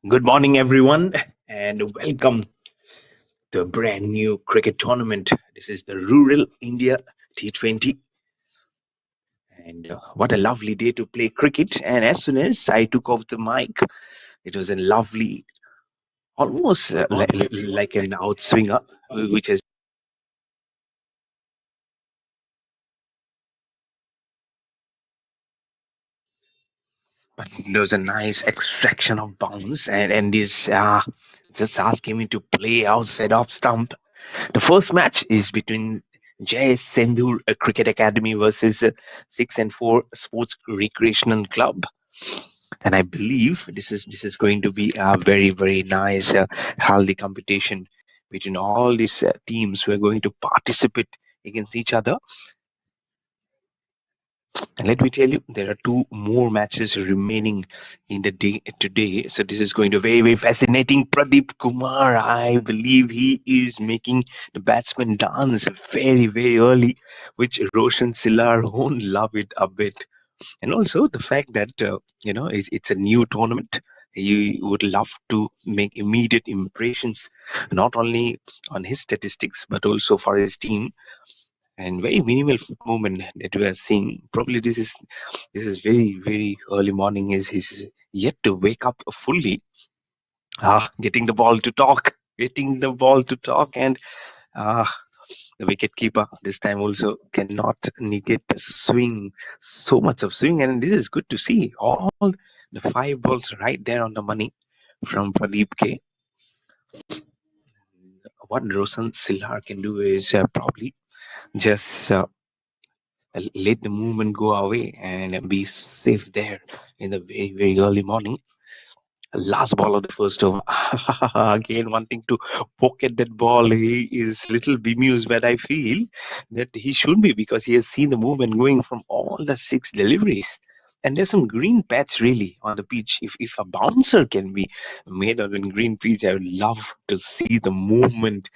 Good morning, everyone, and welcome to a brand new cricket tournament. This is the Rural India T20, and what a lovely day to play cricket. And as soon as I took off the mic, it was a lovely, almost like an outswinger, which is. But there was a nice extraction of bounce, and this just asking me to play outside off stump. The first match is between Jai SENDHUR Cricket Academy versus 6 and 4 Sports Recreational Club. And I believe this is going to be a very nice healthy competition between all these teams who are going to participate against each other. And let me tell you, there are two more matches remaining in the day today. So this is going to be very fascinating. Pradeep Kumar, I believe he is making the batsman dance very early, which Roshan Silar won't love it a bit. And also the fact that it's a new tournament. He would love to make immediate impressions, not only on his statistics but also for his team. And very minimal movement that we are seeing. Probably this is very early morning. Is he's yet to wake up fully. Getting the ball to talk, and ah, the wicket keeper this time also cannot negate the swing. So much of swing, and this is good to see. All the five balls right there on the money from Pradeep K. What Roshan Silhar can do is probably just let the movement go away and be safe there in the very early morning. Last ball of the first over. Again, wanting to poke at that ball. He is little bemused, but I feel that he should be because he has seen the movement going from all the six deliveries. And there's some green patch really on the pitch. If a bouncer can be made on a green pitch, I would love to see the movement,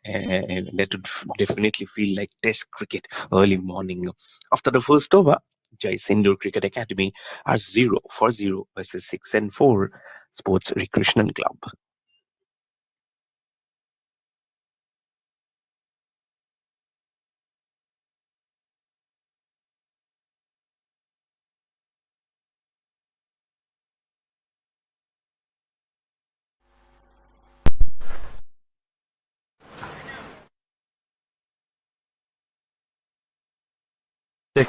and that would definitely feel like test cricket early morning. After the first over, Jai Sindur Cricket Academy are 0 for 0 versus 6 and 4 Sports Recreational Club. Tick.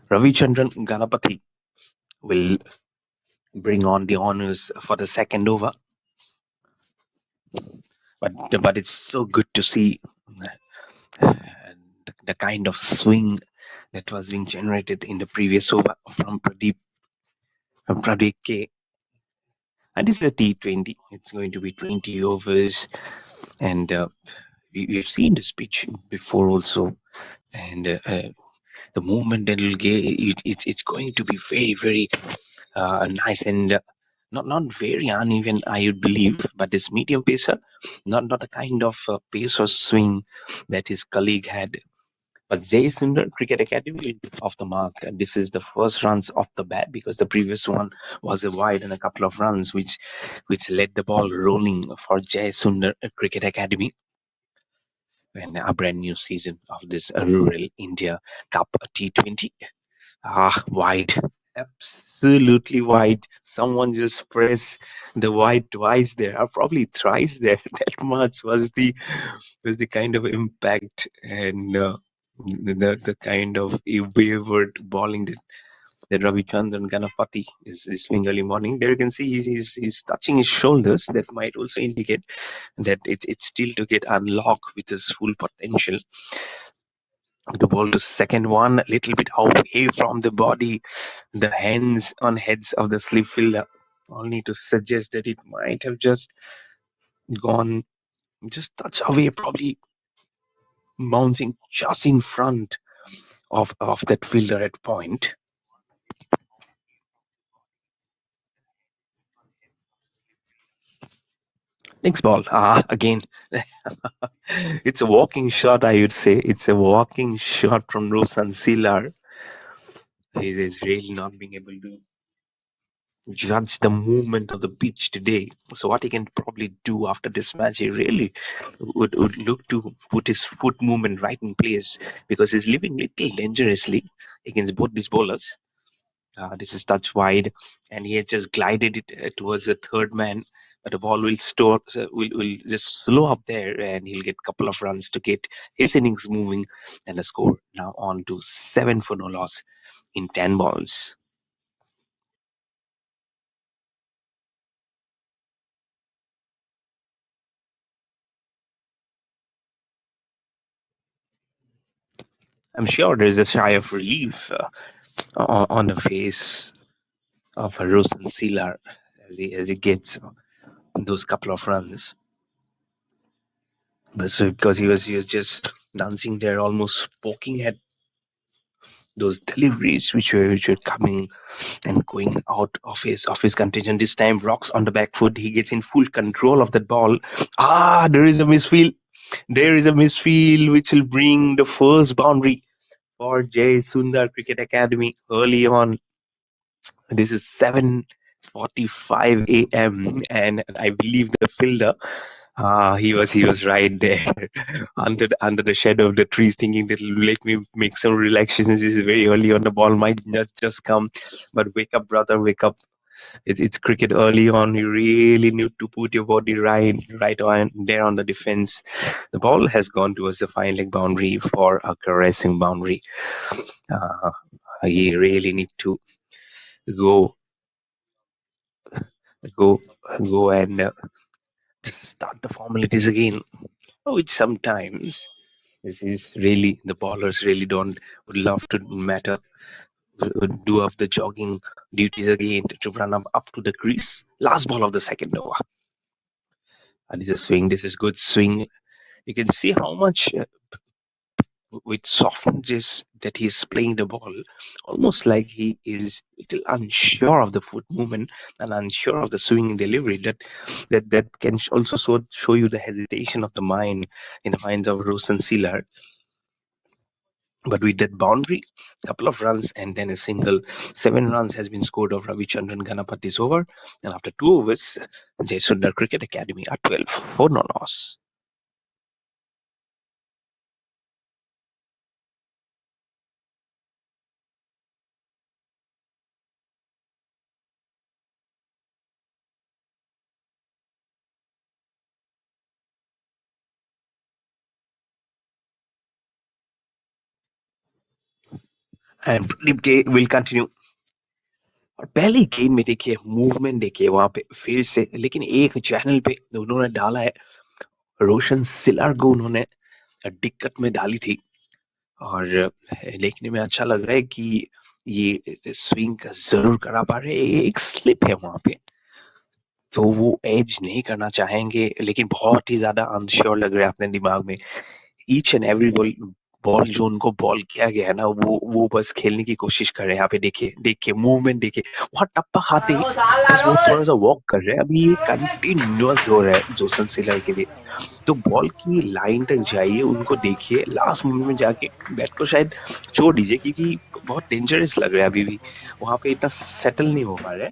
Ravichandran Ganapathy will bring on the honors for the second over, but it's so good to see the kind of swing that was being generated in the previous over from Pradeep K. And this is a T20. It's going to be 20 overs, and we've seen this pitch before also. And the movement that will get, it's going to be very nice, and not very uneven, I would believe. But this medium pacer, not the kind of pace or swing that his colleague had. But Jay Sundar Cricket Academy will be off the mark. And this is the first runs off the bat because the previous one was a wide and a couple of runs, which led the ball rolling for Jay Sundar Cricket Academy. And a brand new season of this Rural India Cup T20. Wide. Absolutely wide. Someone just pressed the wide twice there, or probably thrice there. That much was the kind of impact, and the kind of a wavered bowling that Ravichandran Ganapathy is doing early morning. There you can see he's touching his shoulders. That might also indicate that it's still to get unlocked with his full potential. The ball to second one, a little bit away from the body. The hands on heads of the slip fielder only to suggest that it might have just gone just touch away, probably bouncing just in front of that fielder at point. Next ball. Again. It's a walking shot, I would say. It's a walking shot from Rosan Silar. He's really not being able to judge the movement of the pitch today. So what he can probably do after this match, he really would look to put his foot movement right in place, because he's living little dangerously against both these bowlers. This is touch wide, and he has just glided it towards the third man, but the ball will just slow up there, and he'll get a couple of runs to get his innings moving, and the score now on to 7 for no loss in 10 balls. I'm sure there's a sigh of relief on the face of Rosen Sealer as he gets those couple of runs. But so because he was just dancing there, almost poking at those deliveries which were coming and going out of his contention. This time rocks on the back foot. He gets in full control of that ball. There is a misfield. There is a misfield which will bring the first boundary for Jay Sundar Cricket Academy early on. This is 7:45 a.m. and I believe the fielder, he was right there under the shadow of the trees, thinking that let me make some relaxations. This is very early on. The ball might just come, but wake up, brother, wake up. It's cricket early on. You really need to put your body right on there on the defense. The ball has gone towards the fine leg boundary for a caressing boundary. Uh, he really need to go go go and just start the formalities again. Which sometimes this is really the ballers really don't would love to matter do of the jogging duties again to run up to the crease. Last ball of the second over. And this is swing. This is good swing. You can see how much with softness that he's playing the ball, almost like he is a little unsure of the foot movement and unsure of the swing delivery. That can also show you the hesitation of the mind in the minds of Rosen Sealer. But with that boundary, couple of runs and then a single, 7 runs has been scored of Ravichandran Ganapathy's over. And after 2 overs, Jay Sundar Cricket Academy are 12 for no loss. And Pradeep K will continue. और पहले game में देखिए movement देखिए वहां पे फिर से, लेकिन एक चैनल पे उन्होंने डाला है रोशन सिलर को, उन्होंने दिक्कत में डाली थी और देखने में अच्छा लग रहा है कि ये स्विंग जरूर करा पा रहे हैं। एक स्लिप है वहां पे तो वो एज नहीं करना चाहेंगे, लेकिन बहुत ही ज्यादा अनश्योर लग रहा है अपने दिमाग में। ईच एंड एवरी बॉल जो उनको बॉल किया गया है ना, वो बस खेलने की कोशिश कर रहे हैं। यहाँ पे देखिए मूवमेंट देखिए, वहां टप्पा खाते ही बस वो थोड़ा सा वॉक कर रहे हैं। अभी ये कंटिन्यूअस हो रहा है जोसन सिलर के लिए, तो बॉल की लाइन तक जाइए, उनको देखिए, लास्ट मोमेंट में जाके बैट को शायद छोड़ दीजिए, क्योंकि बहुत डेंजरस लग रहा है अभी भी, वहां पे इतना सेटल नहीं हो पा रहा है।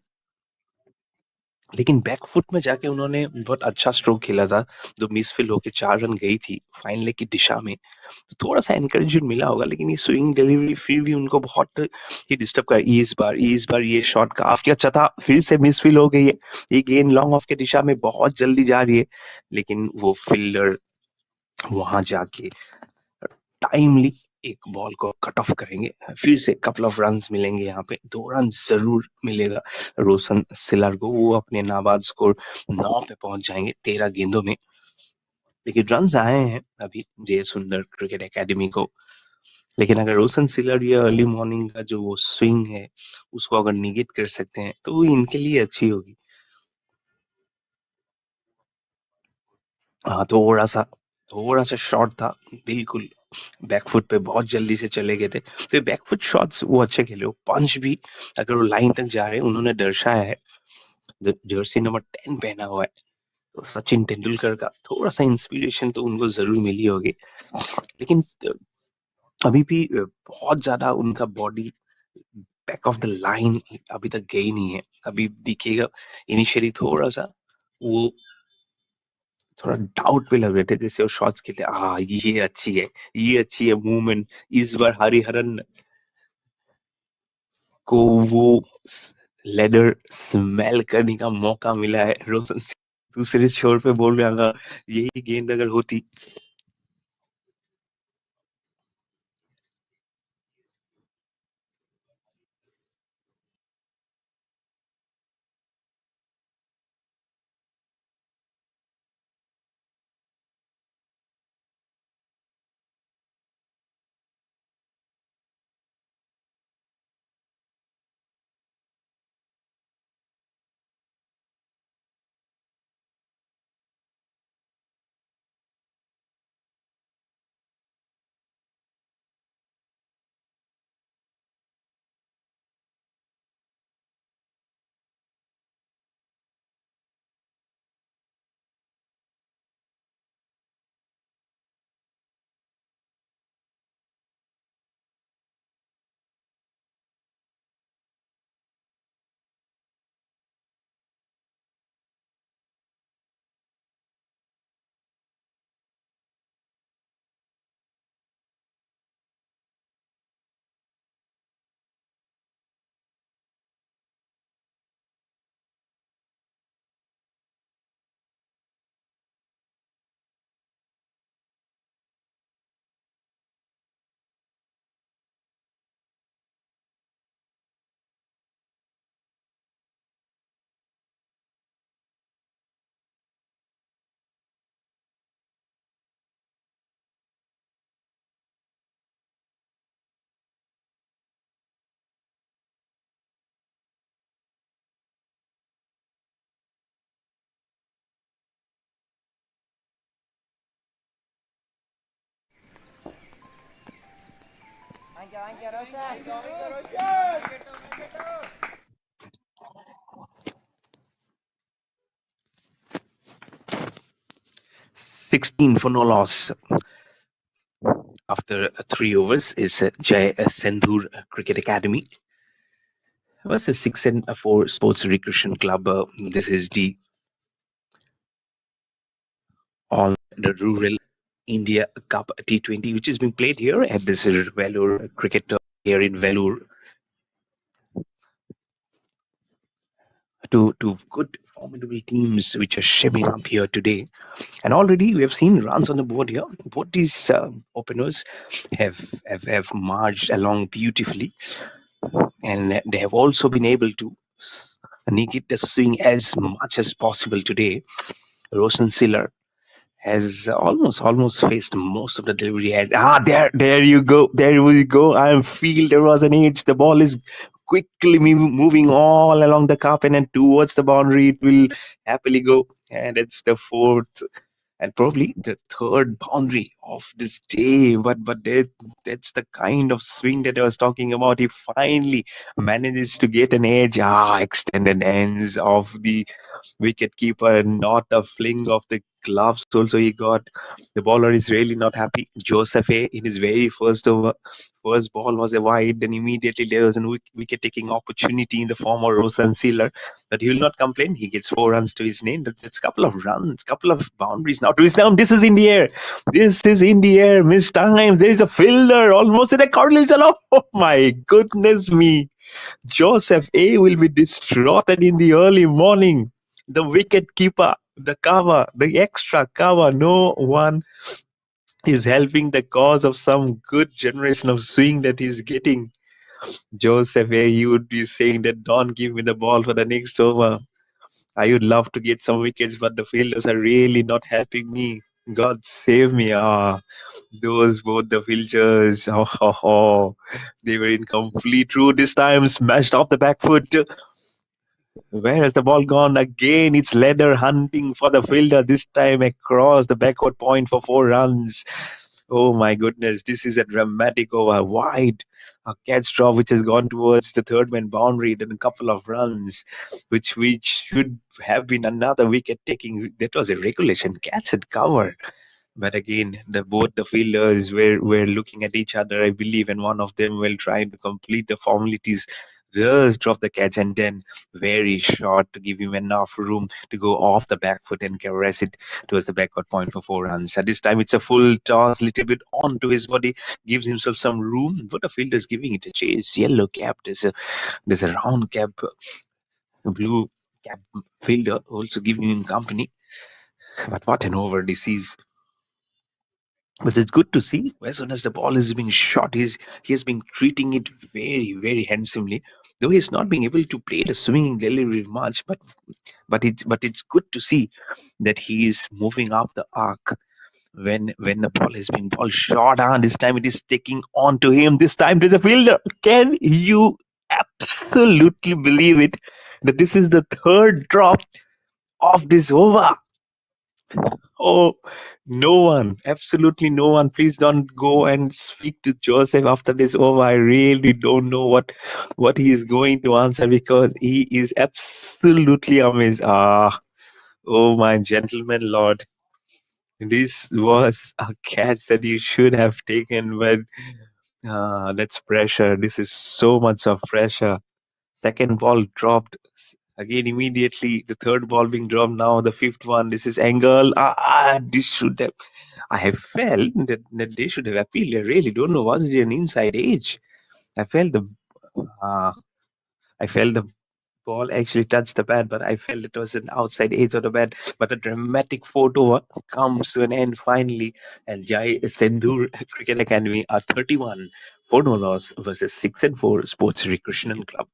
लेकिन बैकफुट में जाके उन्होंने बहुत अच्छा स्ट्रोक खेला था, जो मिसफील्ड होके 4 रन गई थी फाइन लेग की दिशा में, तो थोड़ा सा एनकरेजमेंट मिला होगा। लेकिन ये स्विंग डिलीवरी फिर भी उनको बहुत ही डिस्टर्ब कर। इस बार ये शॉट काफी अच्छा था, फिर से मिसफील्ड हो गई है। ये गेंद लॉन्ग ऑफ के दिशा में बहुत जल्दी जा रही है, लेकिन वो फील्डर वहां जाके टाइमली एक बॉल को कट ऑफ करेंगे। फिर से कपल ऑफ रन्स मिलेंगे, यहाँ पे 2 रन जरूर मिलेगा रोशन सिलर को। वो अपने नाबाद स्कोर 9 पे पहुंच जाएंगे 13 गेंदों में। लेकिन रन्स आए हैं अभी जय सुंदर क्रिकेट एकेडमी को लेकिन अगर रोशन सिलर या अर्ली मॉर्निंग का जो वो स्विंग है उसको अगर निगेट कर सकते हैं तो वो इनके लिए अच्छी होगी। हाँ, थोड़ा सा शॉर्ट था, बिल्कुल बैकफुट पे बहुत जल्दी से चले गए थे, तो बैकफुट शॉट्स वो अच्छे खेले, वो पंच भी अगर वो लाइन तक जा रहे हैं, उन्होंने दर्शाया है। जर्सी नंबर 10 पहना हुआ है, तो सचिन तेंदुलकर का थोड़ा सा इंस्पिरेशन तो उनको जरूर मिली होगी, लेकिन अभी भी बहुत ज्यादा उनका body back of the line अभी तक गई नहीं है। अभी दिखेगा इनिशियली थोड़ा सा वो थोड़ा डाउट पे लग रहे थे, जैसे वो शॉट्स खेलते ये अच्छी है मूवमेंट। इस बार हरिहरन को वो लेदर स्मेल करने का मौका मिला है। रोशन सिंह दूसरे छोर पे बोल रहा था यही गेंद अगर होती। Anche Rosa. 16 for no loss after 3 overs is Jai Sendhur Cricket Academy versus 6-4 Sports Recreation Club. This is the Rural India Cup T20, which is being played here at this Vellore cricket here in Vellore. Two good formidable teams which are shaping up here today, and already we have seen runs on the board here. Both these openers have marched along beautifully, and they have also been able to negate the swing as much as possible today. Roshan Siller has almost faced most of the delivery. Has there you go, there we go. I feel there was an edge. The ball is quickly moving all along the carpet and towards the boundary. It will happily go, and it's the fourth and probably the third boundary of this day. That's the kind of swing that I was talking about. He finally manages to get an edge. Extended ends of the wicket keeper, not a fling of the gloves. Also, he got the bowler is really not happy. Joseph A in his very first over, first ball was a wide, and immediately there was a wicket taking opportunity in the form of Rosan Sealer. But he will not complain. He gets 4 runs to his name. That's a couple of runs, couple of boundaries now to his down. This is in the air. This is in the air. Miss times. There is a fielder almost in a correlation. Oh my goodness me. Joseph A will be distraught in the early morning. The wicket keeper, the cover, the extra cover. No one is helping the cause of some good generation of swing that he's getting. Joseph A, he would be saying that don't give me the ball for the next over. I would love to get some wickets, but the fielders are really not helping me. God save me. Those both the filters. They were in complete true this time. Smashed off the back foot. Where has the ball gone? Again, it's Leather hunting for the fielder, this time across the backward point for 4 runs. Oh my goodness, this is a dramatic over. Wide. A catch drop which has gone towards the third man boundary, then a couple of runs, which should have been another wicket taking. That was a regulation catch and cover. But again, both the fielders were looking at each other, I believe, and one of them will trying to complete the formalities, just drop the catch and then very short to give him enough room to go off the back foot and caress it towards the backward point for 4 runs. At this time, it's a full toss, little bit onto his body, gives himself some room. But the fielder is giving it a chase. Yellow cap, there's a round cap, a blue cap fielder also giving him company. But what an over this is. But it's good to see as soon as the ball is being shot, he has been treating it very, very handsomely. Though he's not being able to play the swinging delivery much, but it's good to see that he is moving up the arc when the ball is being ball shot. And this time it is taking on to him. This time there's a fielder. Can you absolutely believe it? That this is the third drop of this over. Oh, no one, absolutely no one. Please don't go and speak to Joseph after this over. I really don't know what he is going to answer because he is absolutely amazed. Oh my gentleman lord, this was a catch that you should have taken, but that's pressure. This is so much of pressure. Second ball dropped. Again, immediately the third ball being dropped. Now the fifth one. This is angle. This should have. I have felt that they should have appealed. I really don't know. Was it an inside edge? I felt the. Uh, I felt the ball actually touched the bat, but I felt it was an outside edge of the bat. But a dramatic photo comes to an end finally. And Jai SENDHUR Cricket Academy are 31 for no loss versus 6-4 Sports Recreational Club.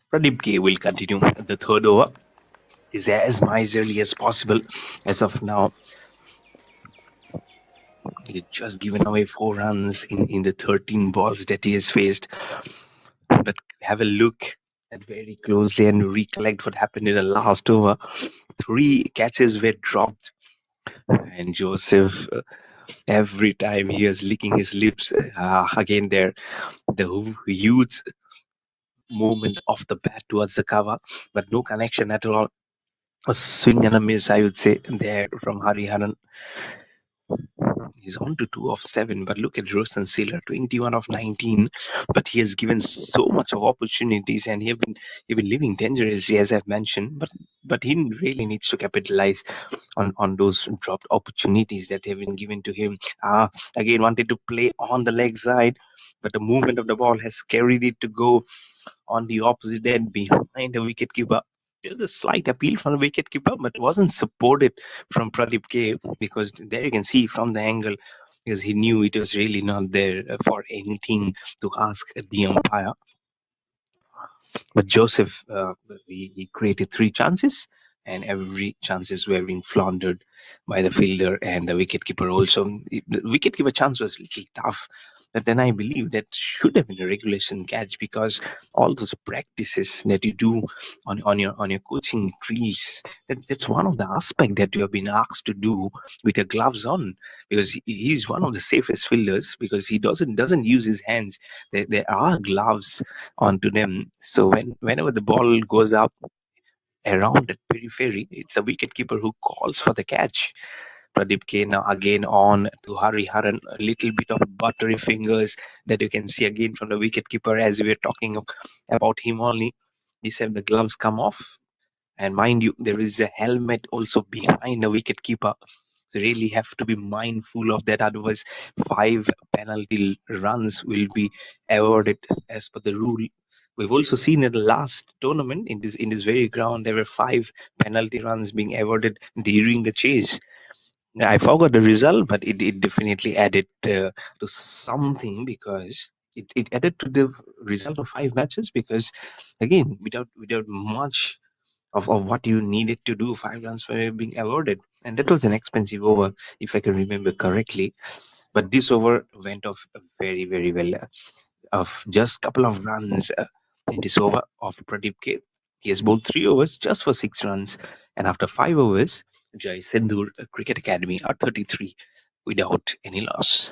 Pradeep K will continue. The third over is as miserly as possible. As of now, he's just given away 4 runs in the 13 balls that he has faced. But have a look at very closely and recollect what happened in the last over. 3 catches were dropped, and Joseph, every time he is licking his lips, again there, the huge movement of the bat towards the cover, but no connection at all. A swing and a miss, I would say, there from Hariharan. He's on to 2 of 7, but look at Roshan Sealer, 21 of 19. But he has given so much of opportunities, and he have been living dangerously, as I've mentioned. But he really needs to capitalize on those dropped opportunities that have been given to him. Again, wanted to play on the leg side, but the movement of the ball has carried it to go on the opposite end behind the wicketkeeper. There's a slight appeal from the wicketkeeper, but it wasn't supported from Pradeep K, because there you can see from the angle, because he knew it was really not there for anything to ask the umpire. But Joseph, he created 3 chances, and every chances were being floundered by the fielder and the wicketkeeper also. The wicketkeeper chance was a little tough, but then I believe that should have been a regulation catch, because all those practices that you do on your coaching trees, that's one of the aspect that you have been asked to do with your gloves on, because he's one of the safest fielders, because he doesn't use his hands. There are gloves onto them. So whenever the ball goes up around that periphery, it's a wicketkeeper who calls for the catch. Pradeep K now again on to Hariharan, a little bit of buttery fingers that you can see again from the wicketkeeper, as we were talking about him only. This time the gloves come off, and mind you, there is a helmet also behind the wicket keeper. So really have to be mindful of that. Otherwise, 5 penalty runs will be awarded as per the rule. We've also seen in the last tournament in this very ground there were 5 penalty runs being awarded during the chase. I forgot the result, but it definitely added to something, because it added to the result of 5 matches, because again without much of what you needed to do, 5 runs were being awarded, and that was an expensive over, if I can remember correctly. But this over went off very very well. Of just couple of runs in this over of Pradeep K. He has bowled 3 overs just for 6 runs, and after 5 overs, Jai SENDHUR Cricket Academy are 33 without any loss.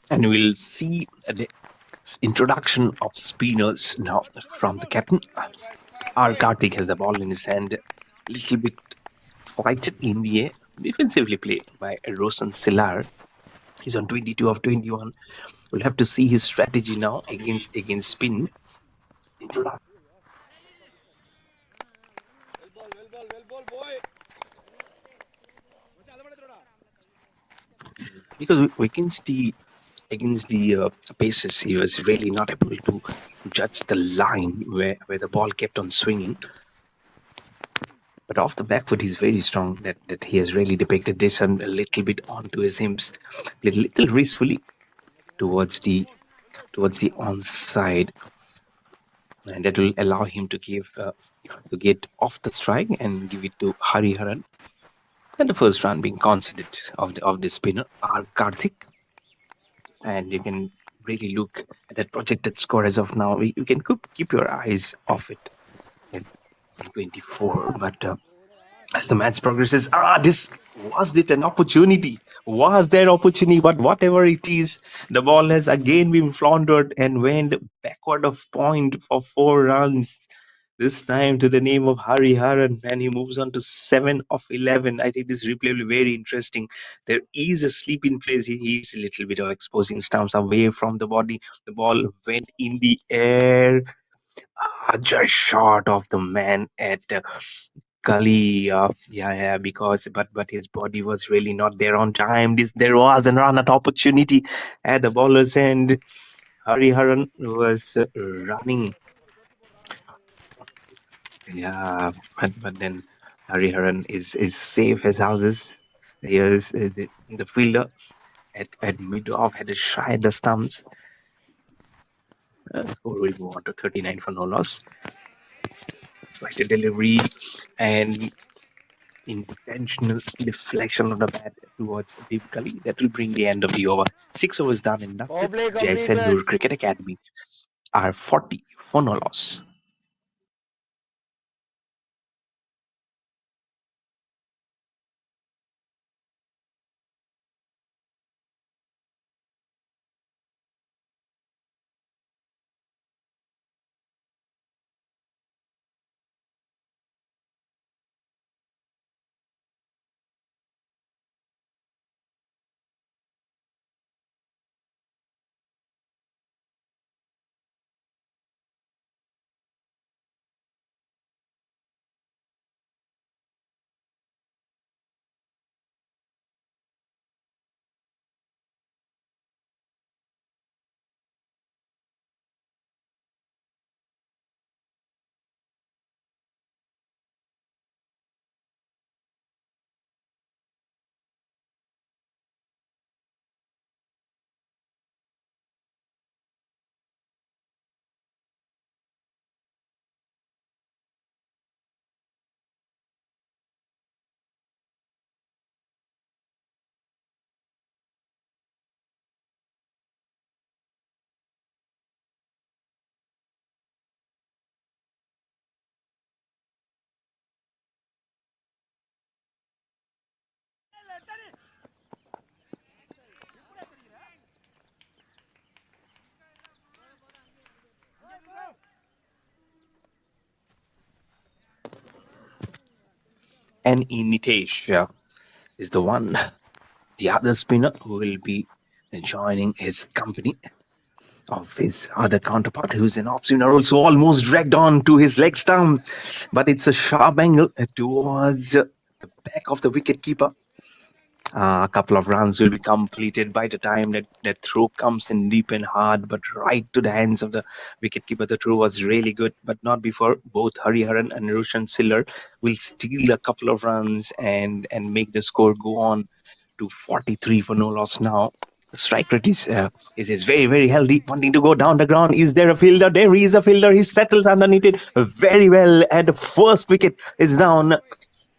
And we'll see the introduction of spinners now from the captain. R. Karthik has the ball in his hand, little bit flighted in the air, defensively played by Roshan Silar. He's on 22 of 21. We'll have to see his strategy now against spin. Because against the Pacers, he was really not able to judge the line where the ball kept on swinging. But off the back foot, he's very strong. That he has really depicted this and a little bit onto his hips, a little gracefully towards the onside, and that will allow him to get off the strike and give it to Hariharan. And the first run being considered of the spinner R. Karthik. And you can really look at that projected score as of now. You can keep your eyes off it at 24, but as the match progresses, this was it an opportunity? Was there opportunity? But whatever it is, the ball has again been floundered and went backward of point for 4 runs. This time to the name of Hari Haran, and he moves on to 7 of 11. I think this replay will be very interesting. There is a sleep in place. He is a little bit of exposing stumps away from the body. The ball went in the air, just short of the man at Kali, yeah, because but his body was really not there on time. There was an run at opportunity at the bowler's end. Hariharan was running, yeah, but then Hariharan is safe as houses. Yes, the fielder at mid off had a shy at the stumps. Score will move on to 39 for no loss. Like the delivery and intentional deflection of the bat towards Deep Gully. That will bring the end of the over. 6 overs done and dusted. Play Jai completed. Sendur Cricket Academy are 40 for no loss. and Nitesh is the one, the other spinner who will be joining his company of his other counterpart, who's an off spinner, also almost dragged on to his leg stump. But it's a sharp angle towards the back of the wicket keeper. A couple of runs will be completed by the time that throw comes in deep and hard, but right to the hands of the wicketkeeper. The throw was really good, but not before both Hariharan and Roshan Siller will steal a couple of runs and make the score go on to 43 for no loss now. The strike rate is very, very healthy, wanting to go down the ground. Is there a fielder? There is a fielder. He settles underneath it very well, and the first wicket is down.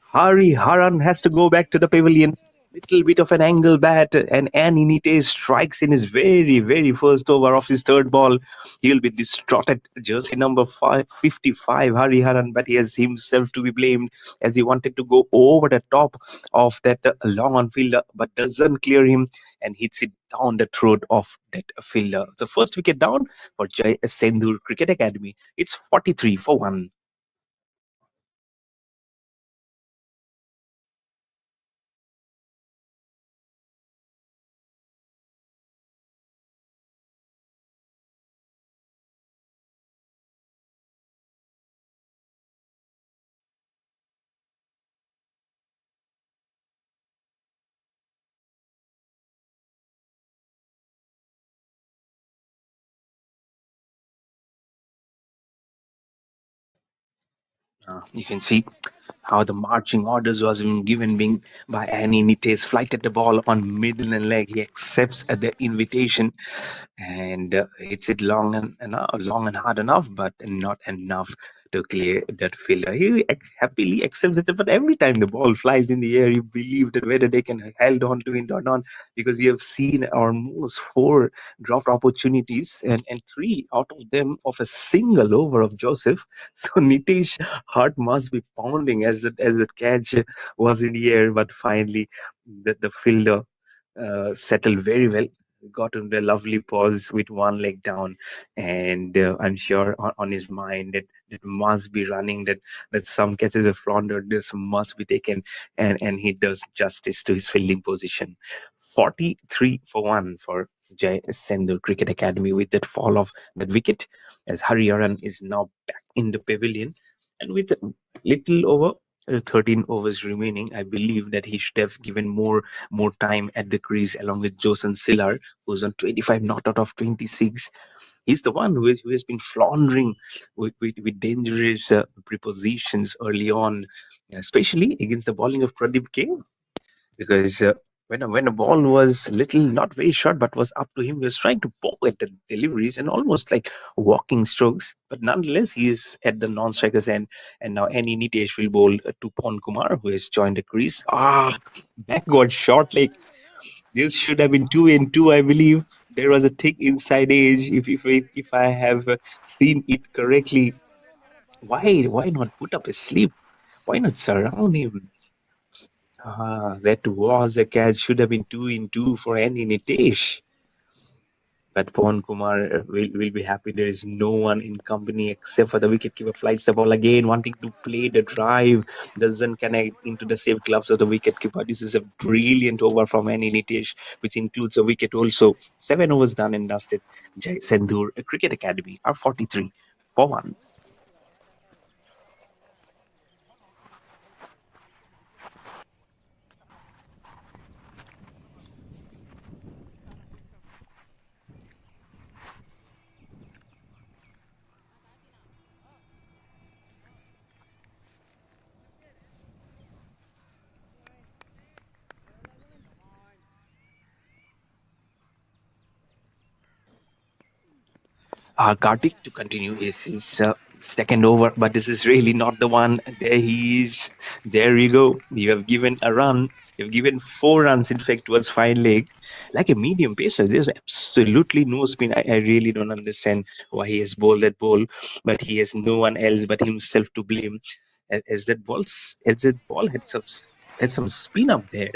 Hari Haran has to go back to the pavilion. Little bit of an angle bat, and Anite strikes in his very, very first over of his third ball. He'll be distraught. Jersey number 55, Hari Haran, but he has himself to be blamed as he wanted to go over the top of that long on fielder, but doesn't clear him and hits it down the throat of that fielder. The first wicket down for Jai Sendhur Cricket Academy. It's 43 for 1. You can see how the marching orders was being given being by Annie Nite's flight at the ball on middle and leg. He accepts the invitation and hits it long and hard enough, but not enough to clear that fielder. He happily accepts it, but every time the ball flies in the air, you believe that whether they can held on to it or not, because you have seen almost four dropped opportunities and three out of them of a single over of Joseph. So Nitish heart must be pounding as the catch was in the air, but finally the fielder settled very well. Got in the lovely pause with one leg down, and I'm sure on his mind that must be running, that some catches are floundered, this must be taken, and he does justice to his fielding position. 43 for 1 for Jai Sendhur Cricket Academy with that fall of that wicket, as Hariharan is now back in the pavilion, and with a little over 13 overs remaining, I believe that he should have given more time at the crease along with Josan Sillar, who's on 25 not out of 26. He's the one who has been floundering with dangerous prepositions early on, especially against the bowling of Pradeep King, because when a ball was little not very short but was up to him, he was trying to poke at the deliveries and almost like walking strokes, but nonetheless he is at the non-strikers end. And now any Nitesh will bowl to Pon Kumar, who has joined the crease. Backward short leg. This should have been 2 and 2, I believe. There was a thick inside edge, if I have seen it correctly. Why not put up a sleep? Why not surround him? That was a catch. Should have been 2 in 2 for Andy Nitesh. But Pawan Kumar will be happy. There is no one in company except for the wicketkeeper. Flies the ball again, wanting to play the drive. Doesn't connect into the safe gloves of the wicketkeeper. This is a brilliant over from Andy Nitesh, which includes a wicket also. 7 overs done and dusted. Jai Sendhur Cricket Academy are 43 for 1. Kartik to continue his second over, but this is really not the one. There he is. There you go. You have given a run. You've given 4 runs, in fact, towards fine leg. Like a medium pacer, there's absolutely no spin. I really don't understand why he has bowled that ball, but he has no one else but himself to blame. As that ball had some spin up there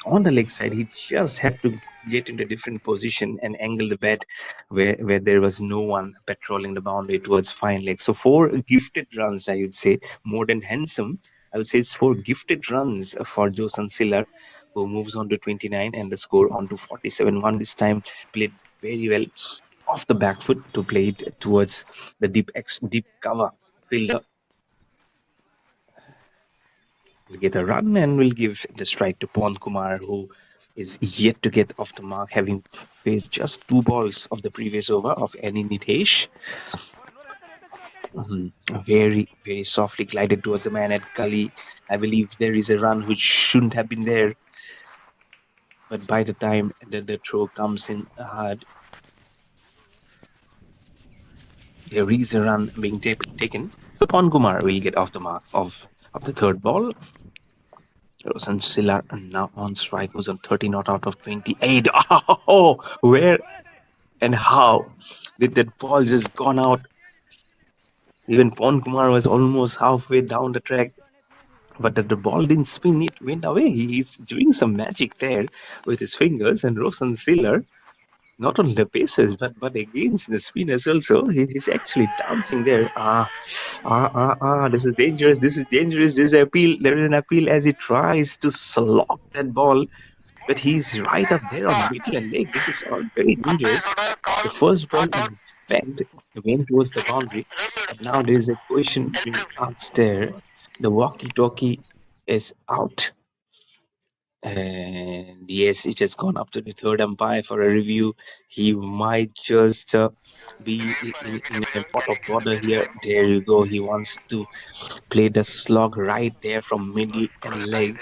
on the leg side, he just had to get into a different position and angle the bat where there was no one patrolling the boundary towards fine leg. So 4 gifted runs, I would say, more than handsome. I would say it's 4 gifted runs for Josan Siller, who moves on to 29 and the score on to 47. One this time played very well off the back foot to play it towards the deep cover fielder. Will get a run and will give the strike to Pawan Kumar, who is yet to get off the mark, having faced just 2 balls of the previous over of Annie Nitesh. Very, very softly glided towards the man at gully. I believe there is a run which shouldn't have been there, but by the time the throw comes in hard, there is a run being taken. So Pawan Kumar will get off the mark of the third ball. Rosan Silla now on strike, who's on 30 not out of 28. Oh, where and how did that ball just gone out? Even Pawan Kumar was almost halfway down the track, but the ball didn't spin, it went away. He's doing some magic there with his fingers, and Rosan Siller, not only the paces, but against the spinners also, he's actually dancing there. This is dangerous, this is dangerous, there is an appeal as he tries to slog that ball, but he's right up there on middle and leg. This is all very dangerous. The first ball, in fact, went towards the boundary, but now there is a question being asked there. The walkie-talkie is out, and yes, it has gone up to the third umpire for a review. He might just be in a pot of water here. There you go. He wants to play the slog right there from middle and leg.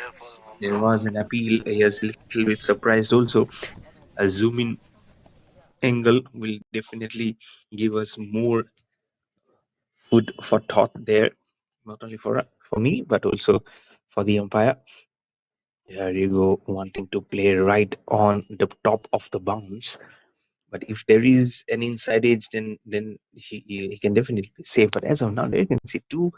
There was an appeal. He was a little bit surprised also. A zoom in angle will definitely give us more food for thought there, not only for me but also for the umpire. There you go, wanting to play right on the top of the bounce. But if there is an inside edge, then he can definitely be safe. But as of now, there you can see 2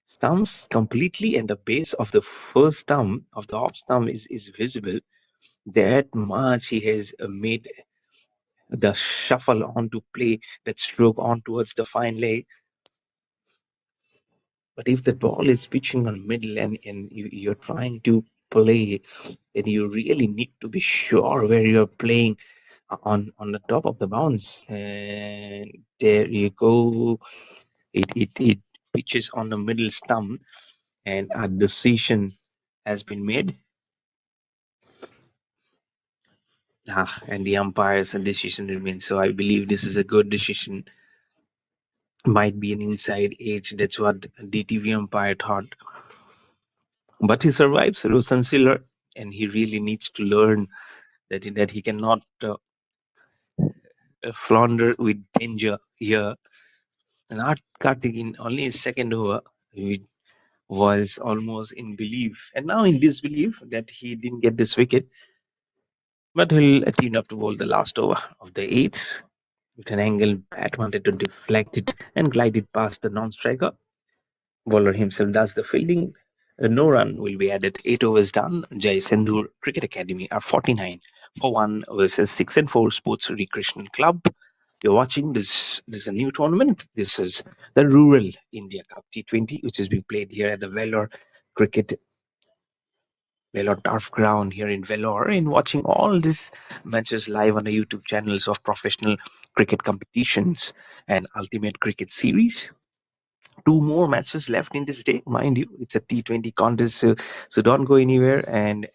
stumps completely, and the base of the first stump of the off stump is visible. That much he has made the shuffle on to play that stroke on towards the fine leg. But if the ball is pitching on middle and you're trying to play, then you really need to be sure where you're playing on the top of the bounce. And there you go. It pitches on the middle stump, and a decision has been made. And the umpire's decision remains. So I believe this is a good decision. Might be an inside edge. That's what DTV umpire thought. But he survives, Rosan Siller, and he really needs to learn that he cannot flounder with danger here. And Art Karthik, in only his second over, he was almost in belief, and now in disbelief that he didn't get this wicket. But he'll tune up to bowl the last over of the eighth. With an angle bat, wanted to deflect it and glide it past the non-striker. Bowler himself does the fielding. No run will be added. 8 overs done. Jai SENDHUR Cricket Academy are 49 for 1 versus 6-4 Sports Recreational Club. You're watching this. This is a new tournament. This is the Rural India Cup T20, which is being played here at the Vellore Turf Ground here in Vellore, and watching all these matches live on the YouTube channels of professional cricket competitions and Ultimate Cricket Series. 2 more matches left in this day, mind you. It's a T20 contest, so don't go anywhere and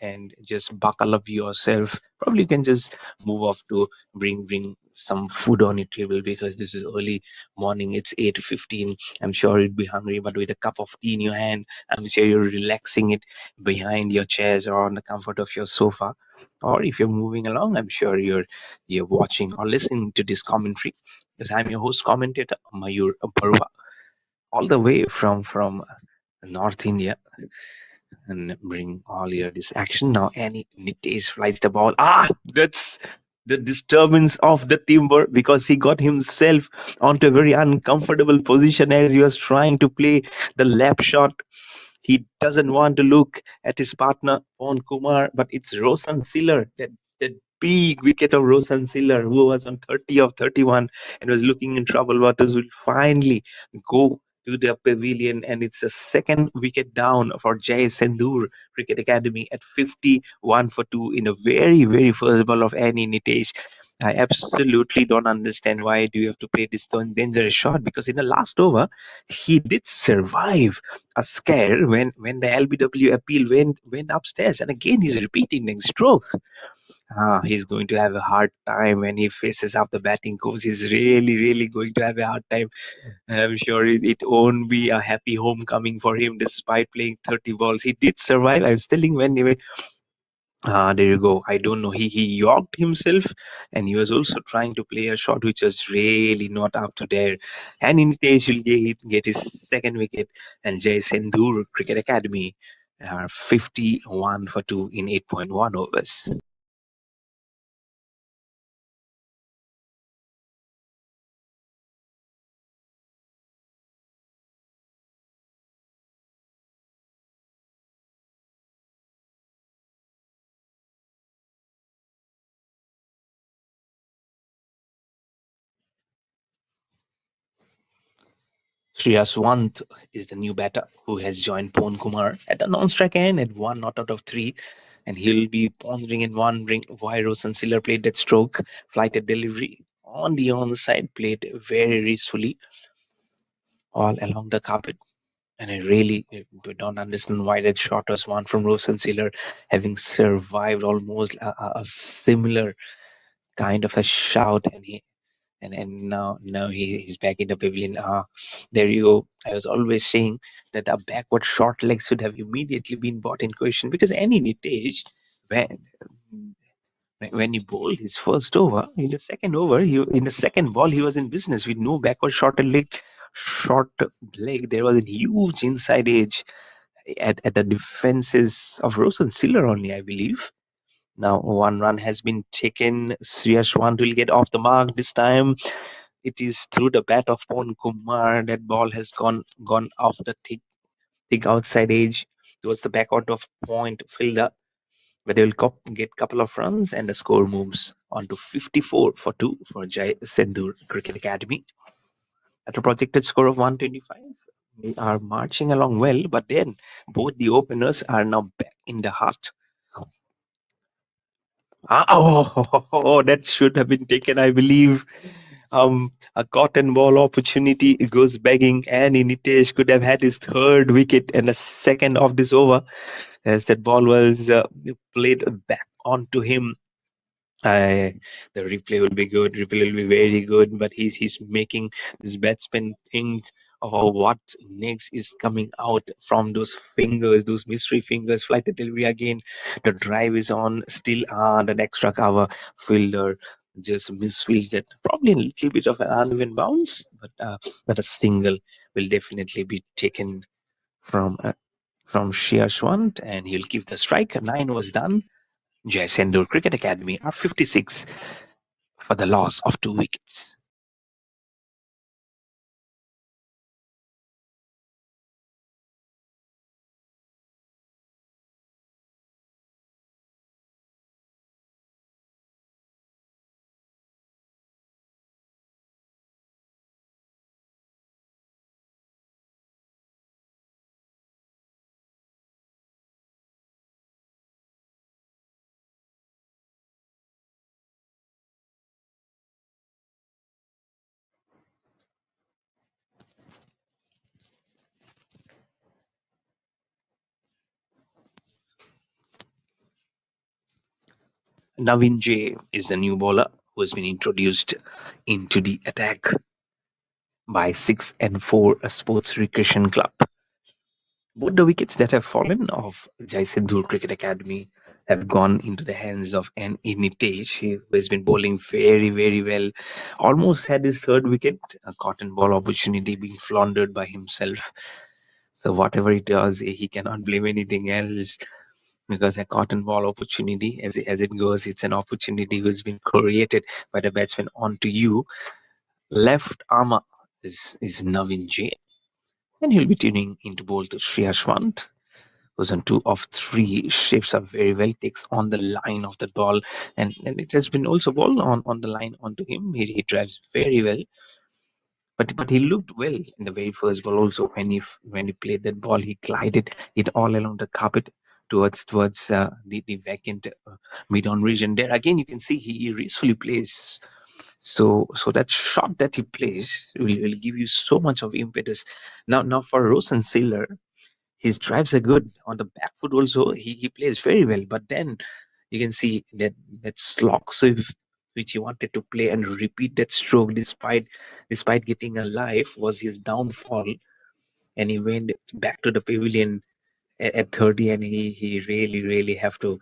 just buckle up yourself. Probably you can just move off to bring some food on your table, because this is early morning. It's 8:15. I'm sure you'd be hungry, but with a cup of tea in your hand, I'm sure you're relaxing it behind your chairs or on the comfort of your sofa. Or if you're moving along, I'm sure you're watching or listening to this commentary, because I'm your host commentator, Mayur Barua, all the way from North India, and bring all your this action. Now Annie Nitesh flies the ball. That's the disturbance of the timber, because he got himself onto a very uncomfortable position as he was trying to play the lap shot. He doesn't want to look at his partner on Kumar, but it's Rosan Siller, that big wicket of Rosan Siller, who was on 30 of 31 and was looking in trouble waters, will finally go to the pavilion, and it's a second wicket down for Jai SENDHUR Cricket Academy at 51 for 2 in a very, very first ball of Annie Nitesh. I absolutely don't understand why do you have to play this dangerous shot, because in the last over he did survive a scare when the LBW appeal went upstairs, and again he's repeating next stroke. He's going to have a hard time when he faces up the batting coach. He's really, really going to have a hard time. I'm sure it won't be a happy homecoming for him despite playing 30 balls. He did survive. I was telling when there you go. I don't know. He yorked himself, and he was also trying to play a shot which was really not up to there. And in Nitesh will get his second wicket, and Jai SENDHUR Cricket Academy are 51 for 2 in 8.1 overs. Shreyas is the new batter who has joined Pon Kumar at the non-strike end at one not out of three, and he'll be pondering and wondering why Rosen Siller played that stroke. Flighted delivery on the onside, played very gracefully all along the carpet. And I really don't understand why that shot was one from Rosen Siller, having survived almost a similar kind of a shout, and now he's back in the pavilion. There you go. I was always saying that a backward short leg should have immediately been brought in question, because any Nitesh, when when he bowled his first over, in the second over, in the second ball he was in business with no backward short leg. There was a huge inside edge at the defenses of Rosen Siller only, I believe. Now one run has been taken. Shreyas will get off the mark this time. It is through the bat of Pon Kumar. That ball has gone off the thick outside edge towards the backward of point fielder, but they will get couple of runs, and the score moves on to 54 for 2 for Jai SENDHUR Cricket Academy. At a projected score of 125, they are marching along well, but then both the openers are now back in the heart. That should have been taken, I believe. A cotton ball opportunity goes begging, and Nitesh could have had his third wicket and a second of this over, as that ball was played back onto him. I The replay will be good. Replay will be very good. But he's making this batsman think of what next is coming out from those fingers, those mystery fingers. Flight delivery again. The drive is on. Still, that extra cover fielder just misfields that. Probably a little bit of an uneven bounce, but a single will definitely be taken from Shreyas, and he'll give the strike. 9 was done. Jai SENDHUR Cricket Academy are 56 for the loss of 2 wickets. Navin J is the new bowler who has been introduced into the attack by 6 and 4 Sports Recreation Club. Both the wickets that have fallen of Jai SENDHUR Cricket Academy have gone into the hands of an Nitesh, who has been bowling very, very well. Almost had his third wicket, a cotton ball opportunity being floundered by himself. So whatever he does, he cannot blame anything else, because a cotton ball opportunity, as it goes, it's an opportunity who's been created by the batsman onto you. Left armour is Navin J, and he'll be tuning into bowl to Shreyas, who's on 2 of 3, shapes up very well, takes on the line of the ball, and it has been also ball on the line onto him. He drives very well. But he looked well in the very first ball also. When he played that ball, he glided it all along the carpet towards the vacant mid-on region. There again, you can see he gracefully plays. So that shot that he plays will give you so much of impetus. Now for Rosen Sailor, his drives are good on the back foot also. He plays very well, but then you can see that slog swift which he wanted to play and repeat that stroke despite getting a life was his downfall, and he went back to the pavilion at 30, and he really have to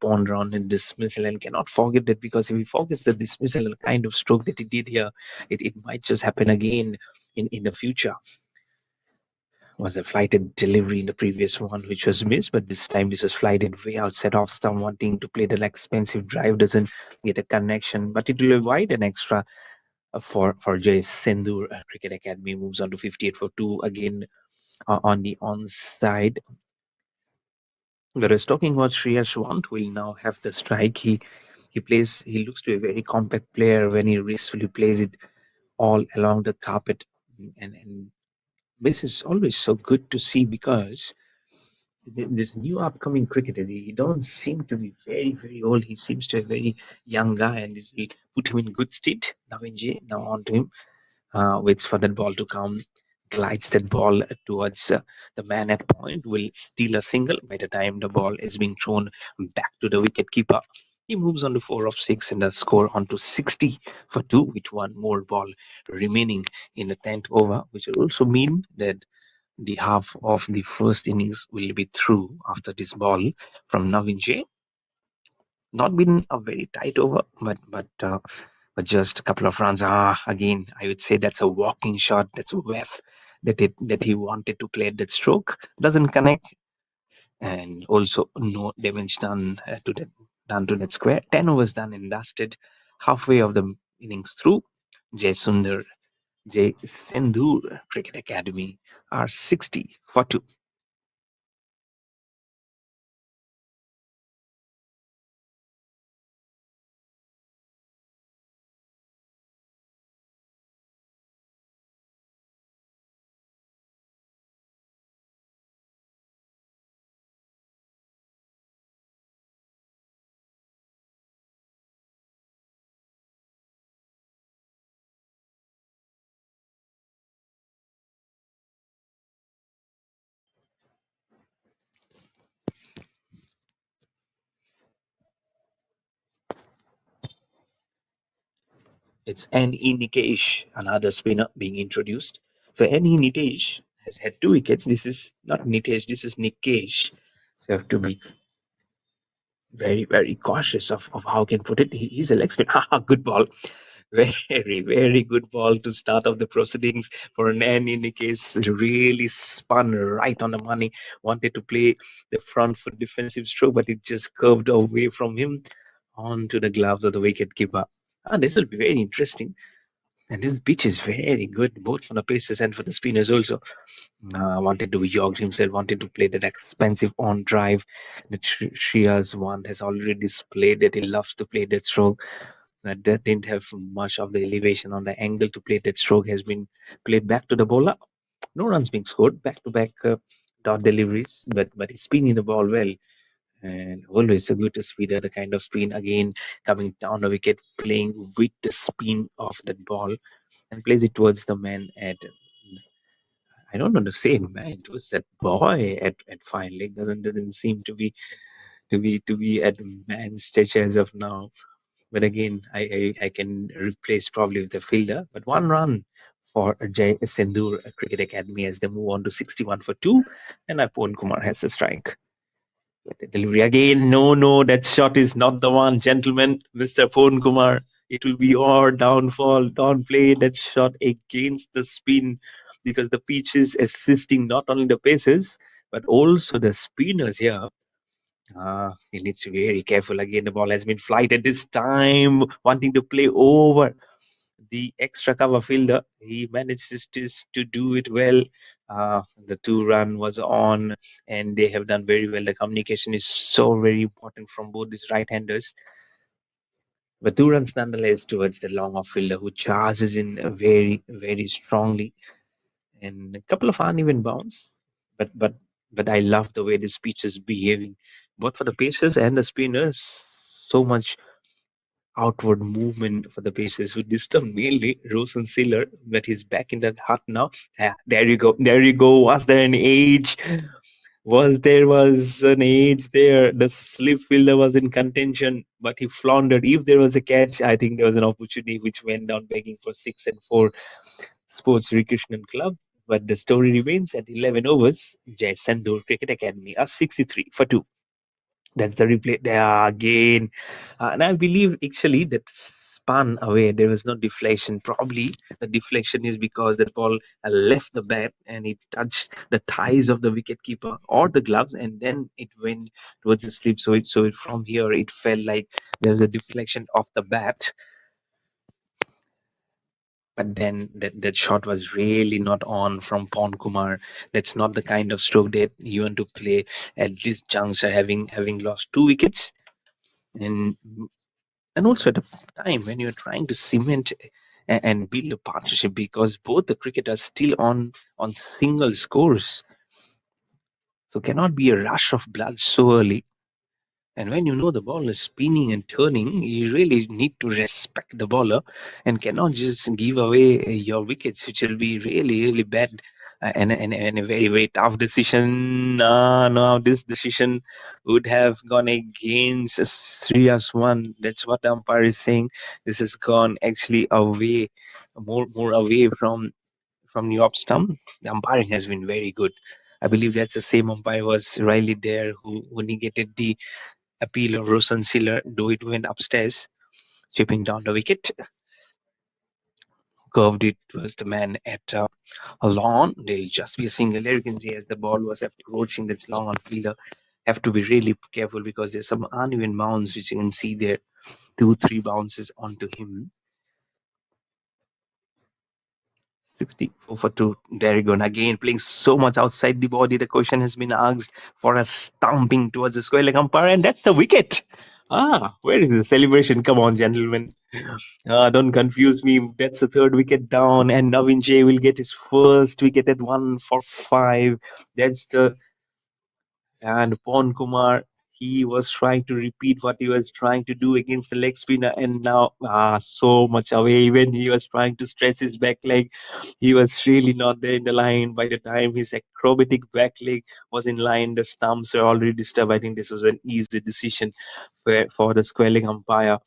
ponder on in dismissal, and cannot forget that, because if he forgets the dismissal kind of stroke that he did here, it might just happen again in the future. Was a flighted delivery in the previous one, which was missed, but this time this was flighted way outside off stump, wanting to play the expensive drive, doesn't get a connection, but it will avoid an extra for Jay Sendhur. Cricket Academy moves on to 58 for 2 again on the onside. Whereas talking about Shreyas Swant will now have the strike. He looks to a very compact player when he gracefully plays it all along the carpet, and this is always so good to see, because this new upcoming cricketer, he don't seem to be very old. He seems to be a very young guy, and this will put him in good stead. Now on to him, waits for that ball to come, glides that ball towards the man at point, will steal a single. By the time the ball is being thrown back to the wicket keeper, he moves on to 4 of 6 and the score on to 60 for 2, with one more ball remaining in the 10th over, which will also mean that the half of the first innings will be through after this ball from Navin J. Not been a very tight over, but just a couple of runs. Again, I would say that's a walking shot. That's a whiff that he wanted to play at that stroke. Doesn't connect, and also no damage done to that square. 10 overs done and dusted. Halfway of the innings through. Jay Sendhur Cricket Academy are 60 for 2. It's N.E. Nikesh, another spinner being introduced. So N.E. Nikesh has had 2 wickets. This is not Nitesh, this is Nikesh. So you have to be very cautious of how can put it. He's a leg spin. Good ball. Very good ball to start off the proceedings for an N.E. Nikesh. Really spun right on the money. Wanted to play the front foot defensive stroke, but it just curved away from him onto the gloves of the wicket keeper. This will be very interesting. And this pitch is very good, both for the pacers and for the spinners also. Wanted to jog himself, wanted to play that expensive on drive that Shreyas one has already displayed that he loves to play that stroke. That didn't have much of the elevation on the angle to play that stroke, has been played back to the bowler. No runs being scored, back to back dot deliveries, but he's spinning the ball well. And always a good speeder, the kind of spin again coming down the wicket, playing with the spin of that ball, and plays it towards the man at, I don't know the same man, it was that boy at fine leg. Doesn't seem to be at man's stage as of now. But again, I can replace probably with the fielder. But 1 run for Jai Sendhur Cricket Academy as they move on to 61 for 2, and Apon Kumar has the strike. The delivery again. No, that shot is not the one, gentlemen. Mr. Pon Kumar, it will be your downfall. Don't play that shot against the spin, because the pitch is assisting not only the paces but also the spinners here. He needs to be very careful. Again, the ball has been flighted this time, wanting to play over the extra cover fielder. He manages to do it well. The 2 run was on, and they have done very well. The communication is so very important from both these right-handers. But 2 runs nonetheless towards the long off fielder who charges in very, very strongly, and a couple of uneven bounds. But but but I love the way this pitch is behaving, both for the pacers and the spinners. So much outward movement for the pacers who disturbed mainly Rosen Sealer, but he's back in that hut now. Yeah, there you go. There you go. Was there an age? Was an age there? The slip fielder was in contention, but he floundered. If there was a catch, I think there was an opportunity which went down begging for 6 and 4 Sports Recreation Club. But the story remains at 11 overs. Jai Sendhur Cricket Academy are 63 for 2. That's the replay there again. And I believe actually that spun away. There was no deflection. Probably the deflection is because that ball left the bat and it touched the thighs of the wicket keeper or the gloves, and then it went towards the slip. So from here it felt like there was a deflection of the bat. But then that shot was really not on from Pon Kumar. That's not the kind of stroke that you want to play at this juncture, having lost 2 wickets. And and also at a time when you're trying to cement and build a partnership, because both the cricketers still on single scores, so cannot be a rush of blood so early. And when you know the ball is spinning and turning, you really need to respect the bowler and cannot just give away your wickets, which will be really, really bad. And a very, very tough decision. No, this decision would have gone against Sriya's one. That's what the umpire is saying. This has gone actually away, more away from the off stump. The umpiring has been very good. I believe that's the same umpire was Riley there who negated the appeal of Rosen Sealer, though it went upstairs, chipping down the wicket. Curved it was the man at a lawn. There'll just be a single. There you can see as the ball was approaching this long on fielder. Have to be really careful because there's some uneven bounce which you can see there. 2, 3 bounces onto him. 64 for 2. There you go. And again, playing so much outside the body. The question has been asked for a stumping towards the square leg umpire, and that's the wicket. Where is the celebration? Come on, gentlemen. Don't confuse me. That's the third wicket down, and Navin J will get his first wicket at 1 for 5. That's the and Pon Kumar, he was trying to repeat what he was trying to do against the leg spinner, and now so much away. When he was trying to stretch his back leg, he was really not there in the line. By the time his acrobatic back leg was in line, the stumps were already disturbed. I think this was an easy decision for the square leg umpire.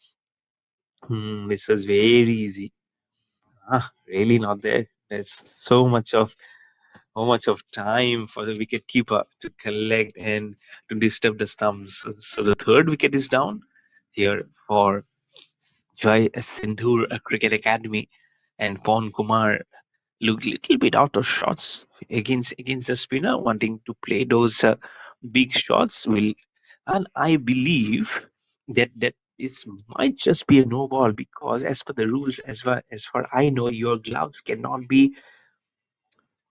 This was very easy. Really not there. There's so much of time for the wicket keeper to collect and to disturb the stumps. So the third wicket is down here for Joy Sindhur Cricket Academy, and Pon Kumar looked a little bit out of shots against the spinner, wanting to play those big shots. And I believe that this might just be a no ball, because as per the rules, as far I know, your gloves cannot be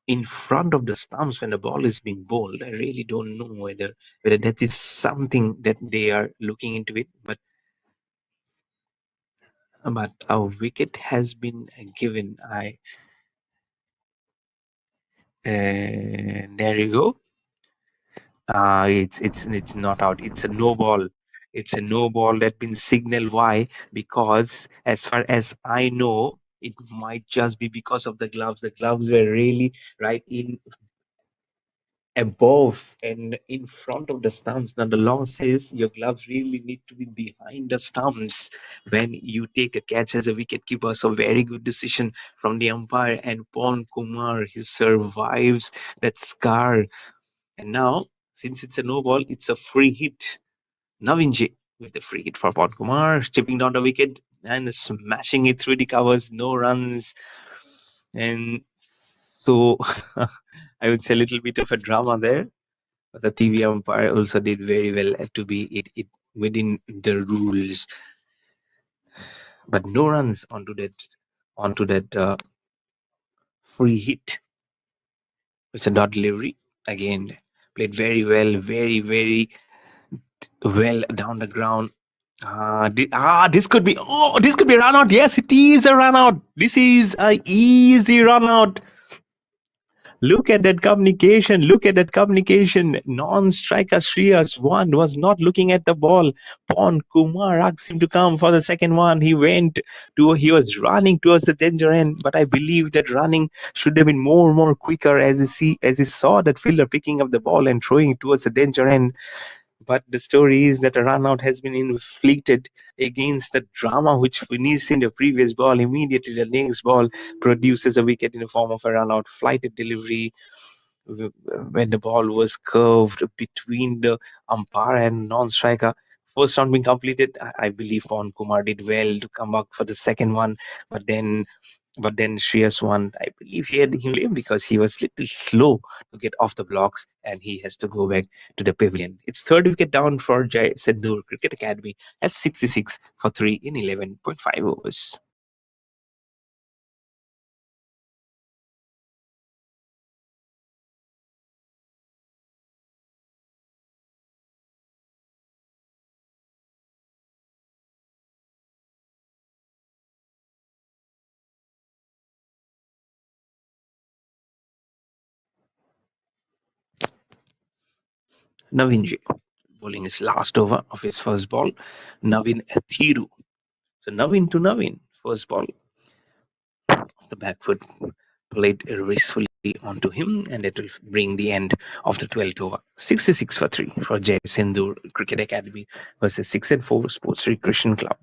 in front of the stumps when the ball is being bowled. I really don't know whether that is something that they are looking into it. But a wicket has been given. There you go. It's not out. It's a no ball. It's a no ball that been signaled. Why? Because as far as I know, it might just be because of the gloves. The gloves were really right in above and in front of the stumps. Now the law says your gloves really need to be behind the stumps when you take a catch as a wicket keeper. So very good decision from the umpire, and Pon Kumar, he survives that scar. And now, since it's a no ball, it's a free hit. Navinji with the free hit for Pon Kumar, chipping down the wicket and smashing it through the covers. No runs. And so I would say a little bit of a drama there. But the TV umpire also did very well to be it within the rules. But no runs onto that free hit. It's a dot delivery. Again, played very well, very, very well down the ground. This could be. Oh, this could be a run out. Yes, it is a run out. This is a easy run out. Look at that communication. Look at that communication. Non-striker Shreyas one was not looking at the ball. Pon Kumar asked him to come for the second one. He went to. He was running towards the danger end, but I believe that running should have been more quicker as he saw that fielder picking up the ball and throwing it towards the danger end. But the story is that a run out has been inflicted against the drama which finished in the previous ball. Immediately, the next ball produces a wicket in the form of a run out. Flighted delivery when the ball was curved between the umpire and non-striker. First round being completed, I believe Pawan Kumar did well to come back for the second one, but then Shreyas won. I believe he had him lame because he was little slow to get off the blocks and he has to go back to the pavilion. It's third wicket down for Jai Sendhur Cricket Academy at 66 for 3 in 11.5 overs. Navin J bowling his last over of his first ball. Navin Thiru. So Navin to Navin, first ball of the back foot played gracefully onto him, and it will bring the end of the 12th over. 66 for 3 for Jai Sindhu Cricket Academy versus 6 and 4 Sports Recreation Club.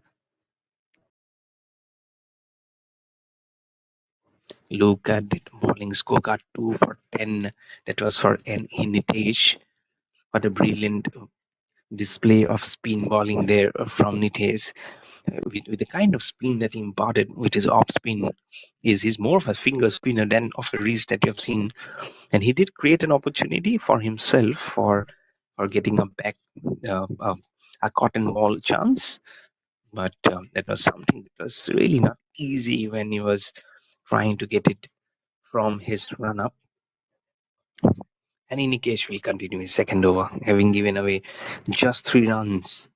Look at the bowling scorecard 2 for 10. That was for N. Nitesh. What a brilliant display of spin bowling there from Nitesh. With the kind of spin that he imparted with his off spin, he's more of a finger spinner than of a wrist that you have seen. And he did create an opportunity for himself for getting a back a cotton ball chance, but that was something that was really not easy when he was trying to get it from his run up. And Nikesh will continue his second over, having given away just 3 runs.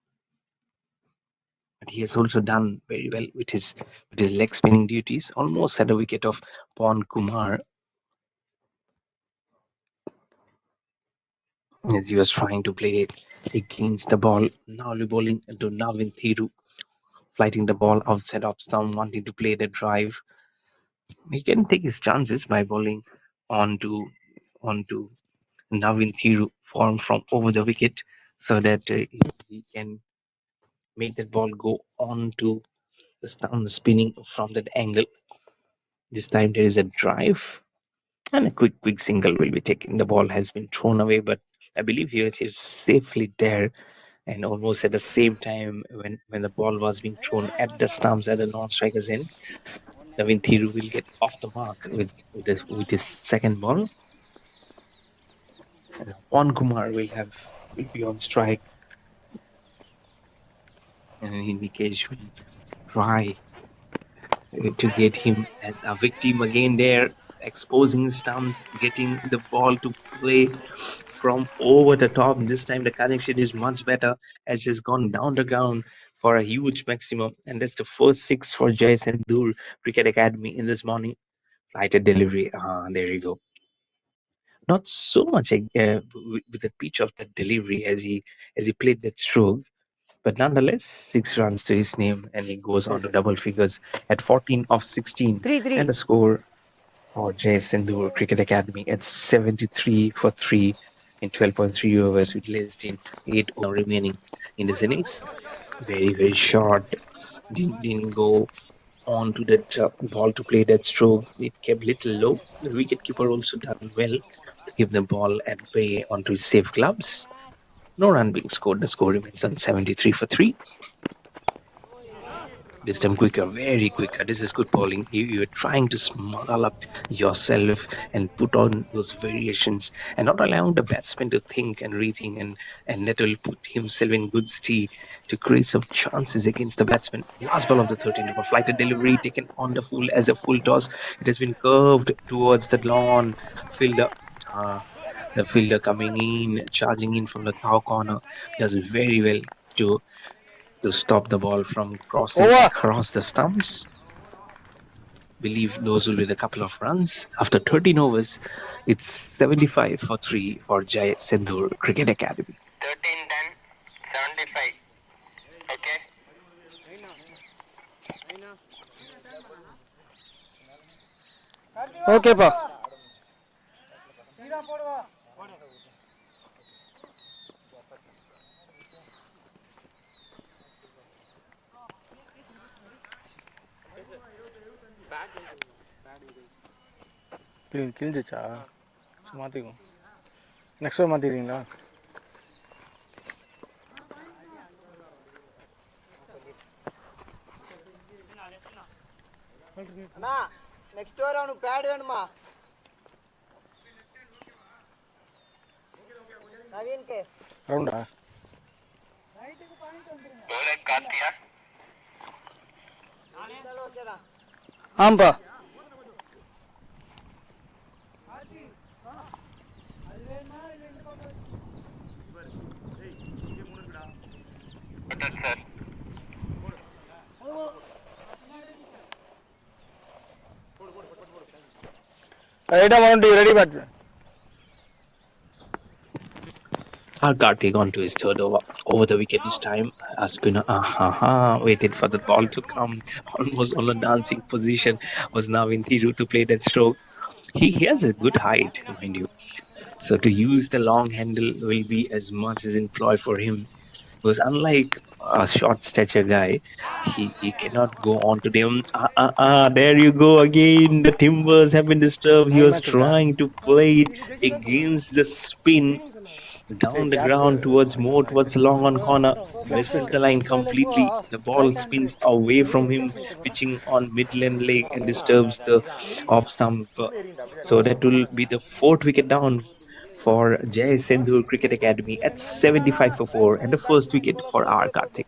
But he has also done very well with his leg spinning duties. Almost had a wicket of Pawan Kumar as he was trying to play against the ball. Now bowling into Navin Thiru, flighting the ball outside off stump, wanting to play the drive. He can take his chances by bowling onto Navin Thiru form from over the wicket, so that he can make that ball go on to the stump, spinning from that angle. This time there is a drive and a quick single will be taken. The ball has been thrown away, but I believe he is safely there. And almost at the same time, when the ball was being thrown at the stumps at the non-striker's end, Navin Thiru will get off the mark with his second ball. And Pawan Kumar will be on strike, and Nikesh will try to get him as a victim again there, exposing stumps, getting the ball to play from over the top. This time the connection is much better as he's gone down the ground for a huge maximum. And that's the first 6 for Jai Sendhur Cricket Academy in this morning. Flighted delivery. There you go. Not so much with the pitch of that delivery as he played that stroke. But nonetheless, 6 runs to his name, and he goes on to double figures at 14 of 16. 3-3. And the score for Jai Sindhu Cricket Academy at 73 for 3 in 12.3 overs with less than 8 remaining in this innings. Very short. Didn't go on to that ball to play that stroke. It kept little low. The wicketkeeper also done well to keep the ball at bay onto his safe gloves. No run being scored. The score remains on 73 for 3. This time quicker, very quicker. This is good bowling. You're trying to smuggle up yourself and put on those variations and not allowing the batsman to think and rethink, and that will put himself in good stead to create some chances against the batsman. Last ball of the 13th over, flighted delivery taken on the full as a full toss. It has been curved towards the lawn. Fielder. The fielder coming in, charging in from the thou corner, does very well to to stop the ball from crossing Over. across the stumps. Believe those will be the couple of runs. After 13 overs, it's 75 for 3 for Jai Sendhur Cricket Academy. 13-10, 75. Okay. ஓகேப்பா. கிழிஞ்சிச்சா? மாற்றிக்கோ. Next time மாற்றிக்கிறீங்களா? அண்ணா next over அவனுக்கு bat வேணுமா? நவீன்க்கு ரவுண்டா? Bowler Karthia. ஓகேதான். ஆம்பா. Butter, sir. ரைட்டா mount ready bat. Karthik on to his third over the wicket this time. Spinner waited for the ball to come, almost on a dancing position, was now in Thiru to play that stroke. He has a good height, mind you. So to use the long handle will be as much as employ for him. Because unlike a short stature guy, he cannot go on to them. There you go again. The timbers have been disturbed. He was trying to play it against the spin down the ground towards the long on corner. Misses the line completely. The ball spins away from him, pitching on midland leg and disturbs the off stump. So that will be the fourth wicket down for Jai Sendhur Cricket Academy at 75 for 4 and the first wicket for R. Karthik.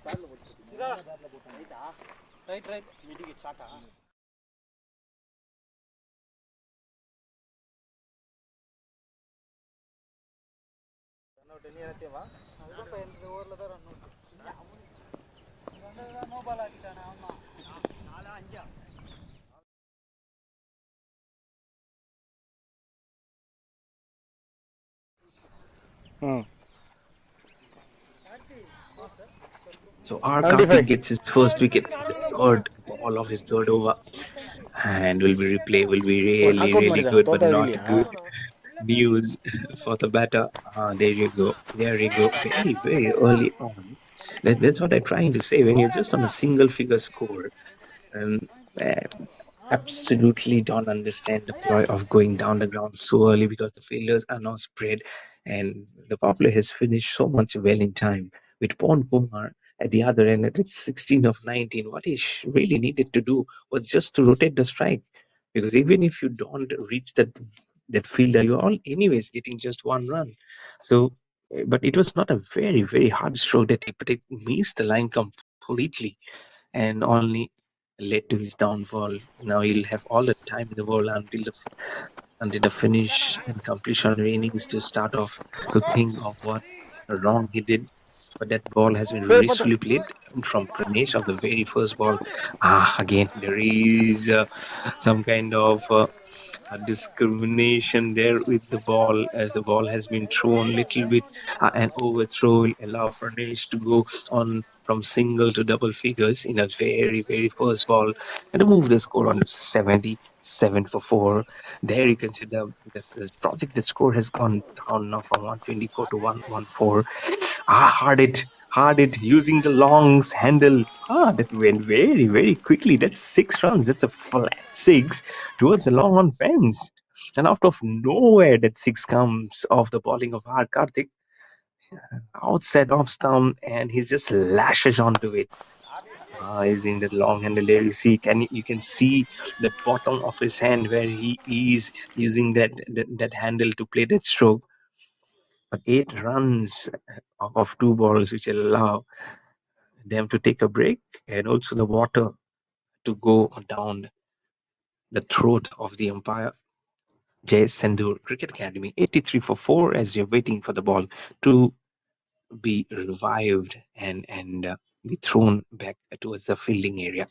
So R. Karthik gets his first wicket, the third ball of his third over, and will be really good, but not good news for the batter. There you go, very early on. That's what I'm trying to say. When you're just on a single figure score, um, uh, absolutely don't understand the ploy of going down the ground so early because the fielders are now spread and the popular has finished so much well in time with Pon Kumar at the other end at 16 of 19. What he really needed to do was just to rotate the strike, because even if you don't reach that fielder, you're all anyways getting just one run. So but it was not a very hard stroke that he, but it missed the line completely and only led to his downfall. Now he'll have all the time in the world until the finish and completion of the innings to start off to think of what wrong he did. But that ball has been gracefully played from Pranesh of the very first ball. Again, there is some kind of a discrimination there with the ball, as the ball has been thrown little bit. An overthrow will allow Pranesh to go on from single to double figures in a very first ball and to move the score on 77 for 4. There you can see this project, the score has gone down now from 124 to 114. Hard it using the longs handle. That went very quickly. That's 6 runs. That's a flat 6 towards the long on fence. And out of nowhere, that 6 comes off the bowling of R. Karthik outside off stump, and he just lashes onto it. Using that long handle there, you can see the bottom of his hand where he is using that handle to play that stroke. But 8 runs of 2 balls, which allow them to take a break and also the water to go down the throat of the umpire. Jai Sendhur Cricket Academy 83 for 4 as we're waiting for the ball to be revived and be thrown back towards the fielding area.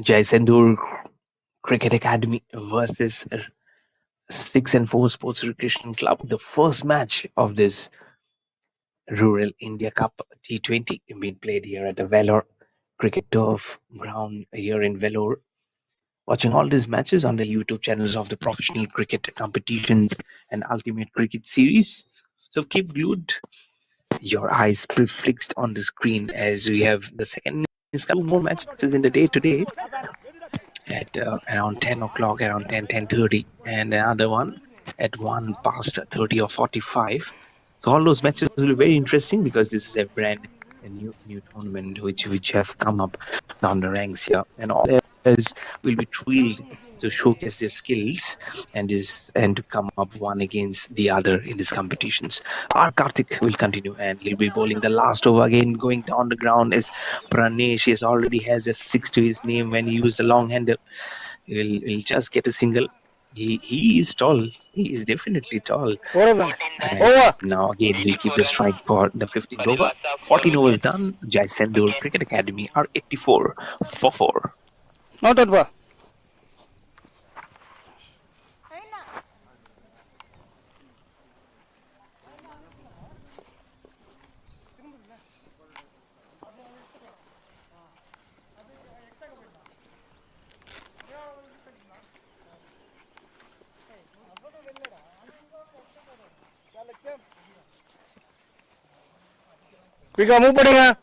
SENDHUR Cricket Academy versus 6 and 4 Sports Recreation Club. The first match of this Rural India Cup T20 being played here at the Vellore Cricket Turf ground here in Vellore. Watching all these matches on the YouTube channels of the Professional Cricket Competitions and Ultimate Cricket Series. So keep glued your eyes fixed on the screen as we have the second two more matches in the day today at around 10 o'clock, around 10:30, and another one at 1 past 30 or 45. So all those matches will be very interesting because this is a brand new tournament which have come up down the ranks here, and all players will be thrilled to showcase their skills and to come up one against the other in these competitions. Our Karthik will continue and he'll be bowling the last over again. Going down the ground is Pranesh. He already has a 6 to his name when he used the long hander. He'll just get a single. He is tall. He is definitely tall. Over. And Over. now again we'll keep the strike for the 15th over. 14 overs done. SENDHUR Cricket Academy are 84 for 4. Not out, pa. Pika, move padinga.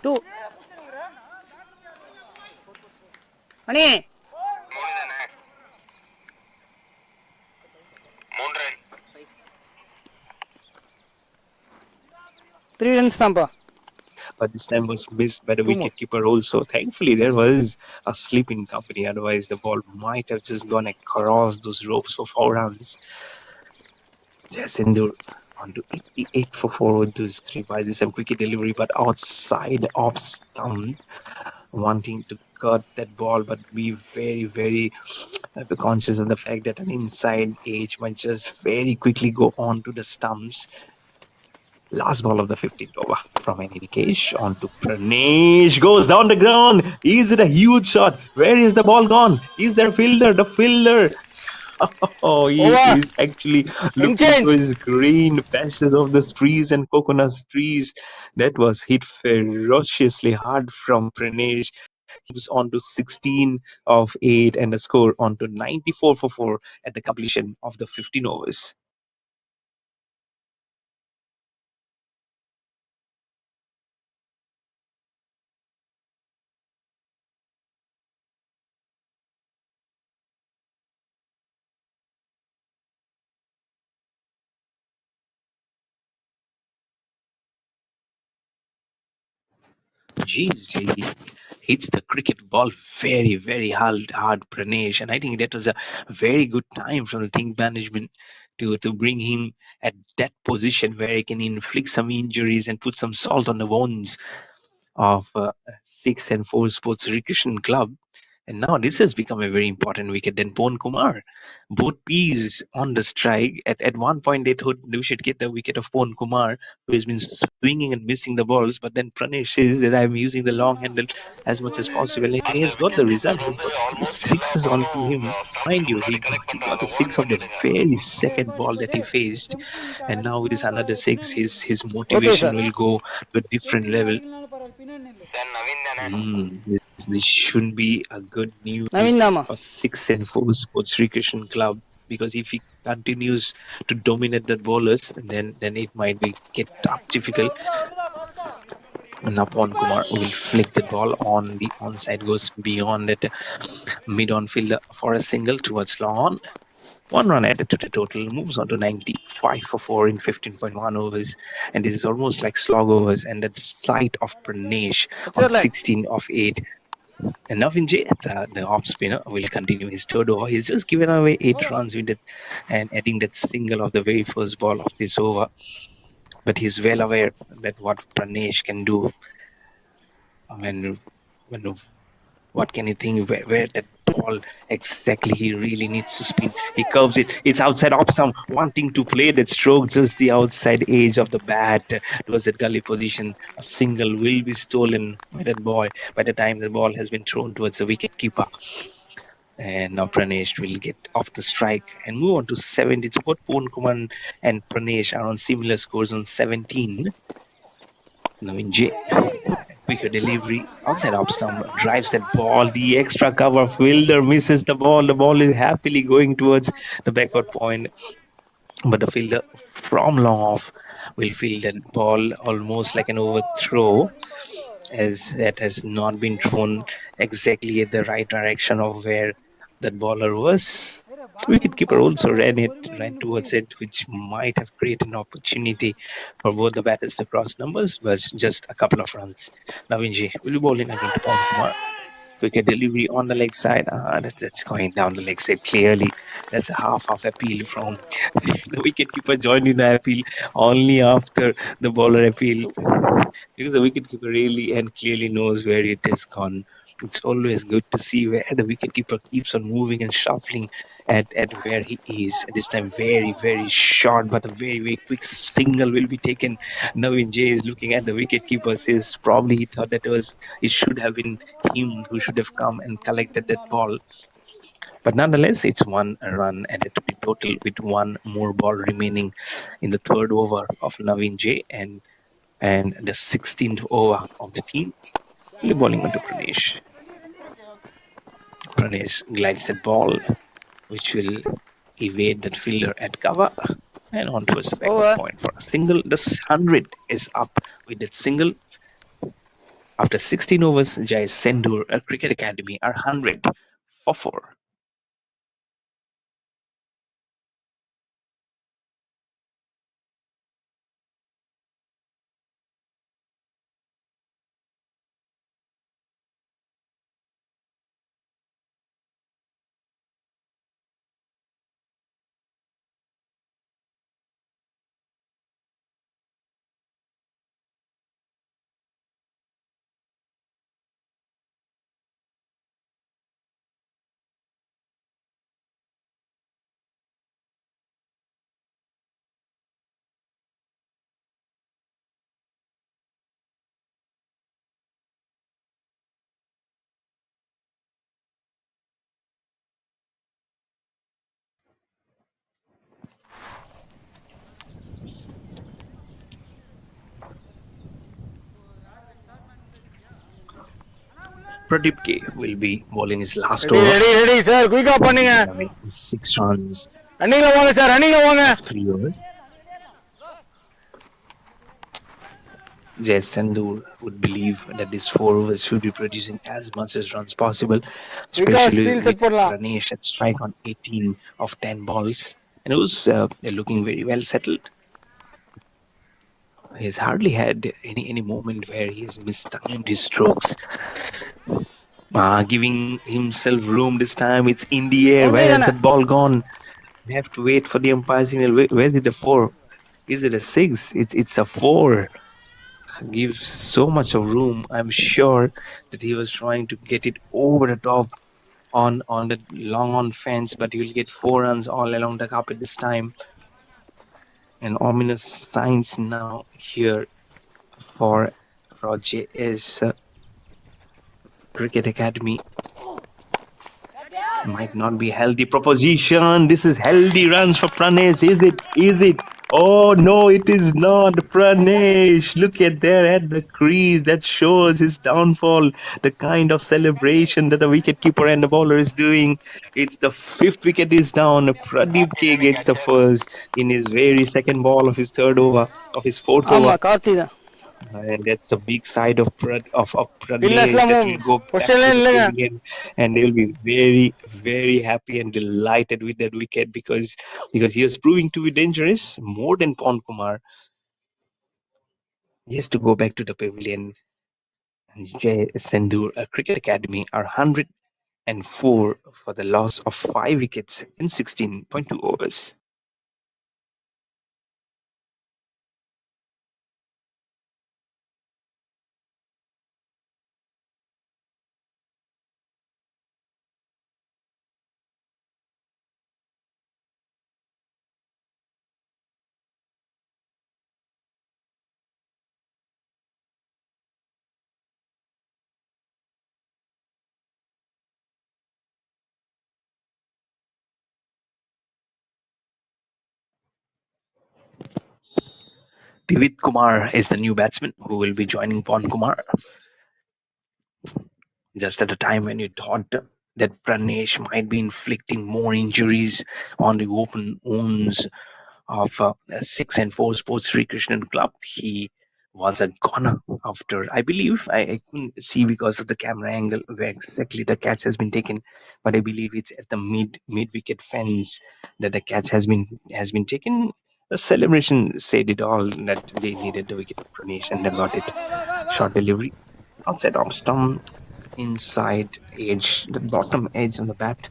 Two மணி மூணு தானே? 3 run. 3 runs தான்ப்பா. But this time was missed by the Two more. wicketkeeper also. Thankfully, there was a sleeping company. Otherwise, the ball might have just gone across those ropes for 4 runs. SENDHUR on to 88 for 4 with those 3 passes, some cricket delivery, but outside off stump, wanting to cut that ball, but be very, very conscious of the fact that an inside edge might just very quickly go on to the stumps. Last ball of the 15th over from Nikesh on to Pranesh. Goes down the ground. Is it a huge shot? Where is the ball gone? Is there a fielder? The fielder. Oh, he Over. is actually looking Change. for his green patches of the trees and coconut trees. That was hit ferociously hard from Pranesh. He was on to 16 of 8 and the score on to 94 for 4 at the completion of the 15 overs. Gee, hits the cricket ball very, very hard, Pranesh. And I think that was a very good time from the team management to bring him at that position where he can inflict some injuries and put some salt on the wounds of 6 and 4 Sports Recreation Club. And now this has become a very important wicket. Then Pon Kumar, both P's on the strike. At one point, they thought we should get the wicket of Pon Kumar, who has been swinging and missing the balls. But then Pranesh says that I'm using the long handle as much as possible. And he has got the result. He's got 2 sixes onto him. Mind you, he got a 6 of the very second ball that he faced. And now with this another 6, his motivation will go to a different level. Then Naveen தானே? This shouldn't be a good news Naveen Dama. for 6 and 4 Sports Recreation Club, because if he continues to dominate the bowlers, then it might get difficult. Now Pon Kumar will flick the ball on the onside, goes beyond that mid-on fielder for a single towards long on. 1 run added to the total, moves on to 95 for 4 in 15.1 overs. And this is almost like slog overs. And at the sight of Pranesh on 16 of 8. And Naveen J, the off spinner, will continue his third over. He's just given away 8 runs with it and adding that single of the very first ball of this over. But he's well aware that what Pranesh can do when what can he think where that ball exactly he really needs to spin. He curves it. It's outside off stump, wanting to play that stroke just the outside edge of the bat towards that gully position. A single will be stolen by that boy by the time the ball has been thrown towards the wicket keeper. And now Pranesh will get off the strike and move on to 70. So both Pon Kumar and Pranesh are on similar scores on 17. Naveen J, quicker delivery, outside off stump, drives that ball. The extra cover fielder misses the ball. The ball is happily going towards the backward point. But the fielder from long off will field that ball almost like an overthrow, as that has not been thrown exactly at the right direction of where that bowler was. Wicketkeeper also ran towards it, which might have created an opportunity for both the batters to cross numbers, but just a couple of runs. Naveen J will be bowling again to Pon Kumar. Wicket delivery on the leg side. That's going down the leg side clearly. That's a half appeal from the wicketkeeper joined in the appeal only after the bowler appeal, because the wicketkeeper really and clearly knows where it has gone. It's always good to see where the wicketkeeper keeps on moving and shuffling at where he is. This time, very short, but a very quick single will be taken. Navin J is looking at the wicketkeeper. Says probably he thought that it should have been him who should have come and collected that ball. But nonetheless, it's 1 run added to the total with one more ball remaining in the third over of Navin J and the 16th over of the team. Bowling onto Pranesh. Pranesh glides the ball, which will evade that fielder at cover and on towards the backward point for a single. The 100 is up with that single. After 16 overs, Jai SENDHUR Cricket Academy are 100 for 4. Pradeep K will be bowling his last over. Ready, sir. Quick up பண்ணுங்க. 6 runs. ரன்னிங்ல வாங்க sir, ரன்னிங்ல வாங்க. 3 overs. Jai SENDHUR would believe that these 4 overs should be producing as much as runs possible, especially with Pranesh at strike on 18 of 10 balls. And it was looking very well settled. He's hardly had any moment where he has mistimed his strokes. Giving himself room this time. It's in the air. Where has that ball gone? We have to wait for the umpire signal. Where's it a 4? Is it a 6? It's a 4. Gives so much of room. I'm sure that he was trying to get it over the top on the long on fence, but he will get 4 runs all along the carpet this time. An ominous signs now here for JS Cricket Academy. Might not be healthy proposition. This is healthy runs for Pranesh. Is it? Oh no, it is not. Pranesh, look at there at the crease. That shows his downfall. The kind of celebration that the wicketkeeper and the bowler is doing. It's the 5th wicket is down. Pradeep K gets the first in his very second ball of his 3rd over, of his 4th over. And that's the big side of Pranesh that will go back to the pavilion, and they will be very happy and delighted with that wicket because he is proving to be dangerous more than Pawan Kumar. He has to go back to the pavilion. And Jai SENDHUR Cricket Academy are 104 for the loss of 5 wickets in 16.2 overs. Divid Kumar is the new batsman who will be joining Pawan Kumar. Just at a time when you thought that Pranesh might be inflicting more injuries on the open wounds of 6 and 4 Sports Sri Krishnan Club, he was a goner after, I believe, I couldn't see because of the camera angle where exactly the catch has been taken, but I believe it's at the mid wicket fence that the catch has been taken. The celebration said it all, that they needed the wicket of Pranesh and they got it. Short delivery outside off stump, inside edge, the bottom edge on the bat.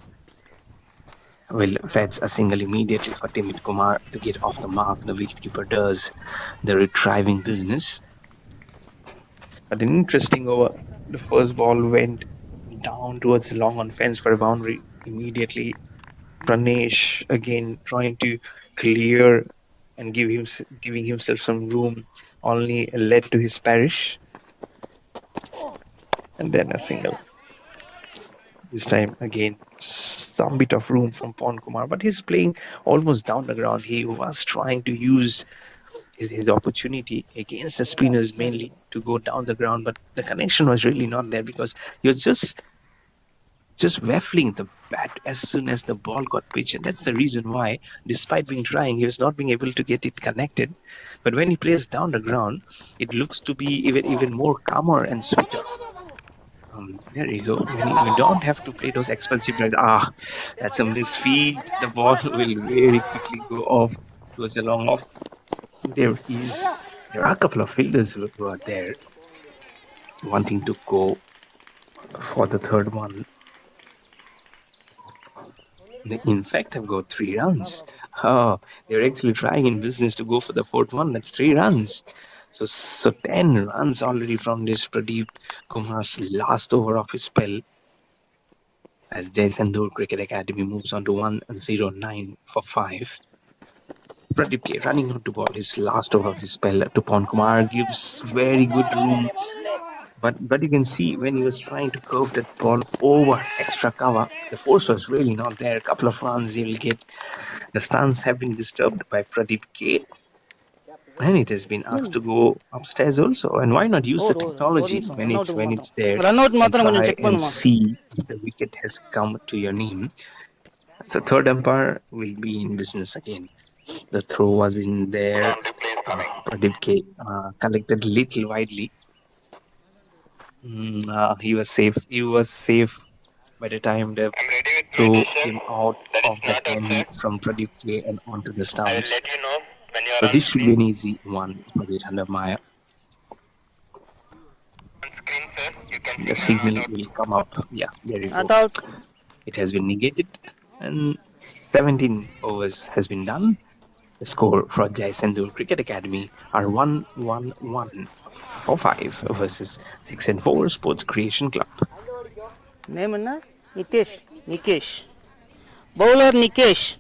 Well, fetch a single immediately for Timid Kumar to get off the mark. The wicketkeeper does the retrieving business. But an interesting over. The first ball went down towards the long on fence for a boundary. Immediately, Pranesh again trying to clear and giving himself some room, only led to his parish. And then a single. This time again, some bit of room from Pon Kumar, but he's playing almost down the ground. He was trying to use his opportunity against the spinners mainly to go down the ground, but the connection was really not there because he was just waffling the bat as soon as the ball got pitched, and that's the reason why, despite being trying, he was not being able to get it connected. But when he plays down the ground, it looks to be even more calmer and sweeter. There you go. When you don't have to play those expensive drives. That's a misfeed. The ball will very quickly go off towards the long off. There are a couple of fielders who are there wanting to go for the third one. They, in fact, have got 3 runs. They're actually trying in business to go for the fourth one. That's 3 runs. So 10 runs already from this Pradeep Kumar's last over of his spell. As SENDHUR Cricket Academy moves on to 109 for 5. Pradeep K running out to ball his last over of his spell to Pon Kumar gives very good room. But you can see when he was trying to curve that ball over extra cover, the force was really not there. A couple of runs he will get. The stance have been disturbed by Pradeep K. And it has been asked to go upstairs also. And why not use the technology when it's there and try and see if the wicket has come to your name. So third umpire will be in business again. The throw was in there. Pradeep K collected little widely. He was safe. He was safe by the time the throw came out of the hand from Pradeep K and onto the stumps. So this should be an easy one for the Maya. The signal will come up. Yeah, there you go. It has been negated and 17 overs has been done. The score for SENDHUR Cricket Academy are 1-1-1 for 5 versus 6-4 Sports Creation Club. Name na Nikesh. Bowler Nikesh.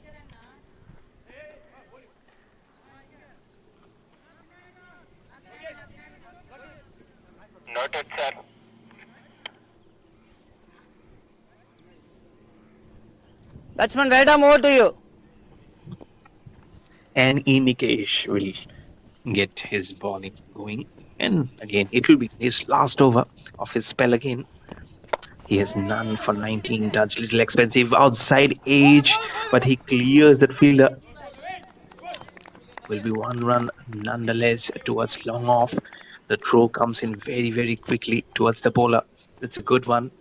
Noted, sir. Batsman, right arm over to you. And Nikesh will get his bowling going. And again, it will be his last over of his spell again. He has none for 19 touch, little expensive outside edge, but he clears that fielder. Will be 1 run nonetheless towards long off. The throw comes in very, very quickly towards the bowler. That's a good one.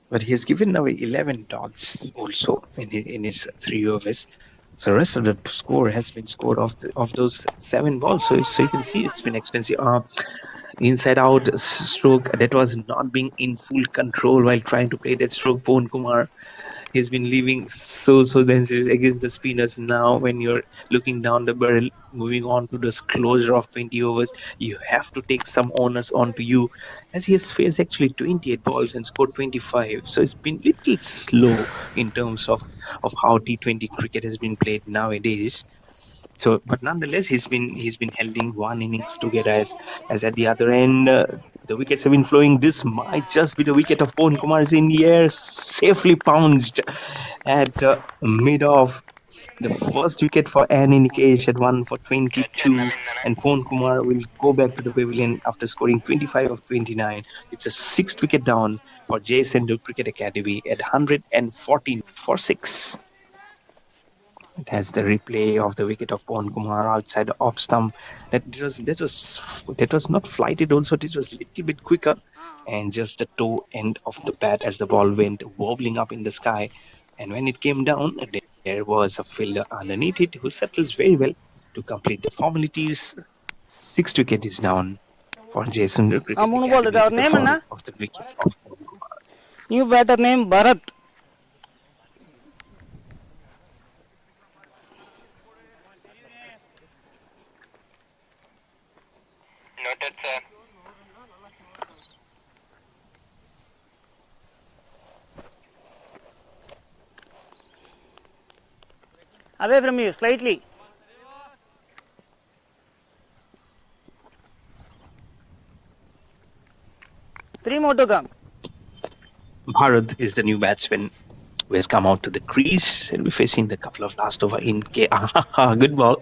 But he has given away 11 dots also in his 3 overs. So the rest of the score has been scored of those 7 balls. So you can see it's been expensive. Inside out stroke that was not being in full control while trying to play that stroke. Pon Kumar has been leaving so dangerous against the spinners. Now when you're looking down the barrel, moving on to this closure of 20 overs, you have to take some onus onto you, as he has faced actually 28 balls and scored 25. So it's been little slow in terms of how T20 cricket has been played nowadays. So, but nonetheless, he's been holding one innings together as at the other end. The wickets have been flowing. This might just be the wicket of Pon Kumar. Is in the air, safely pounced at mid off. The first wicket for Nikesh at 1 for 22, and Pon Kumar will go back to the pavilion after scoring 25 of 29. It's a 6th wicket down for SENDHUR Cricket Academy at 114 for 6. It has the replay of the wicket of Pon Kumar outside the off stump. That was not flighted. Also, it was a little bit quicker, and just the toe end of the bat as the ball went wobbling up in the sky. And when it came down, there was a fielder underneath it who settles very well to complete the formalities. 6th wicket is down for SENDHUR Cricket Academy. Name na? Of the wicket of Pon Kumar. New batter name Bharat. Noted, sir. Away from you, slightly. Three more to come. Bharat is the new batsman who has come out to the crease. He'll be facing the couple of last over in K. Good ball.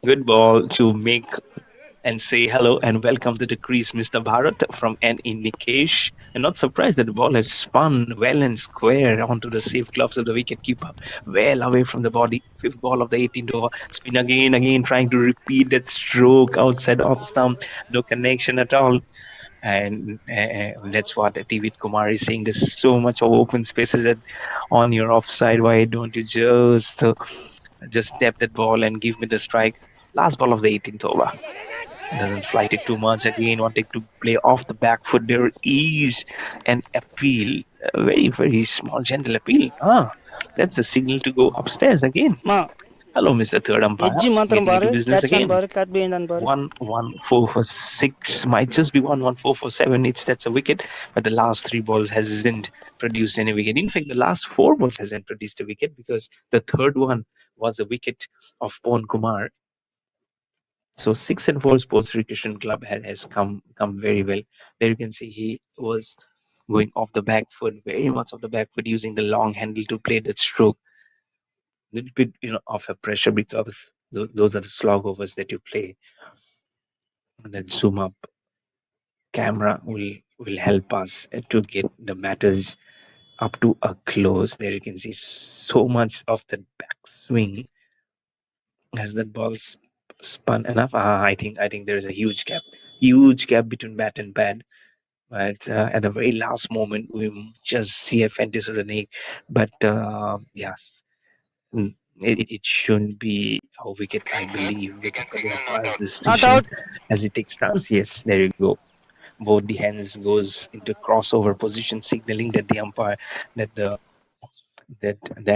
Good ball to make and say hello and welcome to the crease, Mr. Bharat from N. in Nikesh. I'm not surprised that the ball has spun well and square onto the safe gloves of the wicket keeper, well away from the body. Fifth ball of the 18th over. Spin again, trying to repeat that stroke outside off stump. No connection at all. And that's what David Kumar is saying. There's so much of open spaces on your offside. Why don't you just tap that ball and give me the strike? Last ball of the 18th over. Doesn't flight it too much again. Wanting to play off the back foot. There is an appeal, a very, very small, gentle appeal. That's a signal to go upstairs again. Hello, Mr. Third Umpire. Getting into business again. 1-1-4 for 6. Might just be 1-1-4 for 7. That's a wicket. But the last 3 balls hasn't produced any wicket. In fact, the last 4 balls hasn't produced a wicket because the third one was the wicket of Pawan Kumar. So 6 and 4 Sports Recreation Club has come very well. There you can see he was going off the back foot, very much off the back foot, using the long handle to play that stroke. A little bit, of a pressure because those are the slog overs that you play. And then zoom up camera will help us to get the matters up to a close. There you can see so much of the backswing as that ball spun enough. I think there is a huge gap between bat and pad. But at the very last moment, we just see a fantasy running. But yes, it shouldn't be a wicket, I believe. The keeper requires this decision as it takes stance. Yes, there you go. Both the hands goes into crossover position, signaling that the umpire that the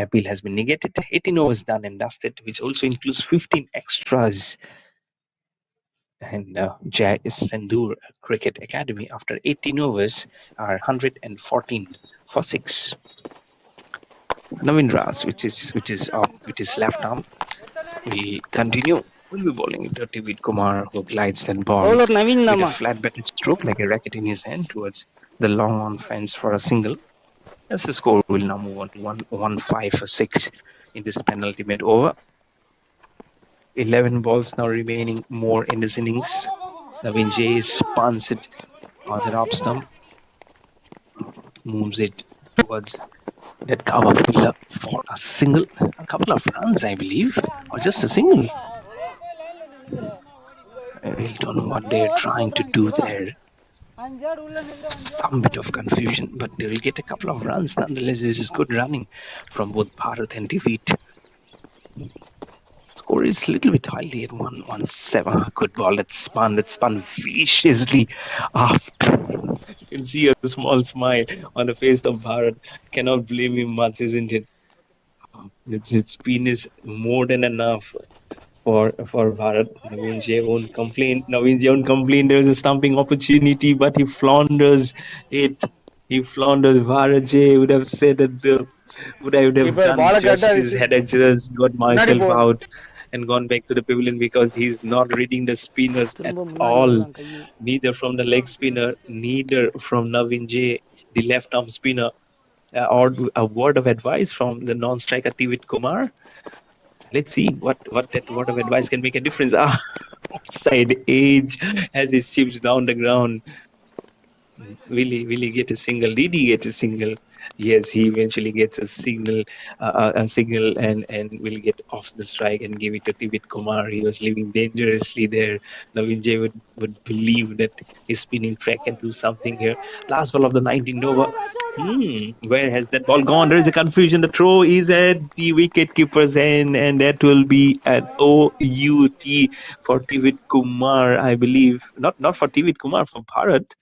appeal has been negated. 18 overs done and dusted, which also includes 15 extras. And SENDHUR Cricket Academy, after 18 overs, are 114 for 6. Ravindras, which is up with his left arm, will continue. Will be bowling David Kumar, who glides that ball with a flat-batted stroke like a racket in his hand towards the long-on fence for a single. As the score will now move on to 1-5 for 6 in this penultimate over. 11 balls now remaining more in this innings. Navin J spans it on the off stump, moves it towards that cover pillar for a single. A couple of runs, I believe, or just a single. I really don't know what they're trying to do there. Some bit of confusion, but they will get a couple of runs. Nonetheless, this is good running from both Bharat and David. Score is a little bit highly at 1-1-7. Good ball that spun viciously after. You can see a small smile on the face of Bharat. Cannot blame him much, isn't it? Its spin is more than enough for Bharat. Navin J won't complain. There's a stumping opportunity, but he flounders it. Bharat J would have said that would have done justice had I just got myself out and gone back to the pavilion, because he's not reading the spinners at all. Neither from the leg spinner, neither from Navin J, the left arm spinner. Or a word of advice from the non-striker David Kumar. Let's see what that word of advice can make a difference. Outside edge as he chips down the ground. Will he get a single? Did he get a single? Yes, he eventually gets a signal, and will get off the strike and give it to David Kumar. He was living dangerously there. Navin J would believe that his spinning track can do something here. Last ball of the 19th over. Where has that ball gone? There is a confusion. The throw is at the wicket keeper's end, and that will be an OUT for David Kumar, I believe. Not for David Kumar, for Bharat.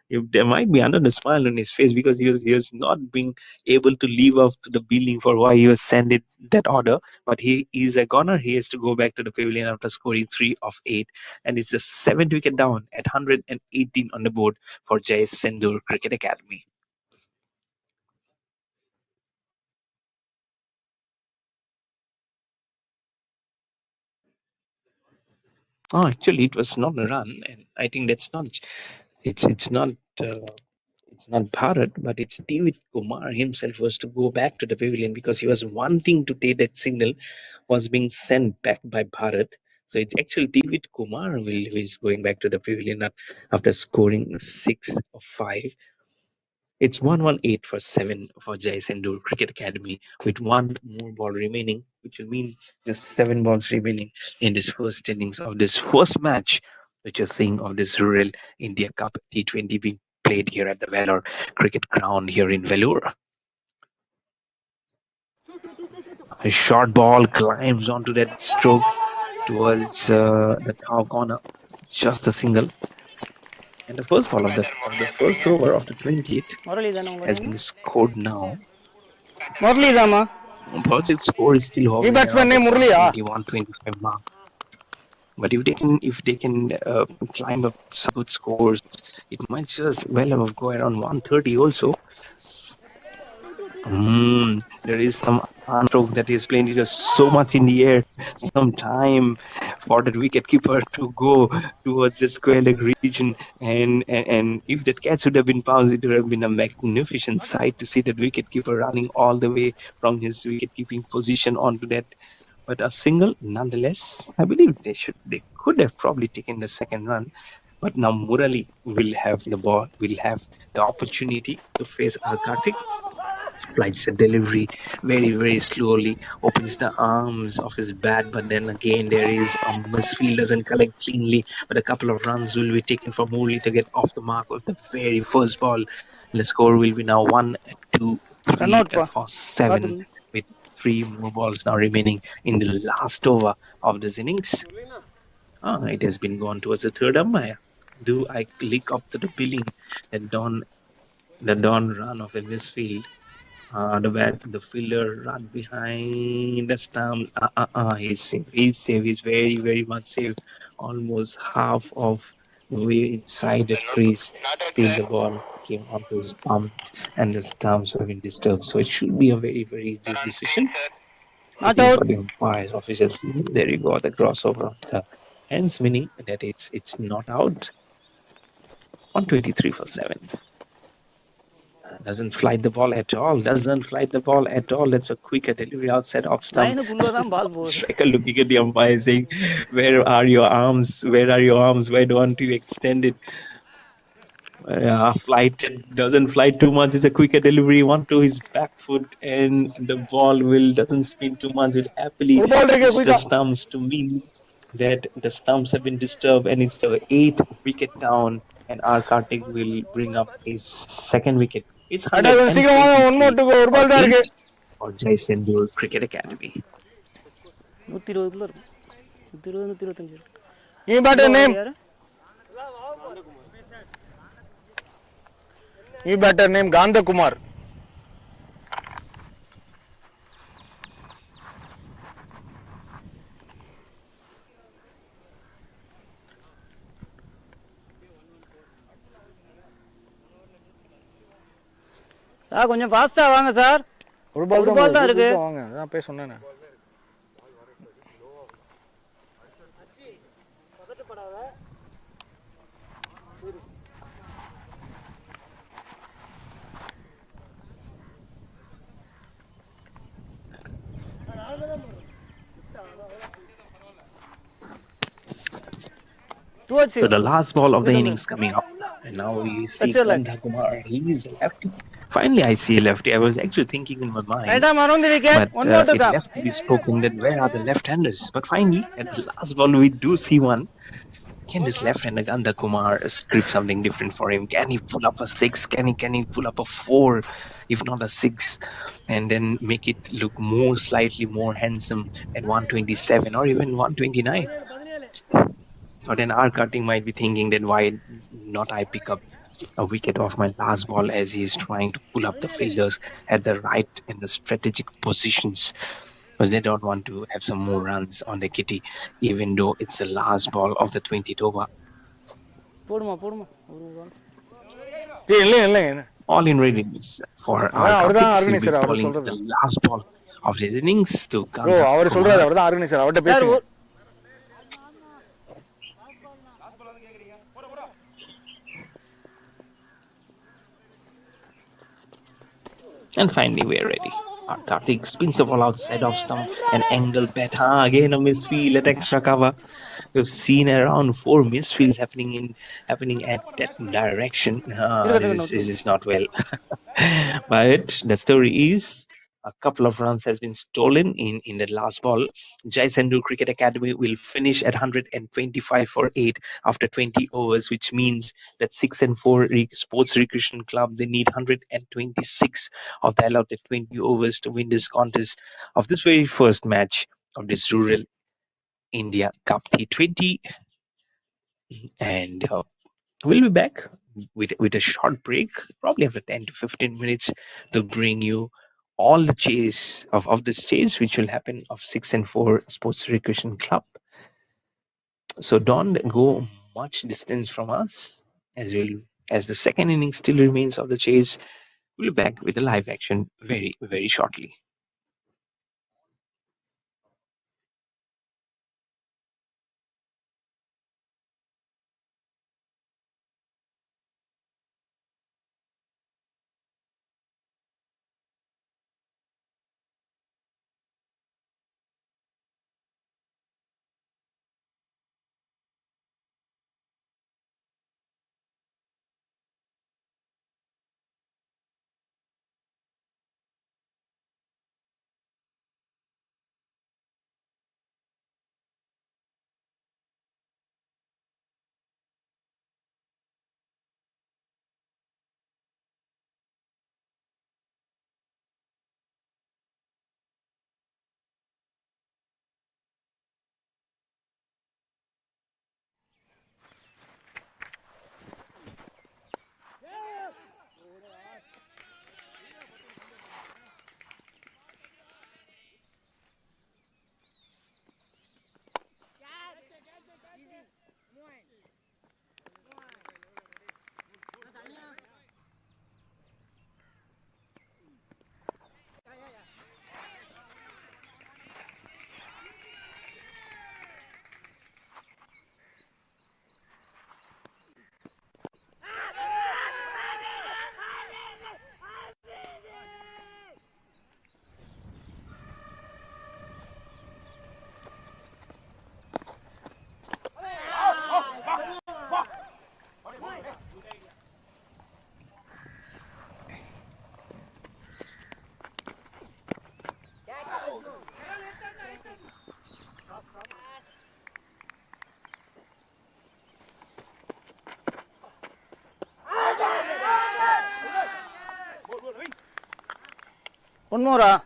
There might be another smile on his face because he was not being able to leave off to the building for why he was sent it that order. But he is a goner. He has to go back to the pavilion after scoring 3 of 8, and it's the 7th wicket down at 118 on the board for Jai SENDHUR Cricket Academy. Oh, actually, it was not a run, and I think that's not. It's not. It's not Bharat, but it's David Kumar himself was to go back to the pavilion because he was wanting to take that signal was being sent back by Bharat. So it's actually David Kumar who is going back to the pavilion after scoring 6 of 5. It's 118 for 7 for Jai SENDHUR Cricket Academy with one more ball remaining, which will mean just 7 balls remaining in this first innings of this first match, which you're seeing of this Rural India Cup T20 being played here at the Vellore Cricket Ground here in Vellore. A short ball climbs onto that stroke towards the cow corner, just a single. And the first ball of the first over of the 20th has been scored now. Murli Project score is still hovering batsman name around Murli, 125 mark. But if they can climb up some good scores, it might just well go around 130 also. There is some stroke that is playing. It is so much in the air. Some time for that wicket keeper to go towards the square leg region, and if that catch would have been pounced, it would have been a magnificent sight to see that wicket keeper running all the way from his wicket keeping position onto that. But a single, nonetheless, I believe they could have probably taken the second run. But now Murali will have the ball, will have the opportunity to face Karthik. Flights the delivery very, very slowly, opens the arms of his bat, but then again there is misfield, doesn't collect cleanly, but a couple of runs will be taken for Murali to get off the mark of the very first ball. And the score will be now 1, 2, 3 for 7, with 3 more balls now remaining in the last over of this innings. It has been gone towards the third umpire. Do I lick up to the billing that Don run of a misfield? The fielder run behind the stump. He's safe. He's safe. He's very, very much safe. Almost half of the way inside the crease till the ball came onto his palm and the stumps were been disturbed. So it should be a very, very easy decision. Not out. For the umpires, officials. There you go. The crossover of the hands, meaning that it's not out. 123 for 7. Doesn't flight the ball at all. That's a quicker delivery outside off stump. Striker looking at the umpire saying, where are your arms? Why don't you extend it? Flight doesn't fly too much. It's a quicker delivery onto his back foot, and the ball doesn't spin too much. Will happily hits the stumps to mean that the stumps have been disturbed, and it's the 8th wicket down, and R. Karthik will bring up his second wicket. It's 123 for Jai SENDHUR Cricket Academy. batter name Gandha Kumar. Sir கொஞ்சம் ஃபாஸ்டா வாங்க sir. ஒரு பால் தான் இருக்கு. வாங்க. நான் போய் சொன்னேனே. So the last ball of the innings coming up, and now we see Gandha Kumar. He is a lefty. Finally, I see a lefty. I was actually thinking in my mind, but it left to be spoken that where are the left-handers? But finally, at the last ball, we do see one. Can this left-hander Gandha Kumar script something different for him? Can he pull up a 6? Can he pull up a 4, if not a 6, and then make it look slightly more handsome at 127 or even 129? Or then R. Karthik might be thinking that why not I pick up a wicket off my last ball as he is trying to pull up the fielders at the right and the strategic positions. Because they don't want to have some more runs on the kitty, even though it's the last ball of the 20th over. போடுமா போடுமா ஒரு ball. இல்லைங்க All in readiness for our அவர் தான் Karthik. He'll be organizer, அவர் bowling சொல்றது. the last ball of his innings to bro Gandha அவர் சொல்றாரு, Kumar. அவர் தான் ஆர்கனைசர், அவர்கிட்ட சார் பேசுங்க. And finally, we're ready. Our Karthik spins the ball outside of stump and angle bat. Again a misfield at extra cover. We've seen around 4 misfields happening at that direction. This is not well. But the story is a couple of runs has been stolen in the last ball. SENDHUR Cricket Academy will finish at 125 for 8 after 20 overs, which means that 6 and 4 Sports Recreation Club, they need 126 of the allotted 20 overs to win this contest of this very first match of this Rural India Cup T20. And we'll be back with a short break, probably after 10 to 15 minutes, to bring you all the chase of this chase, which will happen of 6 and 4 Sports Recreation Club. So don't go much distance from us, as the second inning still remains of the chase. We'll be back with the live action very, very shortly. One more.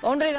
Boundary.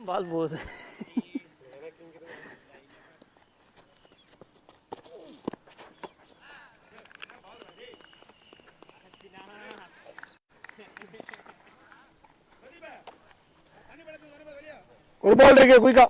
பால் போகுது. ஒரு பால் இருக்கு குயிக்கா.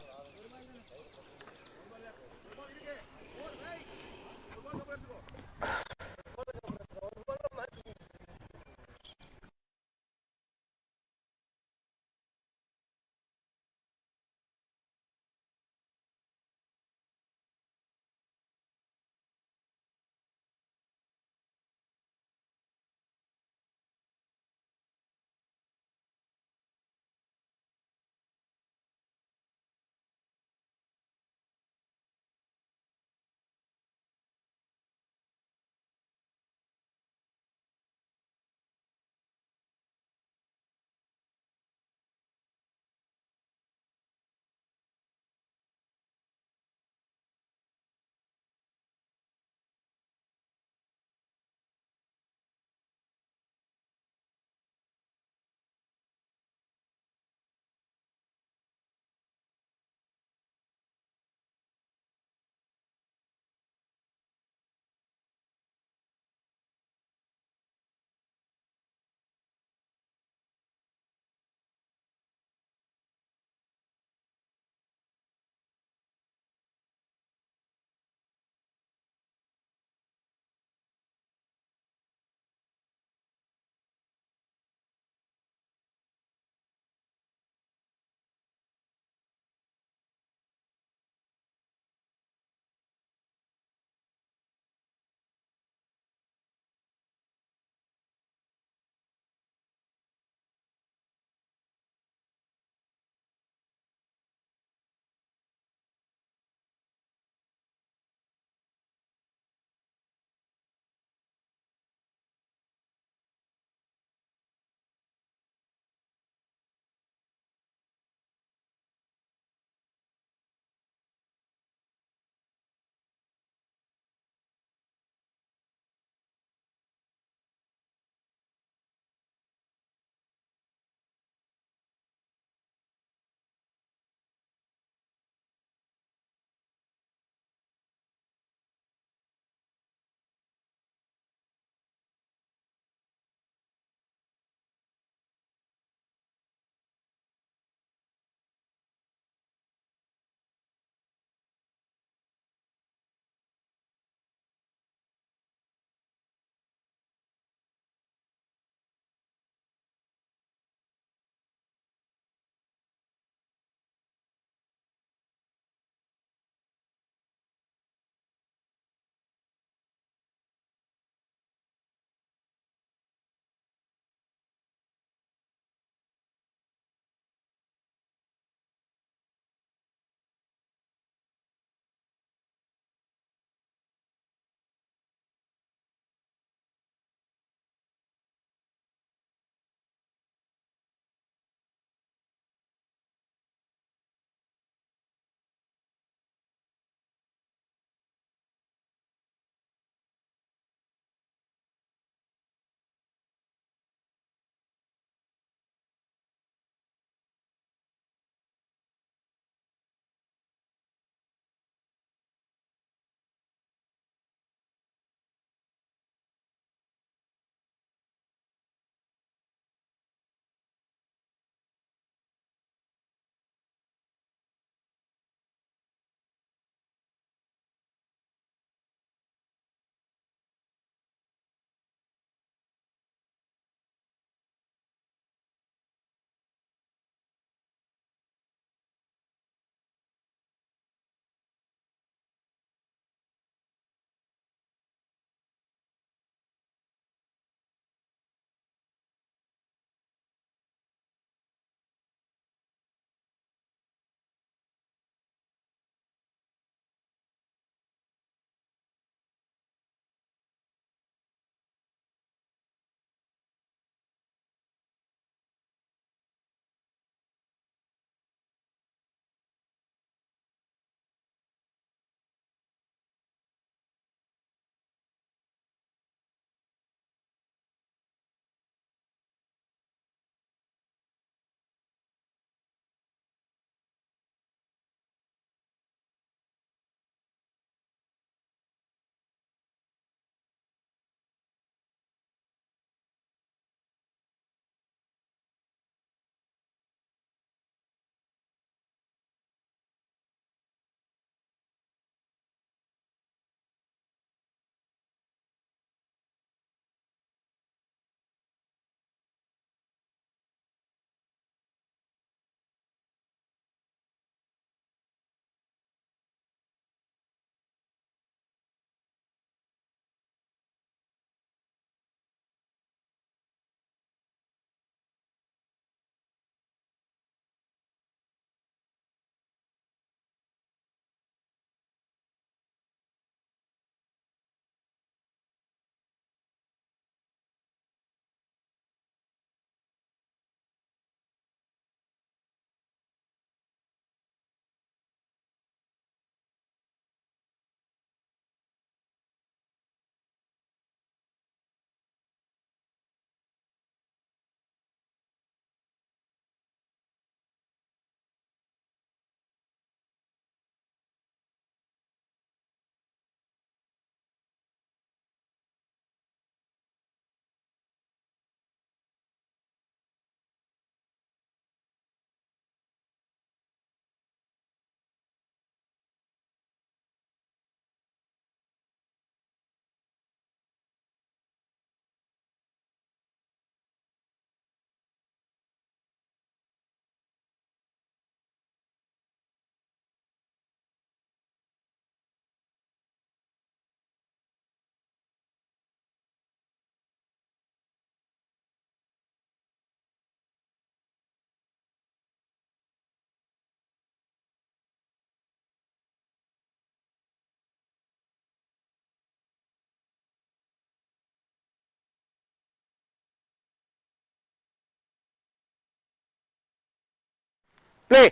Play.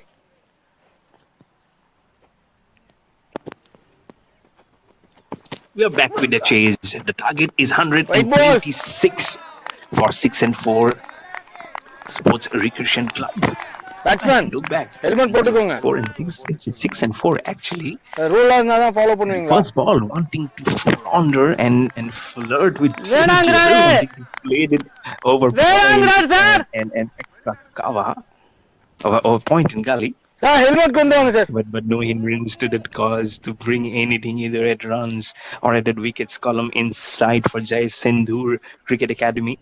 We are back with the chase. The target is White ball. 126 for 6 and 4 Sports Recreation Club. Batsman. Look back. Helmet போட்டுக்கோங்க. 4 and 6. It's 6 and 4 actually. Rule இருந்தா தான் follow பண்ணுவீங்களா? First ball wanting to flounder and flirt with வேணாங்கறாரு. wanting to play it over வேணாங்கறாரு sir. and extra cover or point in gully. Helmet கொண்டு வாங்க sir. But no hindrance to that cause to bring anything either at runs or at that wickets column inside for Jai SENDHUR Cricket Academy.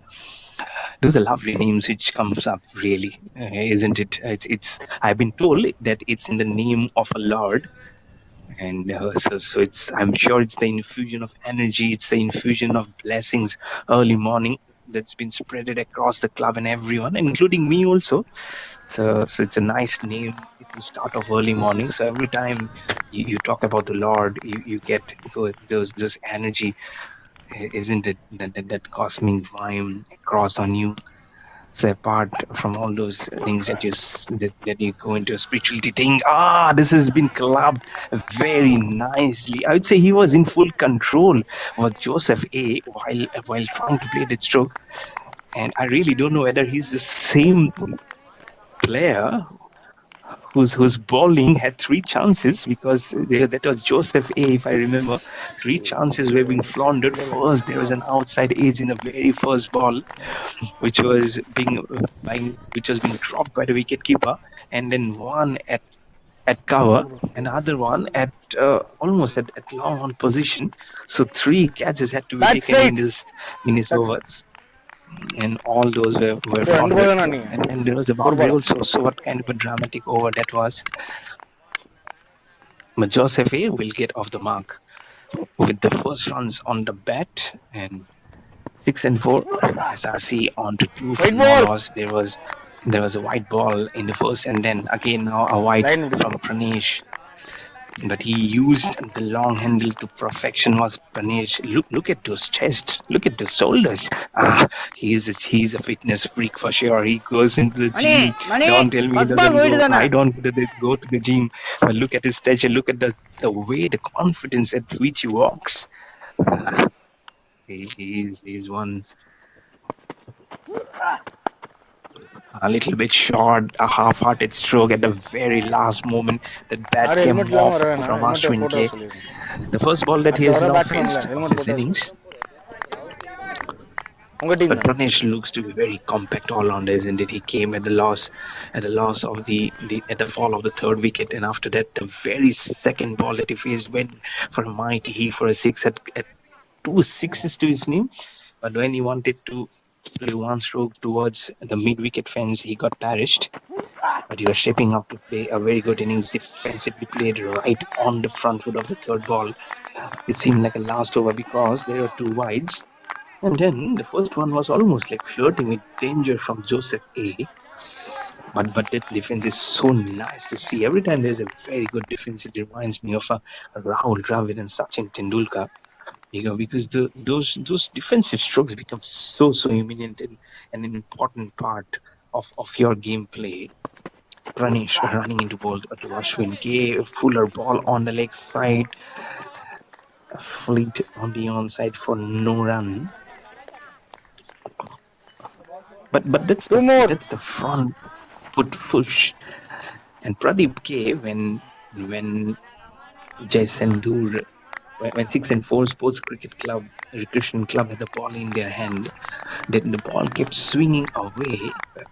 Those are lovely names which comes up really, isn't it? It's I've been told that it's in the name of a lord, and so it's I'm sure it's the infusion of energy, it's the infusion of blessings early morning that's been spreaded across the club and everyone, including me also. So it's a nice name to start off early morning. So every time you talk about the Lord, you get those energy, isn't it? That cosmic vibe across on you. So apart from all those things that you go into a spirituality thing, this has been clubbed very nicely. I would say he was in full control of Joseph A while trying to play that stroke. And I really don't know whether he's the same player whose bowling had 3 chances, because that was Joseph A, if I remember. 3 chances were being floundered. First, there was an outside edge in the very first ball, which was being dropped by the wicketkeeper, and then one at cover, and the other one at almost at long on position. So 3 catches had to be That's taken right. in his overs. And all those were floundered. And there was a boundary also. So what kind of a dramatic over that was. But Joseph A will get off the mark with the first runs on the bat, and 6 and 4 SRC on to 2 for no loss. There was a white ball in the first, and then again now a white from Pranesh. But he used the long handle to perfection. Was Pranesh? Look at those chest. Look at those shoulders. He's a fitness freak for sure. He goes into the gym. Don't tell me he doesn't go. I don't go to the gym. But look at his stature. Look at the way, the confidence at which he walks. He's one. A little bit short, a half-hearted stroke at the very last moment. That bat came off from Ashwin K. The first ball that he has now faced of his innings. But Pranesh looks to be very compact all-rounder, isn't it? He came at the loss of at the fall of the 3rd wicket, and after that, the very second ball that he faced went for a mighty heave for a 6 at 2 sixes to his name. But when he wanted to play one stroke towards the mid-wicket fence, he got perished. But he was shaping up to play a very good innings, defensively played right on the front foot of the 3rd ball. It seemed like a last over because there were 2 wides. And then the first one was almost like flirting with danger from Joseph A. But that defense is so nice to see. Every time there's a very good defense, it reminds me of a Rahul Dravid and Sachin Tendulkar. Because those defensive strokes become so imminent and an important part of your gameplay. Pranesh running into ball to Ashwin K. Fuller ball on the leg side. Fleet on the onside for no run. But that's the front foot push. And Pradeep K, when Jai SENDHUR, when 6 and 4 Sports Cricket Club, Recreation Club had the ball in their hand, then the ball kept swinging away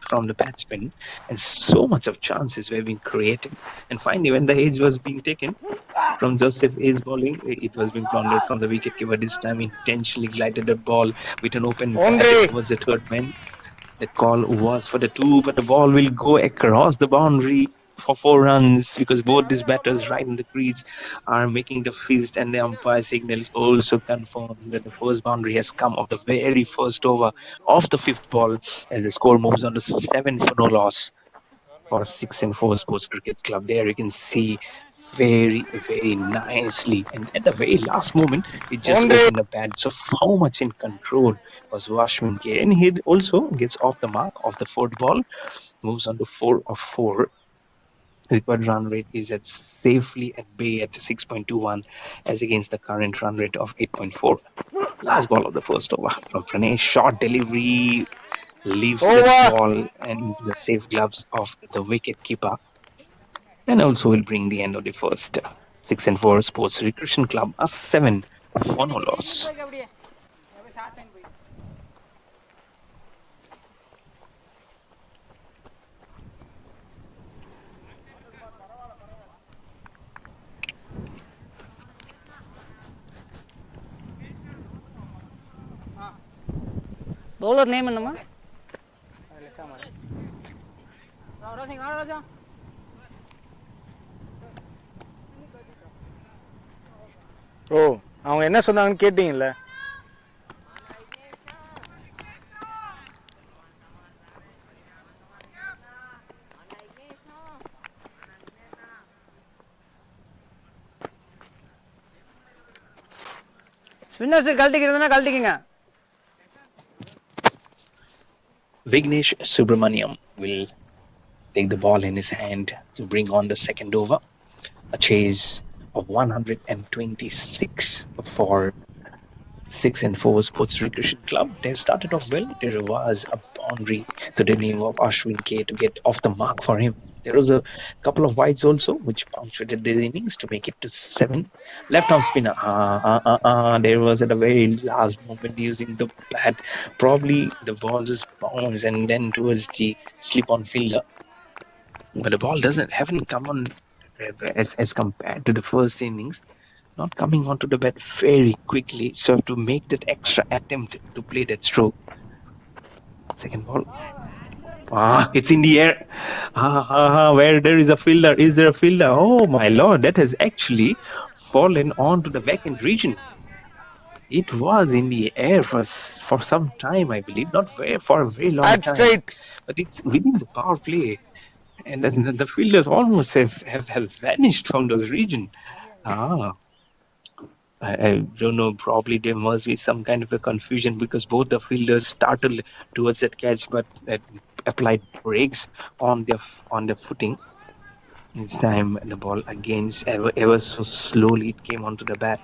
from the batsman, and so much of chances were being created. And finally, when the edge was being taken from Joseph A's bowling, it was being floundered from the wicketkeeper. This time, intentionally glided the ball with an open bat towards the 3rd man. The call was for the 2, but the ball will go across the boundary for 4 runs, because both these batters right in the crease are making the fist, and the umpire signals also confirms that the first boundary has come of the very first over of the 5th ball, as the score moves on to 7 for no loss for 6 and 4 Sports Cricket Club. There you can see very, very nicely, and at the very last moment it just opened the pad. So how much in control was Ashwin K, and he also gets off the mark of the 4th ball, moves on to 4 of 4. required run rate is at safely at bay at 6.21 as against the current run rate of 8.4. Last ball of the first over from Pranay. Short delivery leaves the Over. ball and into the safe gloves of the wicket keeper, and also will bring the end of the first. 6-4 Sports Recreation Club a 7 for no loss. Bowler name అన్నమా ஓ அவங்க என்ன சொன்னாங்கன்னு கேட்டீங்கல்ல? Spinners கழட்டிக்கிறதுனா கழட்டிக்கங்க. Vignesh Subramaniam will take the ball in his hand to bring on the second over. A chase of 126 for 6-4 Sports Recreation Club. They started off well. There was a boundary to the name of Ashwin K to get off the mark for him. There was a couple of wides also, which punctuated the innings to make it to 7. Left arm spinner. There was at the very last moment using the bat. Probably the ball just bounced and then towards the slip on fielder. But the ball haven't come on as compared to the first innings. Not coming onto the bat very quickly, so to make that extra attempt to play that stroke. Second ball. It's in the air. Where there is a fielder. Is there a fielder? Oh my lord, that has actually fallen onto the vacant region. It was in the air for some time, I believe. Not for a very long That's time. straight. But it's within the power play. And the fielders almost have vanished from those region. I don't know, probably there must be some kind of a confusion because both the fielders started towards that catch but applied brakes on their footing. This time the ball against ever so slowly it came onto the bat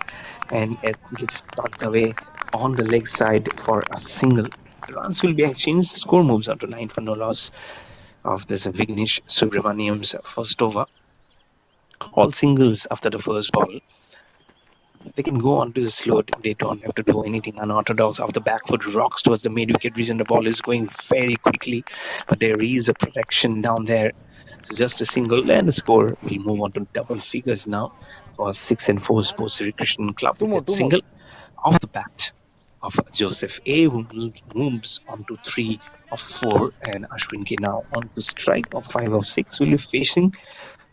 and it gets tucked away on the leg side for a single. The runs will be exchanged. The score moves on to 9 for no loss of this Vignesh Subramaniam's first over. All singles after the first ball. They can go on to the slow. They don't have to do anything unorthodox. Off the back foot rocks towards the mid-wicket region. The ball is going very quickly, but there is a protection down there. So just a single and the score will move on to double figures now for 6-4 Sports Recreation Club with that single off the bat of Joseph A, who moves on to 3 of 4, and Ashwin K now on to strike of 5 of 6. Will be facing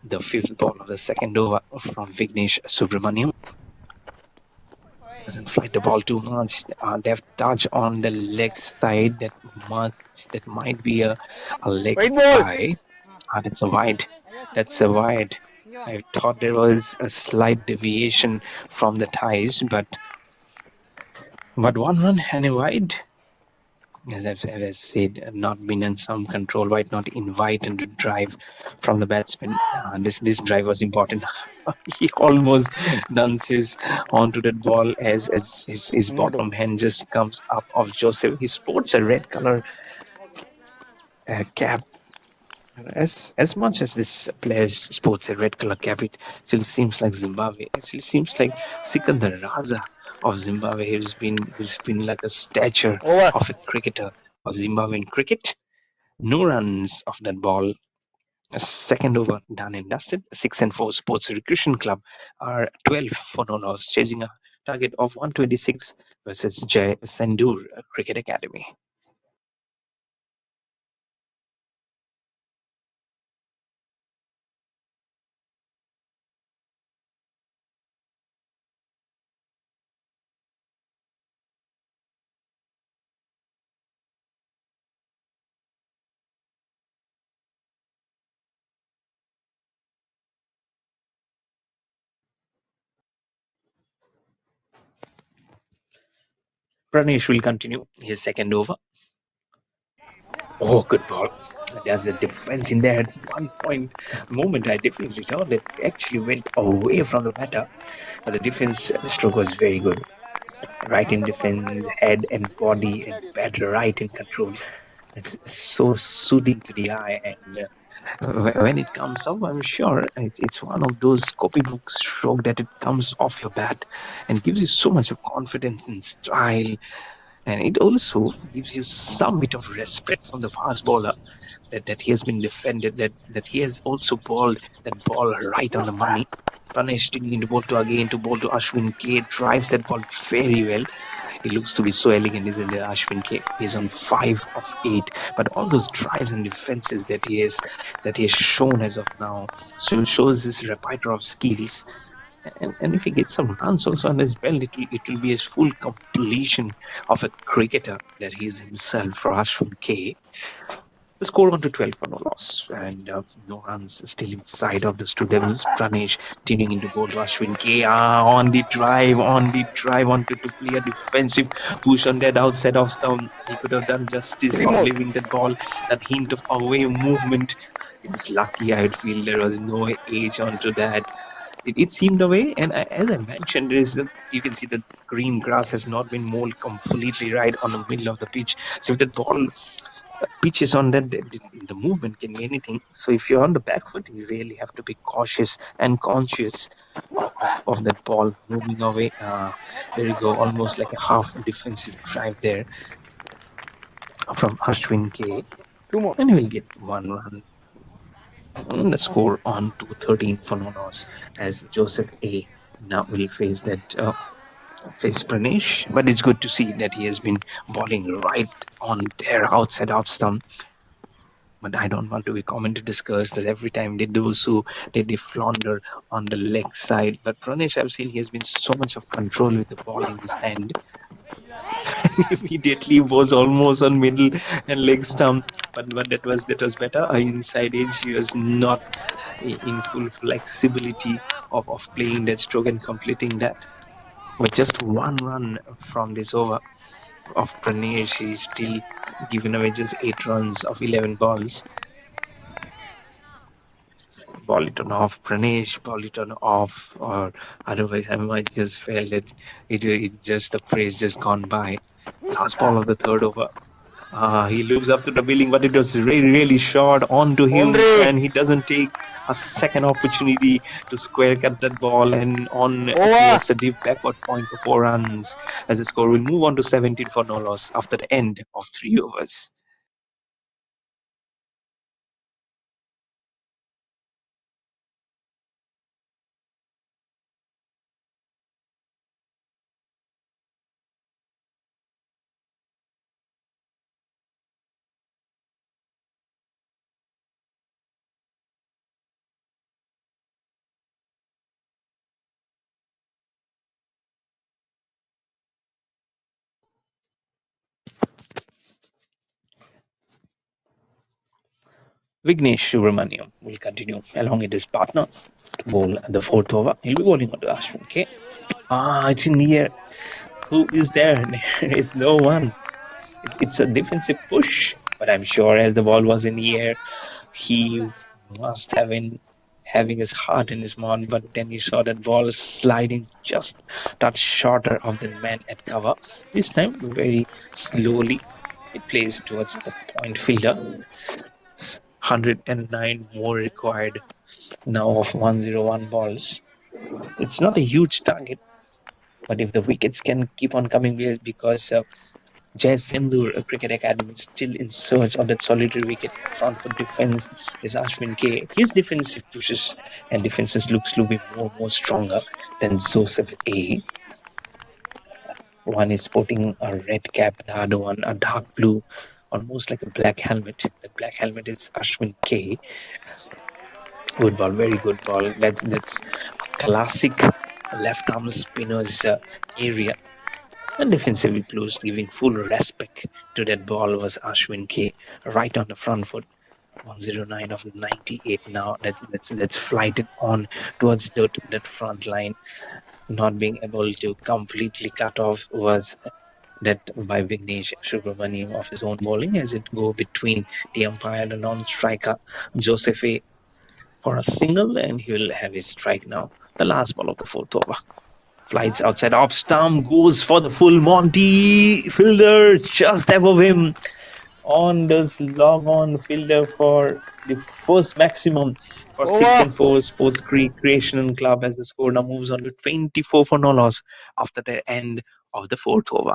the fifth ball of the second over from Vignesh Subramaniam. Doesn't flight the ball too much. Deft touch on the leg side that might be a leg by. That's a wide. That's a wide. I thought there was a slight deviation from the ties, but 1 run and a wide. As I've said, not been in some control, might not invite and drive from the batsman. This drive was important. He almost dances onto that ball as his bottom hand just comes up of Joseph. He sports a red color cap. As much as this player sports a red color cap, it still seems like Zimbabwe. It still seems like Sikandar Raza of Zimbabwe, who's been like a stature of a cricketer of Zimbabwean cricket. No runs off that ball. A second over done and dusted. 6-4 Sports Recreation Club are 12 for no loss, chasing a target of 126 versus SENDHUR Cricket Academy. Pranesh will continue his second over. Oh, good ball. There's a defense in there. At one moment, I definitely thought that it actually went away from the batter, but the defense stroke was very good. Right in defense, head and body, and batter right in control. It's so soothing to the eye, and when it comes up, I'm sure it's one of those copybook stroke that it comes off your bat and gives you so much of confidence and style, and it also gives you some bit of respect from the fast bowler that he has been defended, that he has also bowled that ball right on the money. Punished into ball to again to ball to Ashwin K, drives that ball very well. He looks to be so elegant, isn't it? Ashwin K. He's on 5 of 8, but all those drives and defenses that he has shown as of now shows his repertoire of skills. And if he gets some runs also on his belt, it will be a full completion of a cricketer that he is himself for Ashwin K. The score 1 to 12 for no loss, and no runs still inside of the two Devils. Pranesh tuning into ball to Ashwin K. On the drive, wanted to play a defensive push on that outside of stump. He could have done justice on Remote. leaving that ball, that hint of away movement. It's lucky, I'd feel there was no edge onto that. It seemed away, and as I mentioned, you can see the green grass has not been mowed completely right on the middle of the pitch. So if that ball pitches on that, the movement can be anything. So if you're on the back foot, you really have to be cautious and conscious of that ball moving away. There you go, almost like a half defensive drive there from Ashwin K. Two more. And he will get 1 run. And the score on to 13 for no loss, as Joseph A. now will face Pranesh. But it's good to see that he has been bowling right on their outside off stump. But I don't want to be common to discuss that every time they do so, they flounder on the leg side. But Pranesh, I've seen he has been so much of control with the ball in his hand. Immediately bowls almost on middle and leg stump. But that was better. Inside edge, he was not in full flexibility of playing that stroke and completing that. With just 1 run from this over of Pranesh, he's still given away just 8 runs of 11 balls. Ball it on off, Pranesh, ball it on off, or otherwise I might just felt that it just the phrase just gone by. Last ball of the third over. He lives up to the billing, but it was really, really short onto him, Boundary. and he doesn't take a second opportunity to square cut that ball and on Over. towards the deep backward point for 4 runs. As the score will move on to 17 for no loss after the end of 3 overs. Vignesh Subramaniam will continue along with his partner to bowl the fourth over. He'll be bowling on to Ashwin. Okay. It's in the air. Who is there? There is no one. It's a defensive push, but I'm sure as the ball was in the air, he must have been having his heart in his mouth. But then he saw that ball sliding just touch shorter of the man at cover. This time, very slowly, it plays towards the point fielder. 109 more required now of 101 balls. It's not a huge target, but if the wickets can keep on coming because Jai SENDHUR Cricket Academy is still in search of that solitary wicket. Front foot defense is Ashwin K. His defensive pushes and defenses looks to be more stronger than Joseph A. One is sporting a red cap, the other one a dark blue, almost like a black helmet. The black helmet is Ashwin K. Good ball, very good ball. That's a classic left arm spinner's area. And defensively close, giving full respect to that ball was Ashwin K. Right on the front foot. 109 of 98 now. That's flighted on towards that front line. Not being able to completely cut off was that by Vignesh Subramaniam of his own bowling as it go between the umpire and the non-striker Joseph A for a single, and he will have his strike now. The last ball of the fourth over. Flights outside off stump, goes for the full Monty. Fielder just above him. On does log on fielder for the first maximum for 6 Over. and 4 Sports Recreation Club as the score now moves on to 24 for no loss after the end of the fourth over.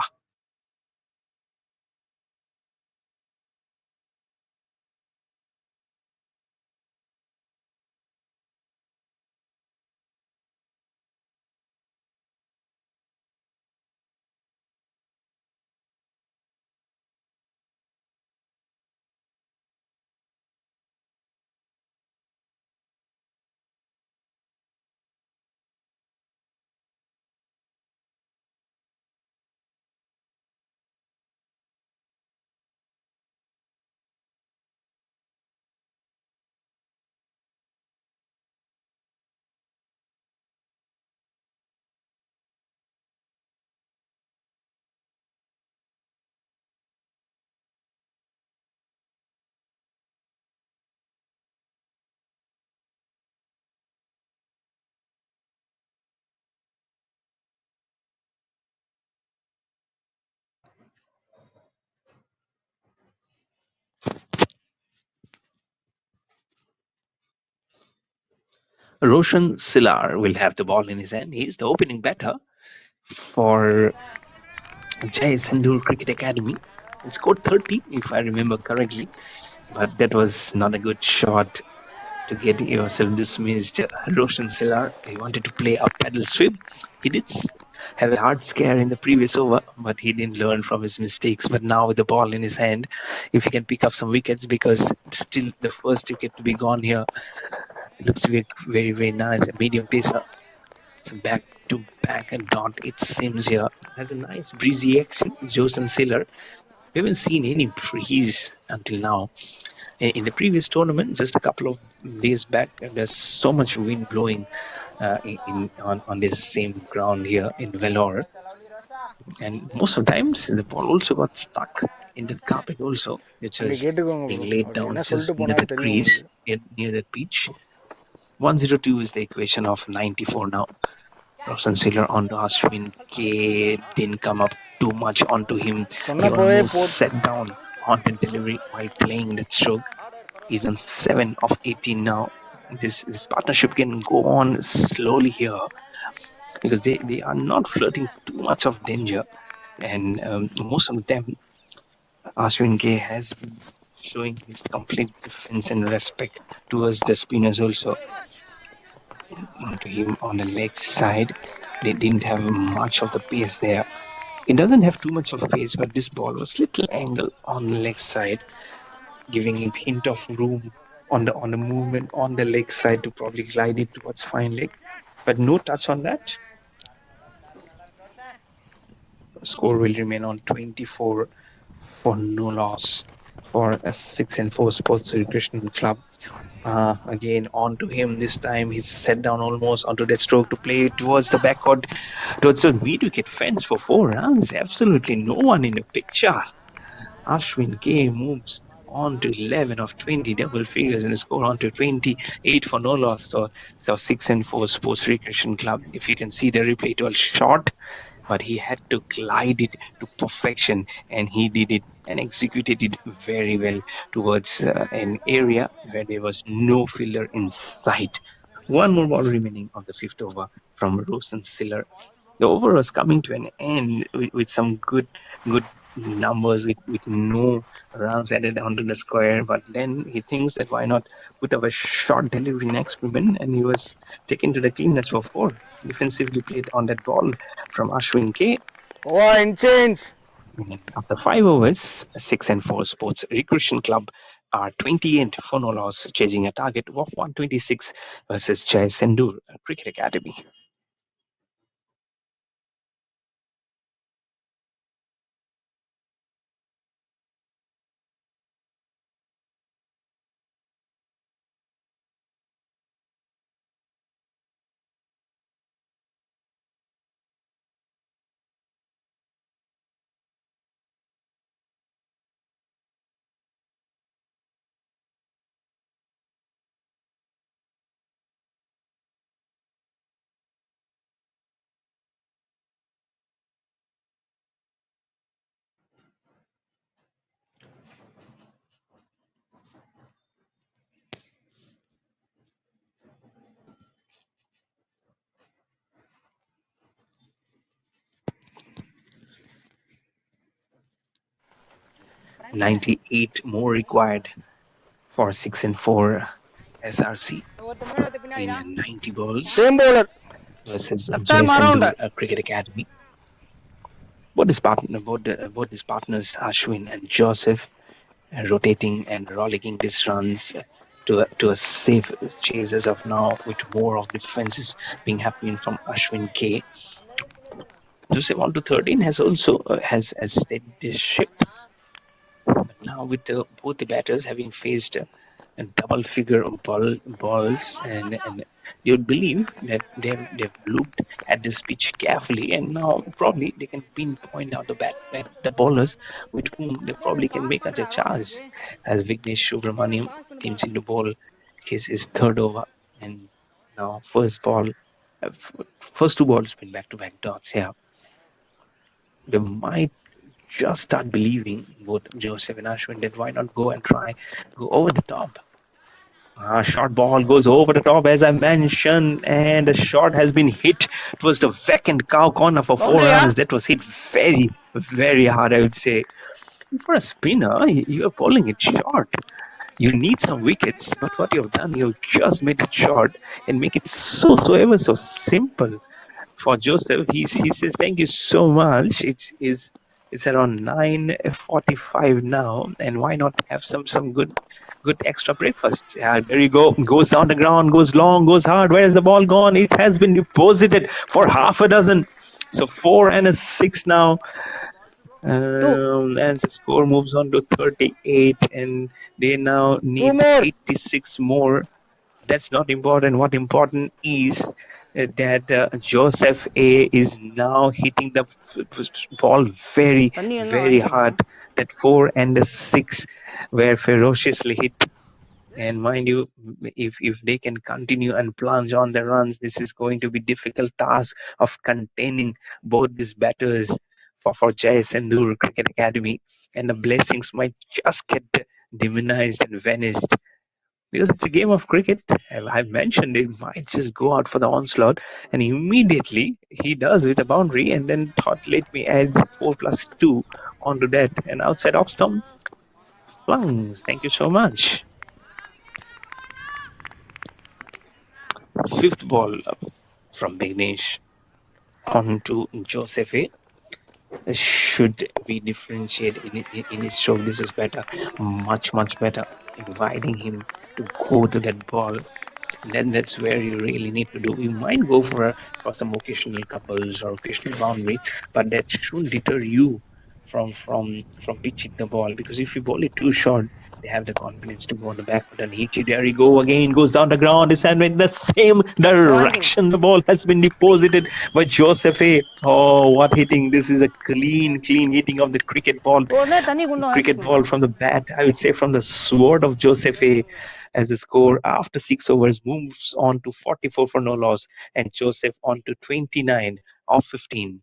Roshan Silar will have the ball in his hand. He's the opening batter for Jai Sendhur Cricket Academy. He scored 30, if I remember correctly, but that was not a good shot to get yourself dismissed. Roshan Silar, he wanted to play a paddle sweep. He did have a hard scare in the previous over, but he didn't learn from his mistakes. But now with the ball in his hand, if he can pick up some wickets, because it's still the first wicket to be gone here, it looks to be very, very nice. A medium pacer. So back to back and dot, it seems here. Has a nice breezy action. Joseph Sailor. We haven't seen any breeze until now. In the previous tournament, just a couple of days back, there's so much wind blowing on this same ground here in Vellore, and most of the times the ball also got stuck in the carpet also, which இங்கே was கேட்டுக்கோங்க being bro, laid அவர் down என்ன just சொல்லிட்டு near போனாரு that தெரியும் crease, உங்களுக்கு. near that pitch. 102 is the equation of 94 now. Roshan Sailor onto Ashwin K. Didn't come up too much onto him. He சொன்னப்போவே almost sat down on the delivery while playing that stroke. He's on 7 of 18 now. This partnership can go on slowly here because they are not flirting too much of danger. And most of the time, Ashwin K has been showing his complete defense and respect towards the spinners also. Onto him on the leg side, they didn't have much of the pace there. It doesn't have too much of pace, but this ball was little angle on the leg side, giving him hint of room on the movement on the leg side to probably glide it towards fine leg. But no touch on that. Score will remain on 24 for no loss for a 6 and 4 Sports Recreation Club. Again, on to him this time. He's set down almost onto that stroke to play towards the backward, towards the mid wicket fence for 4 runs. Absolutely no one in the picture. Ashwin K moves on to 11 of 20 double figures and score on to 28 for no loss. So 6 and 4 Sports Recreation Club. If you can see the replay, it was short, but he had to glide it to perfection, and he did it and executed it very well towards an area where there was no fielder in sight. One more ball remaining of the fifth over from Rosen Siller. The over was coming to an end with some good numbers, with no runs added onto the square. But then he thinks that why not put up a short delivery and experiment, and he was taken to the cleaners for 4. Defensively played on that ball from Ashwin K. Owa இன்சேஞ்ச். And after 5 overs, 6 and 4 Sports Recreation Club are 28 for no loss, chasing a target of 126 versus Jai Sendhur Cricket Academy. 98 more required for 6 and 4 SRC in 90 balls Same bowler. versus Left Jai arm around. SENDHUR Cricket Academy. Both his partners Ashwin and Joseph rotating and rollicking these runs to a safe chase as of now, with more of defenses being happening from Ashwin K. Joseph on to 13 has also has steadied this ship. But now with both the batters having faced a double figure of balls, and you would believe that they've looked at this pitch carefully, and now probably they can pinpoint out the bowlers with whom they probably can make us a charge. As Vignesh Subramaniam teams into ball his third over, and now first two balls been back-to-back dots here. They might just start believing, both Joseph and Ashwin, that why not go over the top. Short ball goes over the top, as I mentioned, and the shot has been hit towards the vacant cow corner for 4 runs. That was hit very, very hard, I would say. For a spinner, you are bowling it short. You need some wickets, but what you've done, you've just made it short and make it so ever so simple. For Joseph, he says, "Thank you so much. It's around 9:45 now, and why not have some good extra breakfast?" There you go. Goes down the ground, goes long, goes hard. Where has the ball gone? It has been deposited for half a dozen. So 4 and a 6 now. As the score moves on to 38, and they now need 86 more. That's not important. What important is that Joseph A is now hitting the ball very, very hard. That 4 and the 6 were ferociously hit. And mind you, if they can continue and plunge on the runs, this is going to be difficult task of containing both these batters for Jai SENDHUR Cricket Academy, and the blessings might just get demonized and vanished. Because it's a game of cricket, I've mentioned it might just go out for the onslaught, and immediately he does with a boundary, and then thought, let me add 4+2 onto that, and outside off stump, plunge. Thank you so much. Fifth ball from Vignesh on to Joseph A. Should we differentiate in his stroke? This is better, much better, inviting him to go to that ball. Then that's where you really need to do. You might go for some occasional couples or occasional boundary, but that shouldn't deter you from pitching the ball, because if you bowl it too short, they have the confidence to go on the back foot and hit you. There you go again, goes down the ground, is in the same direction. The ball has been deposited by Joseph A. Oh, what hitting! This is a clean hitting of the cricket ball from the bat, I would say, from the sword of Joseph A. As the score after 6 overs moves on to 44 for no loss, and Joseph on to 29 of 15.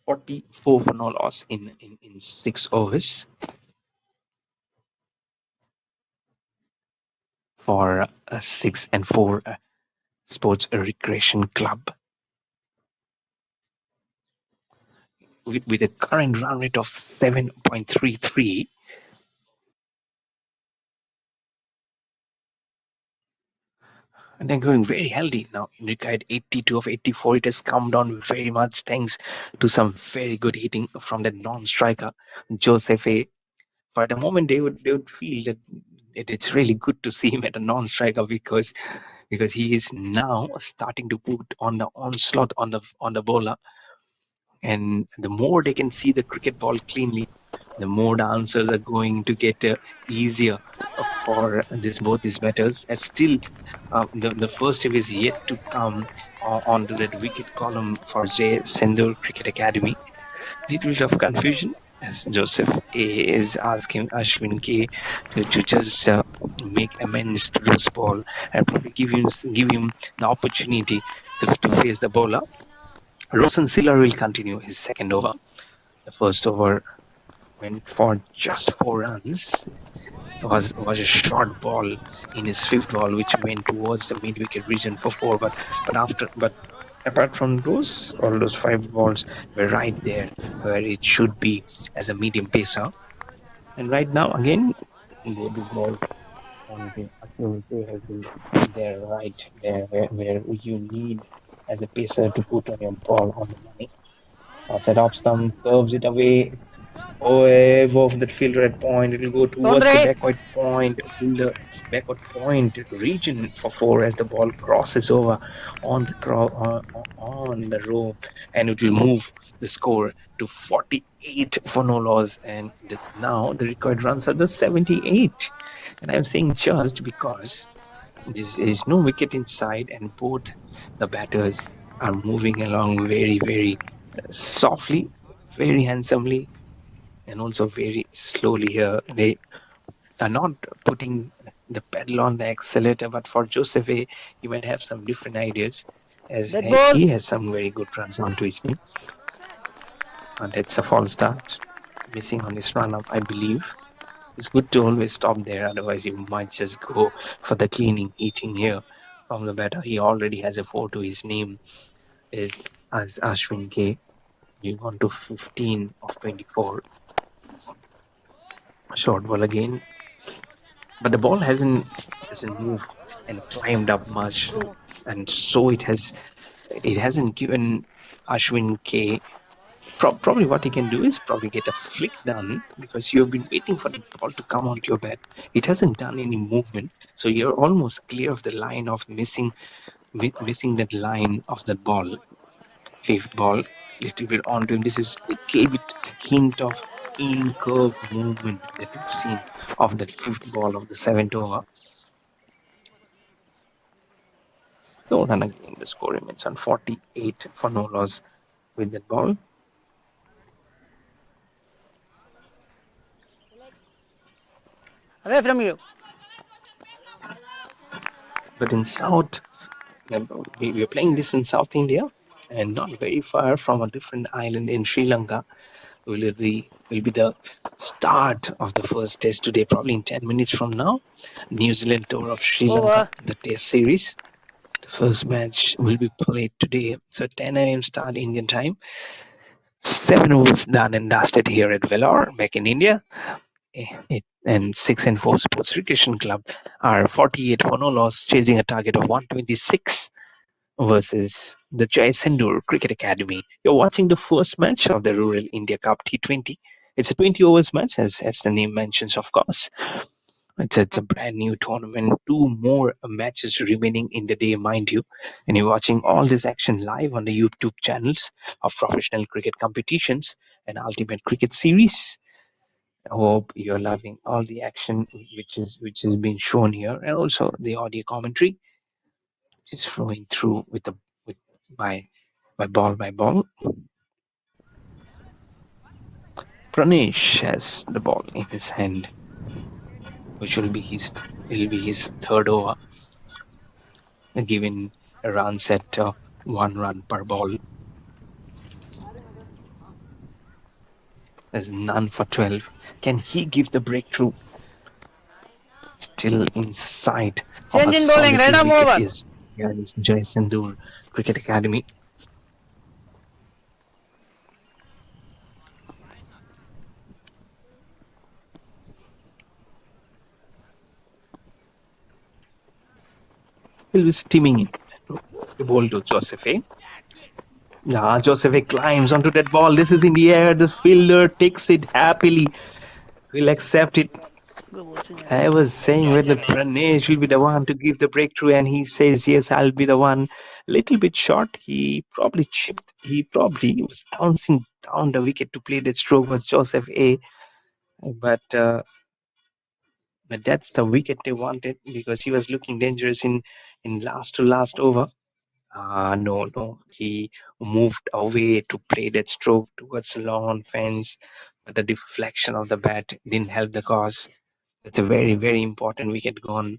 $44 for no loss in 6 overs for a 6 and 4 Sports Recreation Club, with a current run rate of 7.33. And they're going very healthy now. Required 82 of 84. It has come down very much thanks to some very good hitting from the non-striker Joseph A. For the moment, they would feel that it's really good to see him at a non-striker, because because he is now starting to put on the onslaught on the bowler. And the more they can see the cricket ball cleanly, the more the answers are going to get easier for both these batters. As still, the first wave is yet to come onto that wicket column for SENDHUR Cricket Academy. Little bit of confusion as Joseph A is asking Ashwin K to just make amends to this ball and probably give him the opportunity to face the bowler. Rosen Siller will continue his second over. The first over went for just 4 runs. Was a short ball in his fifth ball, which went towards the mid-wicket region for 4. But apart from those, all those 5 balls were right there where it should be as a medium pacer. And right now, again, this ball on the has been there right there where you need as a pacer to put on your ball on the money. Outside off stump, curves it away. Above that fielder at point, it will go towards the backward point, fielder backward point region for 4 as the ball crosses over on the row, and it will move the score to 48 for no loss. And now the required runs are just 78. And I'm saying just because there is no wicket inside, and both the batters are moving along very, very softly, very handsomely, and also very slowly here. They are not putting the pedal on the accelerator, but for Joseph A, he might have some different ideas as he has some very good runs onto his name. And it's a false start, missing on his run up, I believe. It's good to always stop there, otherwise you might just go for the cleaning eating here from the batter. He already has a 4 to his name is as Ashwin K. You on to 15 of 24. Short ball again, but the ball hasn't moved and climbed up much, and so it hasn't given Ashwin K. Probably what he can do is probably get a flick done, because you've been waiting for the ball to come onto your bat. It hasn't done any movement, so you're almost clear of the line of missing that line of the ball. Fifth ball, little bit onto him. This is a little bit hint of in curve movement that we've seen of that fifth ball of the 7th over. So then again, the score remains on 48 for no loss with that ball. Away from you. But in South, we are playing this in South India, and not very far from a different island in Sri Lanka. Will be the start of the first test today, probably in 10 minutes from now. New Zealand tour of Sri Lanka, the test series. The first match will be played today. So 10 a.m. start Indian time. 7 overs done and dusted here at Vellore, back in India. And 6 and 4 Sports Recreation Club are 48 for no loss, chasing a target of 126 versus the SENDHUR Cricket Academy. You're watching the first match of the Rural India Cup T20. It's a 20 overs match, as the name mentions, of course. It's a brand new tournament. 2 more matches remaining in the day, mind you. And you're watching all this action live on the YouTube channels of professional cricket competitions and Ultimate Cricket Series. I hope you're loving all the action which is being shown here, and also the audio commentary, which is flowing through by ball by ball. Pranesh has the ball in his hand, which will be his 3rd over, given a run set 1 run per ball. There's none for 12. Can he give the breakthrough? Still inside of a solitary wicket is SENDHUR Cricket Academy. He'll be steaming in. The ball to Joseph A. Joseph A climbs onto that ball. This is in the air. The fielder takes it happily. Will accept it. I was saying whether Pranesh will be the one to give the breakthrough, and he says, yes, I'll be the one. Little bit short. He probably chipped. He probably was bouncing down the wicket to play that stroke was Joseph A. But that's the wicket they wanted because he was looking dangerous in last to last over. No. He moved away to play that stroke towards the lawn fence, but the deflection of the bat didn't help the cause. That's a very, very important wicket gone.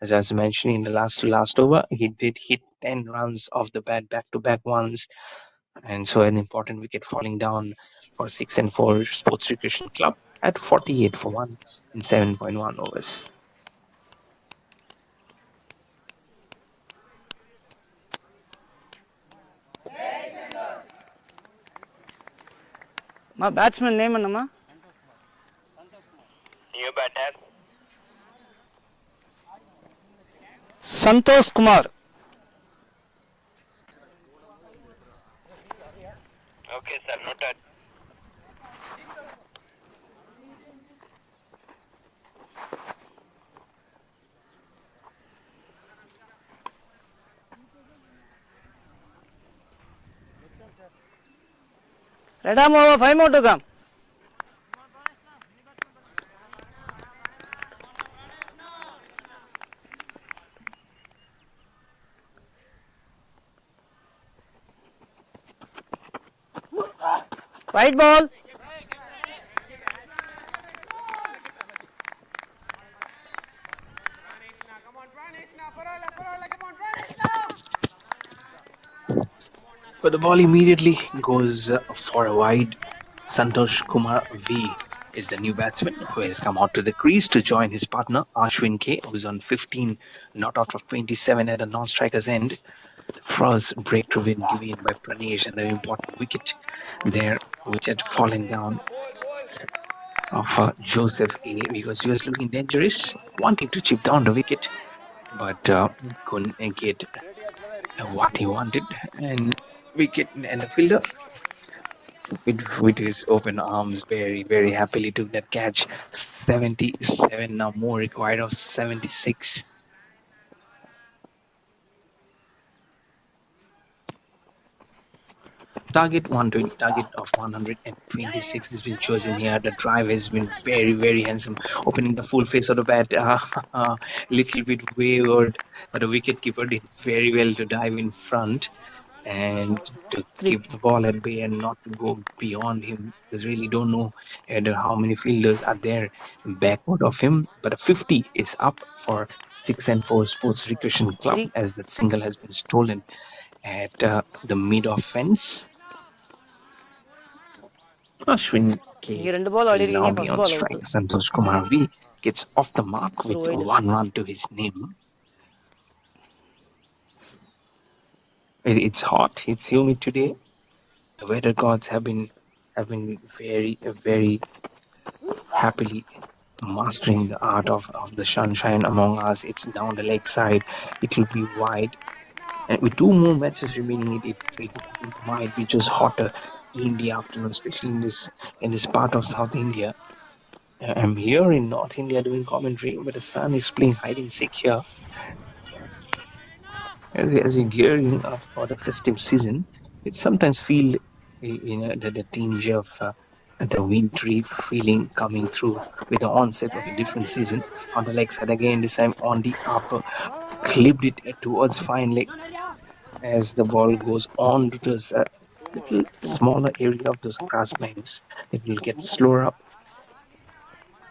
As I was mentioning in the last to last over, he did hit 10 runs off the bat back to back once. And so an important wicket falling down for 6 and 4 Sports Recreation Club at 48 for 1 in 7.1 overs. మా batsmen name అన్నమ్మా New batter. Santosh Kumar. Okay, sir. Noted. Red arm over, 5 more to come. White ball. But the ball immediately goes for a wide. Santosh Kumar V is the new batsman who has come out to the crease to join his partner Ashwin K, who's on 15, not out of 27 at a non-striker's end. The first breakthrough win given by Pranesh and an important wicket there, which had fallen down of Joseph A because he was looking dangerous, wanting to chip down the wicket, but couldn't get what he wanted. And wicket and the fielder with his open arms very, very happily took that catch. 77 now, more required of 76. Target 120, target of 126 has been chosen here. The drive has been very, very handsome, opening the full face of the bat. Little bit wayward, but the wicketkeeper did very well to dive in front and to keep the ball at bay and not to go beyond him. Because really don't know how many fielders are there backward of him. But a 50 is up for 6 and 4 Sports Recreation Club 3. as that single has been stolen at the mid-off fence. Ashwin K Here 2 ball will now ஆடிருக்கீங்க, be first on ball out. strike. Santosh Kumar V gets off the mark with Wide. 1 run to his name. It's hot. It's humid today. The weather gods have been very, very happily mastering the art of the sunshine among us. It's down the leg side. It will be wide. And with 2 more matches remaining, it might be just hotter in the afternoon, especially in this part of South India. I'm here in North India doing commentary, but the sun is playing hide and seek here. As you're gearing up for the festive season, it sometimes feel the tinge of the wintry feeling coming through with the onset of a different season. On the leg side again, this time on the upper, clipped it towards fine leg as the ball goes on to this little smaller area of those grass banks. It will get slower up.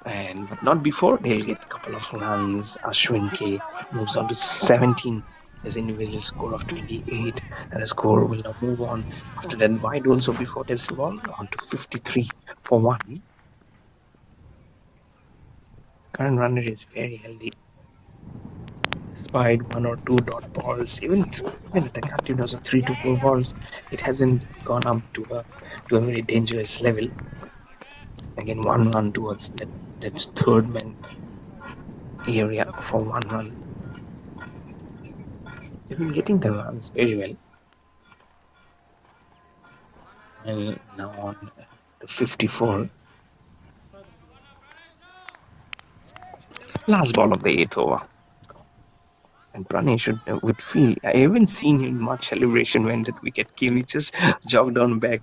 But not before they'll get a couple of runs. Ashwin K moves on to 17 as individual score of 28, and the score will now move on after that wide also before this ball on to 53 for 1. Current run rate is very healthy. Despite 1 or 2 dot balls, even at the continuous of 3 to 4 balls, it hasn't gone up to a very dangerous level. Again, 1 run towards that's third man area for 1 run. They've been getting the runs very well. And now on to 54. Last ball of the eighth over. And Pranay would feel. I haven't seen him much celebration when that wicket came. He just jogged on back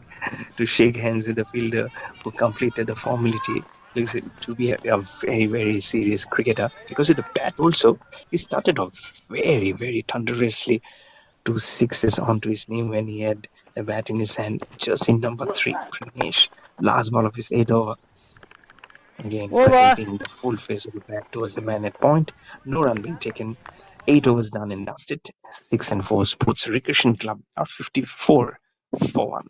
to shake hands with the fielder who completed the formality. Looks to be a very, very serious cricketer. Because with the bat also, he started off very, very thunderously. 2 sixes onto his name when he had the bat in his hand. Just in number 3, Pranesh. Last ball of his 8th over. Again, Over. presenting the full face of the bat towards the man at point. No run being taken. 8 overs done and dusted. 6 and 4 Sports Recreation Club are 54 for 1.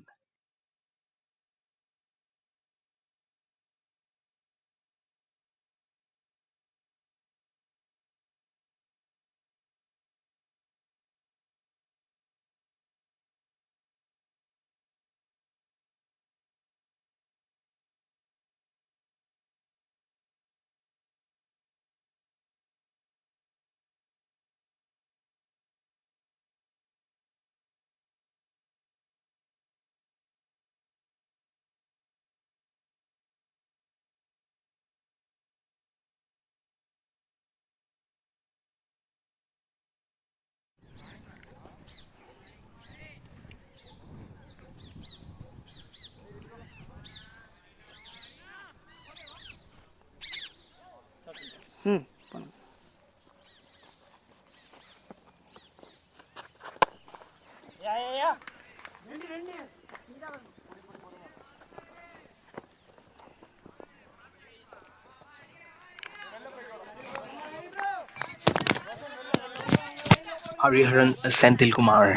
Hariharan Senthil Kumar.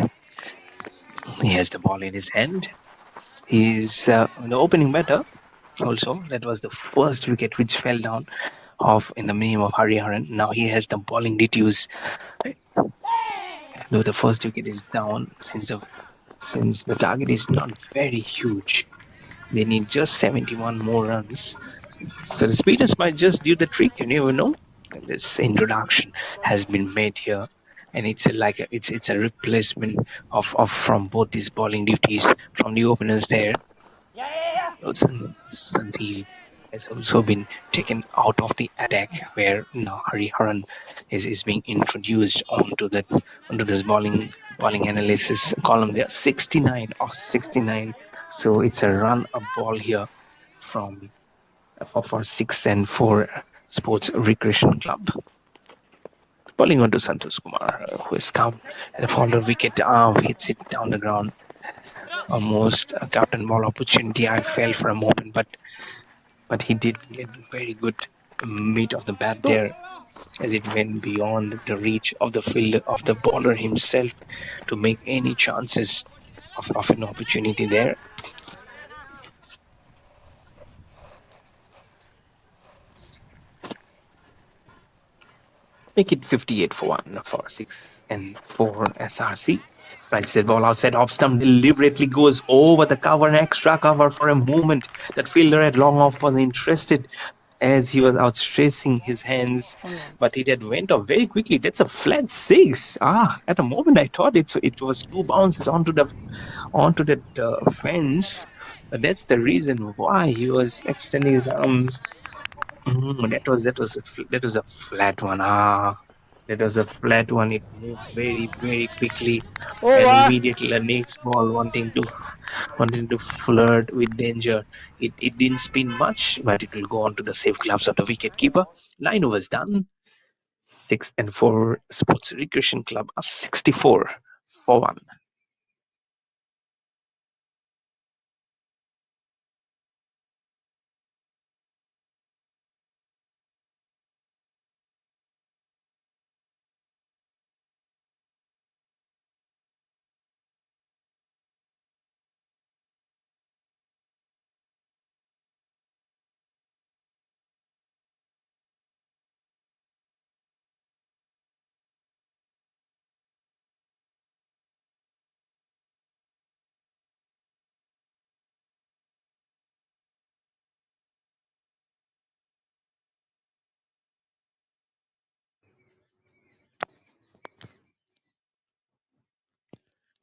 He has the ball in his hand. He's the opening batter. Also, that was the first wicket which fell down off in the name of Hariharan. Now he has the bowling duties. Though the first wicket is down, since the target is not very huge, they need just 71 more runs. So the spinners might just do the trick. You never know. And this introduction has been made here, and it's a replacement of from both these bowling duties from the openers there. Sandhil has also been taken out of the attack, where now Hariharan is being introduced onto this bowling analysis column. There 69 or 69, so it's a run a ball here from for 6 and 4 Sports Recreation Club. Bowling onto Santosh Kumar, who has come and the follower wicket hits it down the ground. Almost a captain ball opportunity. I fell for a moment, but he did get very good meat of the bat there, as it went beyond the reach of the fielder of the bowler himself to make any chances of an opportunity there. Make it 58 for 1 for 6 and 4 SRC. Right, that ball outside off stump deliberately goes over the cover, an extra cover for a moment. That fielder at long off was interested as he was outstretching his hands, but it had went off very quickly. That's a flat 6. At a moment I thought it was 2 bounces onto that fence. But that's the reason why he was extending his arms. That was a flat one. That was a flat one. It moved very, very quickly, and Over. immediately the next ball wanting to flirt with danger. It didn't spin much, but it will go on to the safe gloves of the wicketkeeper. 9 overs done. 6 and 4 Sports Recreation Club are 64 for 1.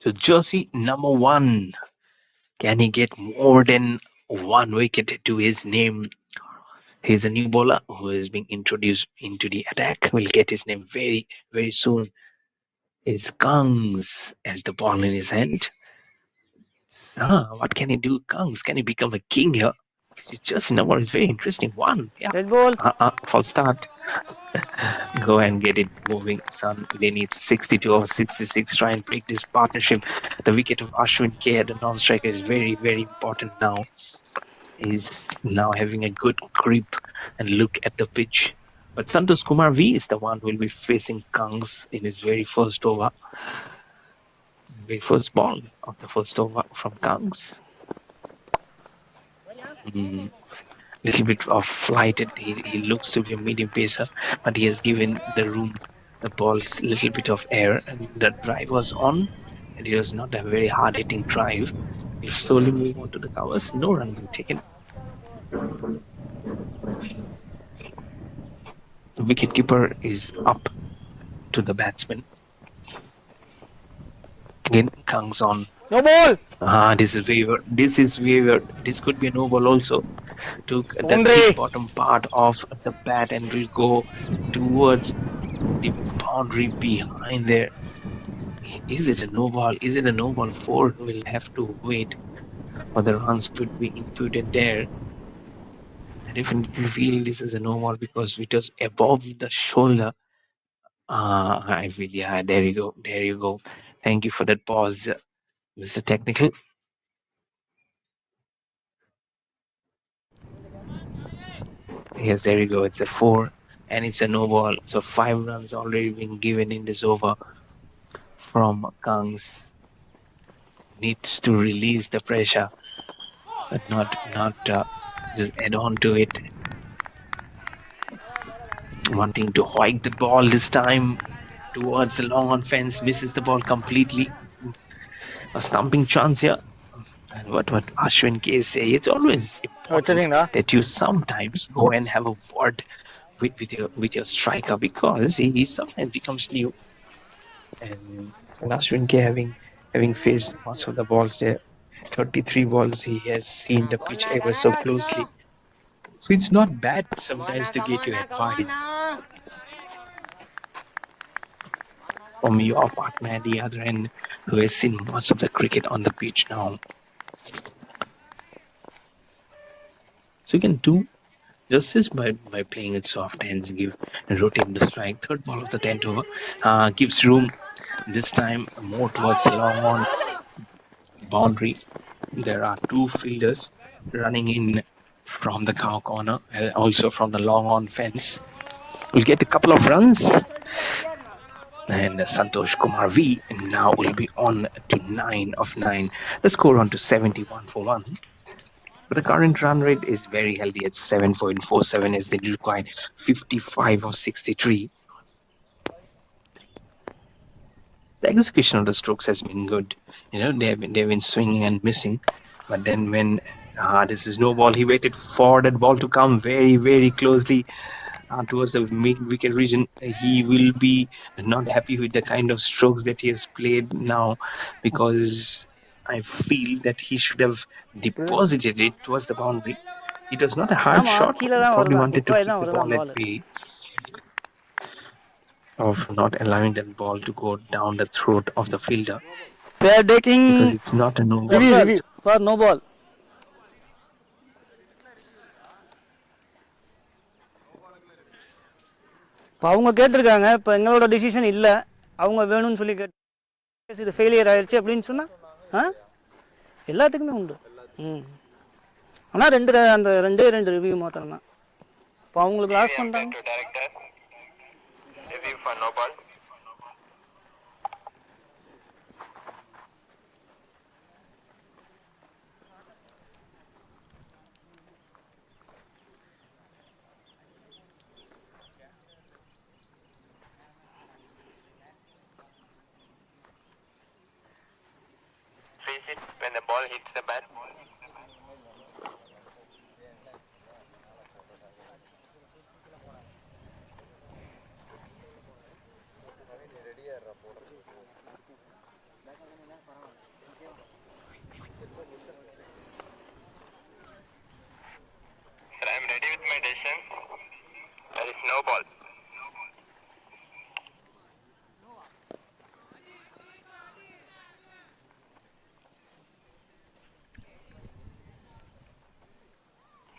So jersey number 1. Can he get more than 1 wicket to his name? He's a new bowler who is being introduced into the attack. We'll get his name very, very soon. Is Kungs as the ball in his hand. What can he do, Kungs? Can he become a king here? Because it's just number is very interesting. One, yeah. Red ball. False start. Go and get it moving, son. They need 62 or 66. Try and break this partnership. The wicket of Ashwin K, the non-striker, is very, very important now. He's now having a good grip and look at the pitch. But Santosh Kumar V is the one who will be facing Kungs in his very first over. Very first ball of the first over from Kungs. Little bit of flighted. He looks to be a medium pacer, but he has given the ball's little bit of air, and the drive was on, and it was not a very hard hitting drive. He slowly move on to the covers. No run being taken. The wicketkeeper is up to the batsman. Again, Kang's on. No ball. This is wavered. This could be a no ball also. Took the Boundary. thick bottom part of the bat and will go towards the boundary behind there. Is it a no ball? Is it a no ball? 4 will have to wait for the runs to be inputted there. I definitely feel this is a no ball because it was above the shoulder. I feel, yeah, there you go. There you go. Thank you for that pause, Mr. Technical. Yes, there you go. It's a 4 and it's a no ball. So 5 runs already been given in this over from Kangs. Needs to release the pressure, but not just add on to it. Wanting to hike the ball this time towards the long on fence, misses the ball completely. A stumping chance here. And what Ashwin K say, it's always important that you sometimes go and have a word with your striker because he sometimes becomes new. And Ashwin K having faced most of the balls there, 33 balls, he has seen the pitch ever so closely. So it's not bad sometimes to get your advice from your partner at the other end who has seen most of the cricket on the pitch now. So you can do justice by playing it soft hands, give and rotate the strike. Third ball of the 10th over gives room this time more towards the long on boundary. There are 2 fielders running in from the cow corner and also from the long on fence. We'll get a couple of runs. And Santosh Kumar V now will be on to 9 of 9. The score on to 71 for 1. But the current run rate is very healthy at 7.47 as they required 55 of 63. The execution of the strokes has been good. They've been swinging and missing. But then when this is no ball, he waited for that ball to come very, very closely towards the mid-wicket region. He will be not happy with the kind of strokes that he has played now because I feel that he should have deposited it towards the boundary. It was not a hard shot. He probably wanted to keep the ball at bay of not allowing that ball to go down the throat of the fielder. They are taking because it's not a no ball. For no ball. இப்போ அவங்க கேட்டிருக்காங்க, இப்போ எங்களோட decision இல்லை, அவங்க வேணும்னு சொல்லி கேட்டு இது ஃபெயிலியர் ஆயிடுச்சு அப்படின்னு சொன்னால் எல்லாத்துக்குமே உண்டு. ஆனால் ரெண்டு ரிவ்யூ மாத்திரம் தான். இப்போ அவங்களுக்கு லாஸ் பண்ணுறாங்க. When the ball hits the bat. No ball.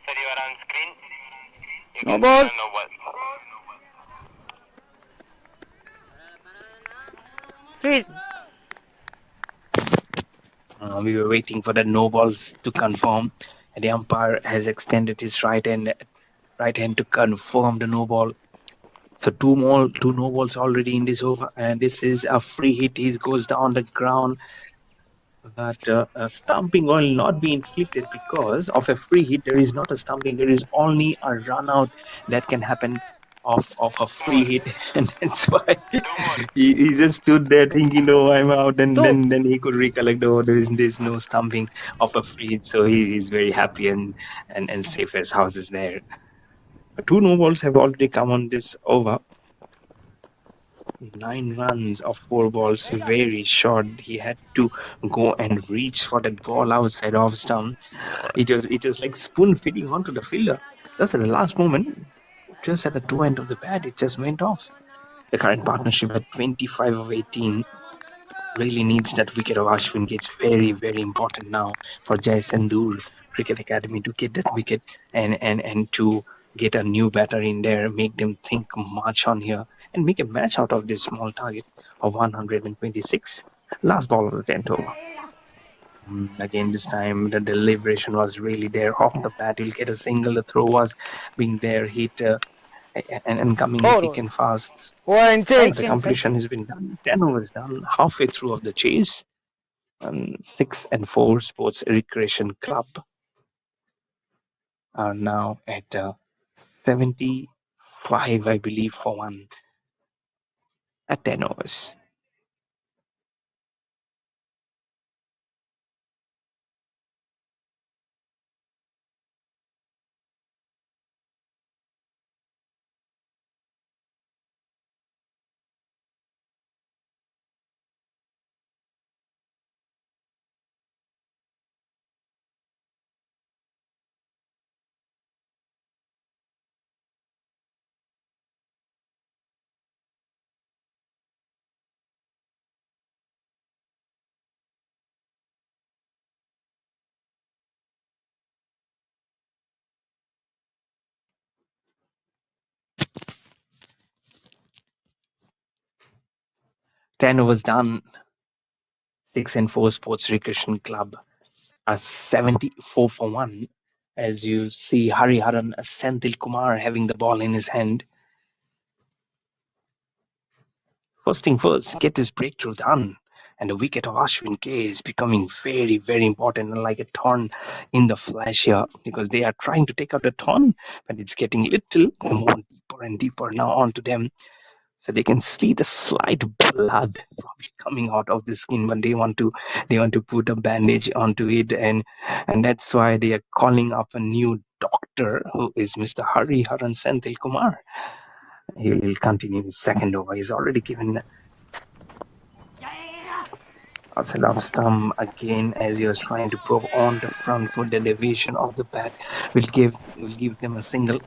Sir, you are on screen. You No can ball. No ball. Free. We were waiting for the no balls to confirm, and the umpire has extended his right hand to confirm the no ball. So two no balls already in this over, and this is a free hit. He goes down the ground. But a stumping will not be inflicted because of a free hit. There is not a stumping. There is only a run out that can happen of a free hit, and that's why he just stood there thinking, "Oh, I'm out," and Two. then he could recollect, "Oh, there's no stumping of a free hit," so he's very happy and safe as houses there. But two no balls have already come on this over. 9 runs of 4 balls, very short. He had to go and reach for that ball outside off stump. It was like spoon feeding onto the fielder. Just at the last moment, just at the two end of the bat, it just went off. The current partnership at 25 of 18 really needs that wicket of Ashwin. It's very, very important now for Jai SENDHUR Cricket Academy to get that wicket and to get a new batter in there, make them think much on here, and make a match out of this small target of 126. Last ball of the 10th over. Again, this time the deliberation was really there. Off the bat, you'll get a single. The throw was being there, hit and coming in thick and fast. Side The change. completion has been done. 10 overs done, halfway through of the chase. 6 and 4 Sports Recreation Club are now at 75, I believe, for one at 10 overs. Ten overs done. 6 and 4 Sports Recreation Club are 74 for 1. As you see, Hariharan Senthil Kumar having the ball in his hand. First thing first, get this breakthrough done. And the wicket of Ashwin K is becoming very, very important, and like a thorn in the flesh here, because they are trying to take out the thorn, but it's getting little more deeper and deeper now onto them. So they can see the slight blood probably coming out of the skin, but they want to put a bandage onto it, and that's why they are calling up a new doctor, who is Mr. Hariharan Senthil Kumar. He'll continue his second over. He's already given outside off stump again, as he was trying to probe on the front foot. The deviation of the bat will give them a single.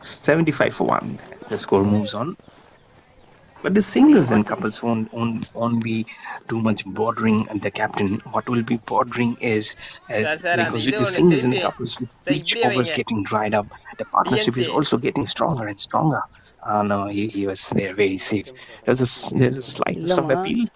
75 for 1 as the score moves on. But the singles and couples won't be too much bothering the captain. What will be bothering is because with the singles and couples, with each overs getting dried up, the partnership is also getting stronger and stronger. No, he was very, very safe. There's a slightest of appeal.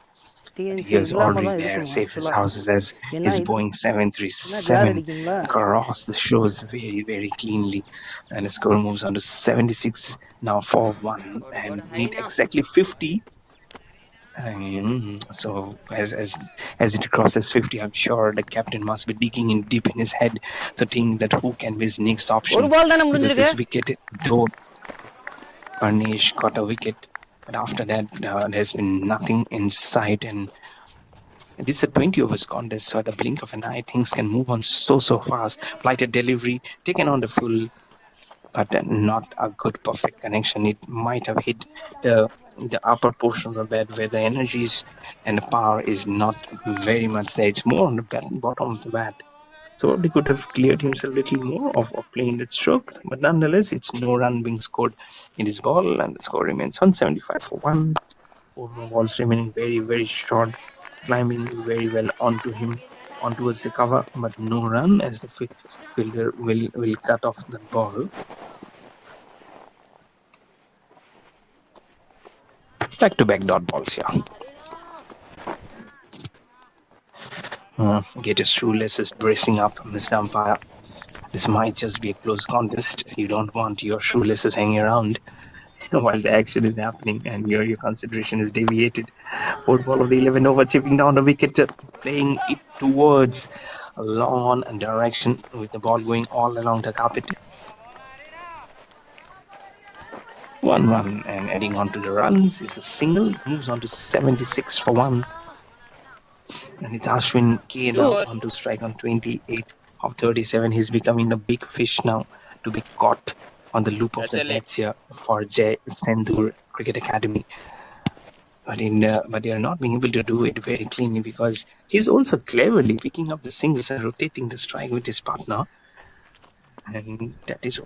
But he was already there, safe as houses, as his Boeing 737 crossed the shores very, very cleanly. And the score moves on to 76 now for 1 and need exactly 50. So as it crosses 50, I'm sure the captain must be digging in deep in his head to think that who can be his next option. Because this wicket, though Arnesh got a wicket, but after that there's been nothing in sight, and this is a 20 overs contest, so at the blink of an eye, things can move on so fast. Flighted delivery, taken on the full, but not a good perfect connection. It might have hit the upper portion of the bat where the energies and the power is not very much there. It's more on the bottom of the bat. So he could have cleared himself a little more of playing that stroke, but nonetheless, it's no run being scored in this ball, and the score remains 175 for 1. 4 more balls remaining, very, very short, climbing very well onto him, on towards the cover, but no run as the fielder will cut off the ball. Back-to-back dot balls here. Get your shoelaces bracing up, Mr. Umpire. This might just be a close contest. You don't want your shoelaces hanging around while the action is happening and your concentration is deviated. Fourth ball of the 11 over, chipping down the wicket, playing it towards a long direction with the ball going all along the carpet. 1 run, and adding on to the runs is a single, moves on to 76 for 1. And it's Ashwin K now on to strike on 28 of 37. He's becoming a big fish now to be caught on the loop of the nets here for SENDHUR Cricket Academy. But they are not being able to do it very cleanly because he's also cleverly picking up the singles and rotating the strike with his partner. And that's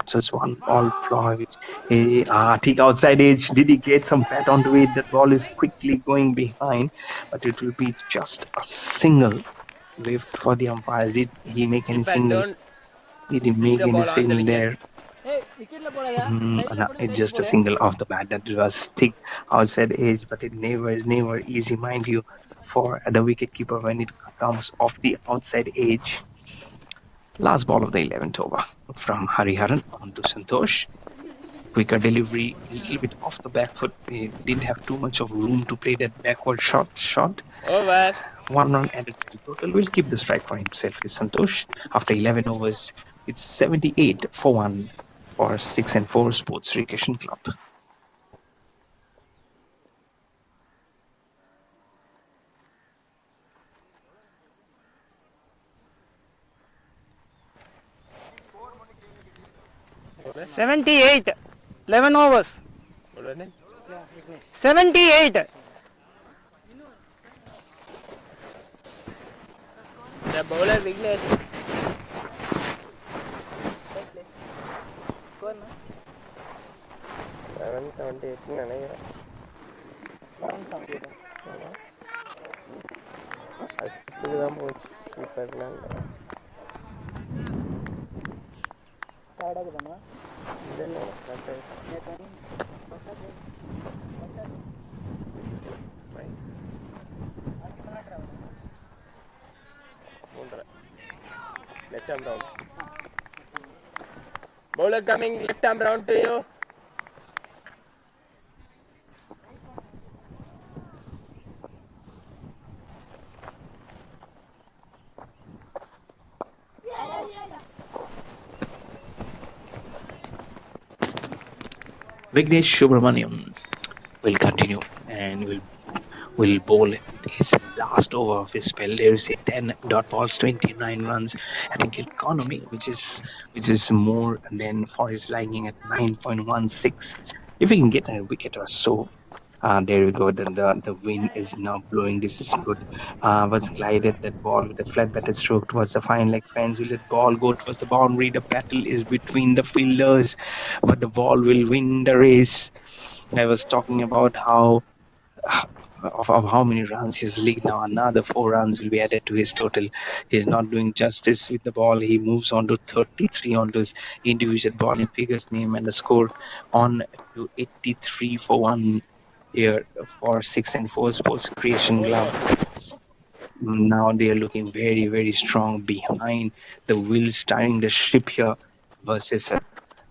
just one ball flaw. Take outside edge. Did he get some pat onto it? That ball is quickly going behind, but it will be just a single waved for the umpires. Did he make any single? Did he make any single there? No, it's just a single off the bat. That was thick outside edge, but it is never easy, mind you, for the wicketkeeper when it comes off the outside edge. Last ball of the 11th over from Hariharan on to Santosh. Quicker delivery, a little bit off the back foot. He didn't have too much of room to play that backward shot. Over. 1 run added to the total. Will keep the strike for himself is Santosh. After 11 overs, it's 78 for 1 for 6 and 4 Sports Recreation Club. $78, 11 overs. 78. The bowler Wickets. Left arm round. Bowler coming, left arm round to you. Vignesh Subramaniam will continue and will bowl his last over of his spell. There is a 10 dot balls, 29 runs at a economy, which is more than for his liking at 9.16. If he can get a wicket or so, there we go. The wind is now blowing. This is good. Was glided that ball with a flat batted stroke towards the fine leg fence. Will that ball go towards the boundary? The battle is between the fielders, but the ball will win the race. I was talking about how many runs he's league now. Another 4 runs will be added to his total. He's not doing justice with the ball. He moves on to 33 onto his individual ball in figures name, and the score on to 83 for 1 here for 6 and 4 Sports Creation Club. Now they are looking very, very strong behind the wheels steering the ship here versus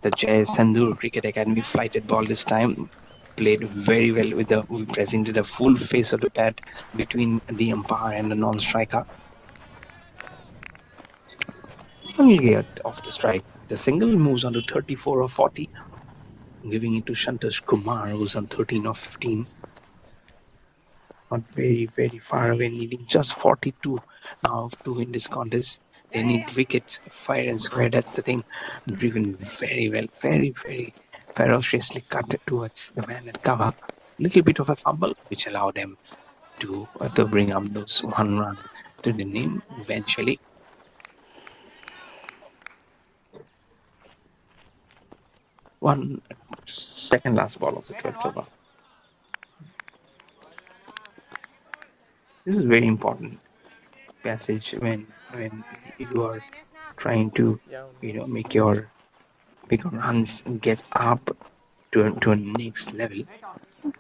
the SENDHUR Cricket Academy flighted ball this time. Played very well we presented a full face of the bat between the umpire and the non-striker. Only get off the strike. The single moves on to 34 of 40, giving it to Shantash Kumar, who's on 13 of 15. Not very, very far away, needing just 42 now to win this contest. They need wickets, fair and square, that's the thing. Driven very well, very, very ferociously cut towards the man at cover. Little bit of a fumble, which allowed them to bring up those 1 run to the name eventually. one second last ball of the 12th over. This is very important passage when you are trying to make your runs get up to a next level.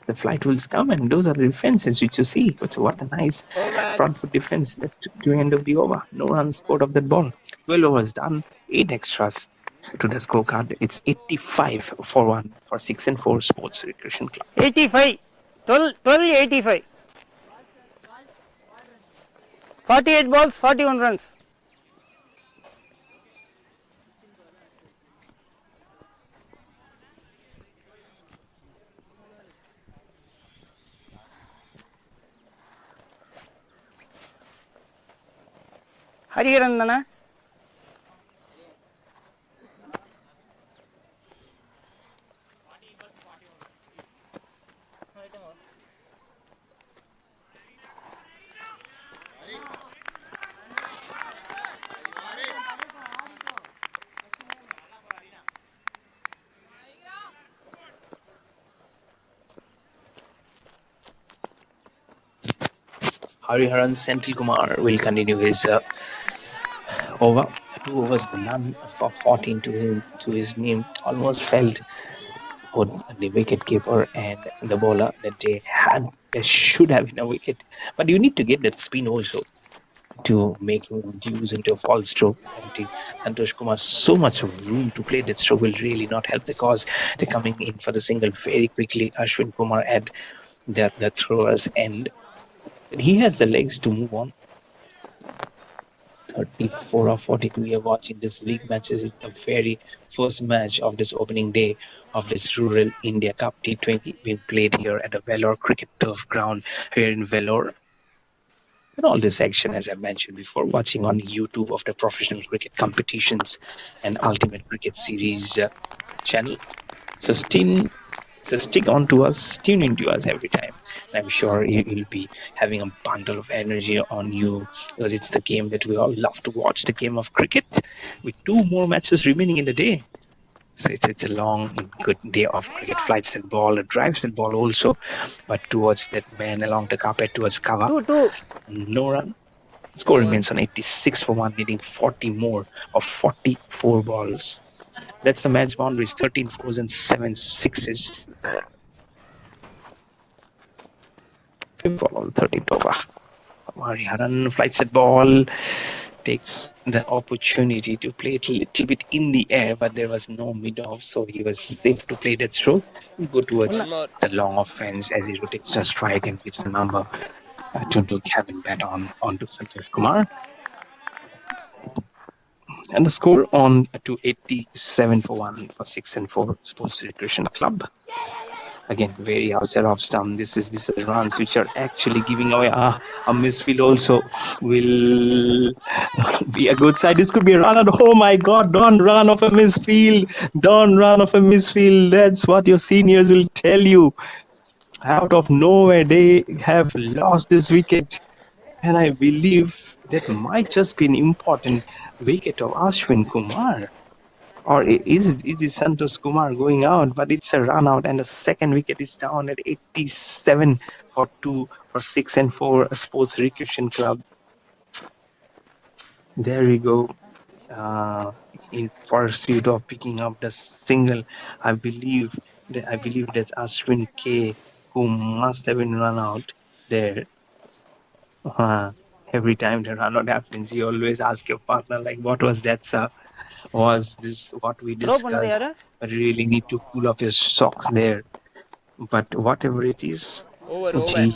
The flight will come, and those are the defenses which you see. What a nice front foot defense that to end of the over. No runs scored of that ball. 12 overs done, 8 extras to the scorecard. It's 85 for 1 for 6 and 4 Sports Recreation Club. 85. 12, 85. 48 balls, 41 runs. Hariharan தானே? Hariharan Senthil Kumar will continue his over. 2 overs done for 14 to his name. Almost felt both the wicket keeper and the bowler that there should have been a wicket. But you need to get that spin also to make him reduce into a false stroke. And Santosh Kumar, so much of room to play that stroke will really not help the cause. They're coming in for the single very quickly. Ashwin Kumar at the throwers end. He has the legs to move on. 34 of 42 we are watching this league matches. It's the very first match of this opening day of this Rural India Cup T20 being played here at the Vellore cricket turf ground here in Vellore. And all this action, as I mentioned before, watching on YouTube of the professional cricket competitions and Ultimate Cricket Series channel. So stick on to us, tune into us every time. And I'm sure you'll be having a bundle of energy on you because it's the game that we all love to watch, the game of cricket, with 2 more matches remaining in the day. So it's a long, good day of cricket. Flights that ball, drives that ball also, but towards that man along the carpet towards cover. 2-2. No run. Score remains on 86 for 1, needing 40 more of 44 balls. That's the match boundaries, 13 fours and 7 sixes. 5th ball on 13th over. Hariharan flights that ball, takes the opportunity to play it a little bit in the air, but there was no mid-off, so he was safe to play that stroke. Go towards the long offense as he rotates the strike and gives the number to Kevin bat on to Santosh Kumar. And the score on to 87 for 1 for 6 and 4 Sports Recreation Club. Again, very outside of stump. This is runs which are actually giving away a misfield also will be a good side. This could be a run out. Oh my God, don't run off a misfield. Don't run off a misfield. That's what your seniors will tell you. Out of nowhere, they have lost this wicket. And I believe that might just be an important wicket of Ashwin Kumar. Or is it Santosh Kumar going out? But it's a run out, and the second wicket is down at 87 for 2 for 6 and 4 Sports Recreation Club. There we go. In pursuit of picking up the single, I believe that's Ashwin K who must have been run out there. Every time the run out happens, you always ask your partner, like, what was that, sir? Was this what we discussed? But you really need to pull off your socks there. But whatever it is, Over.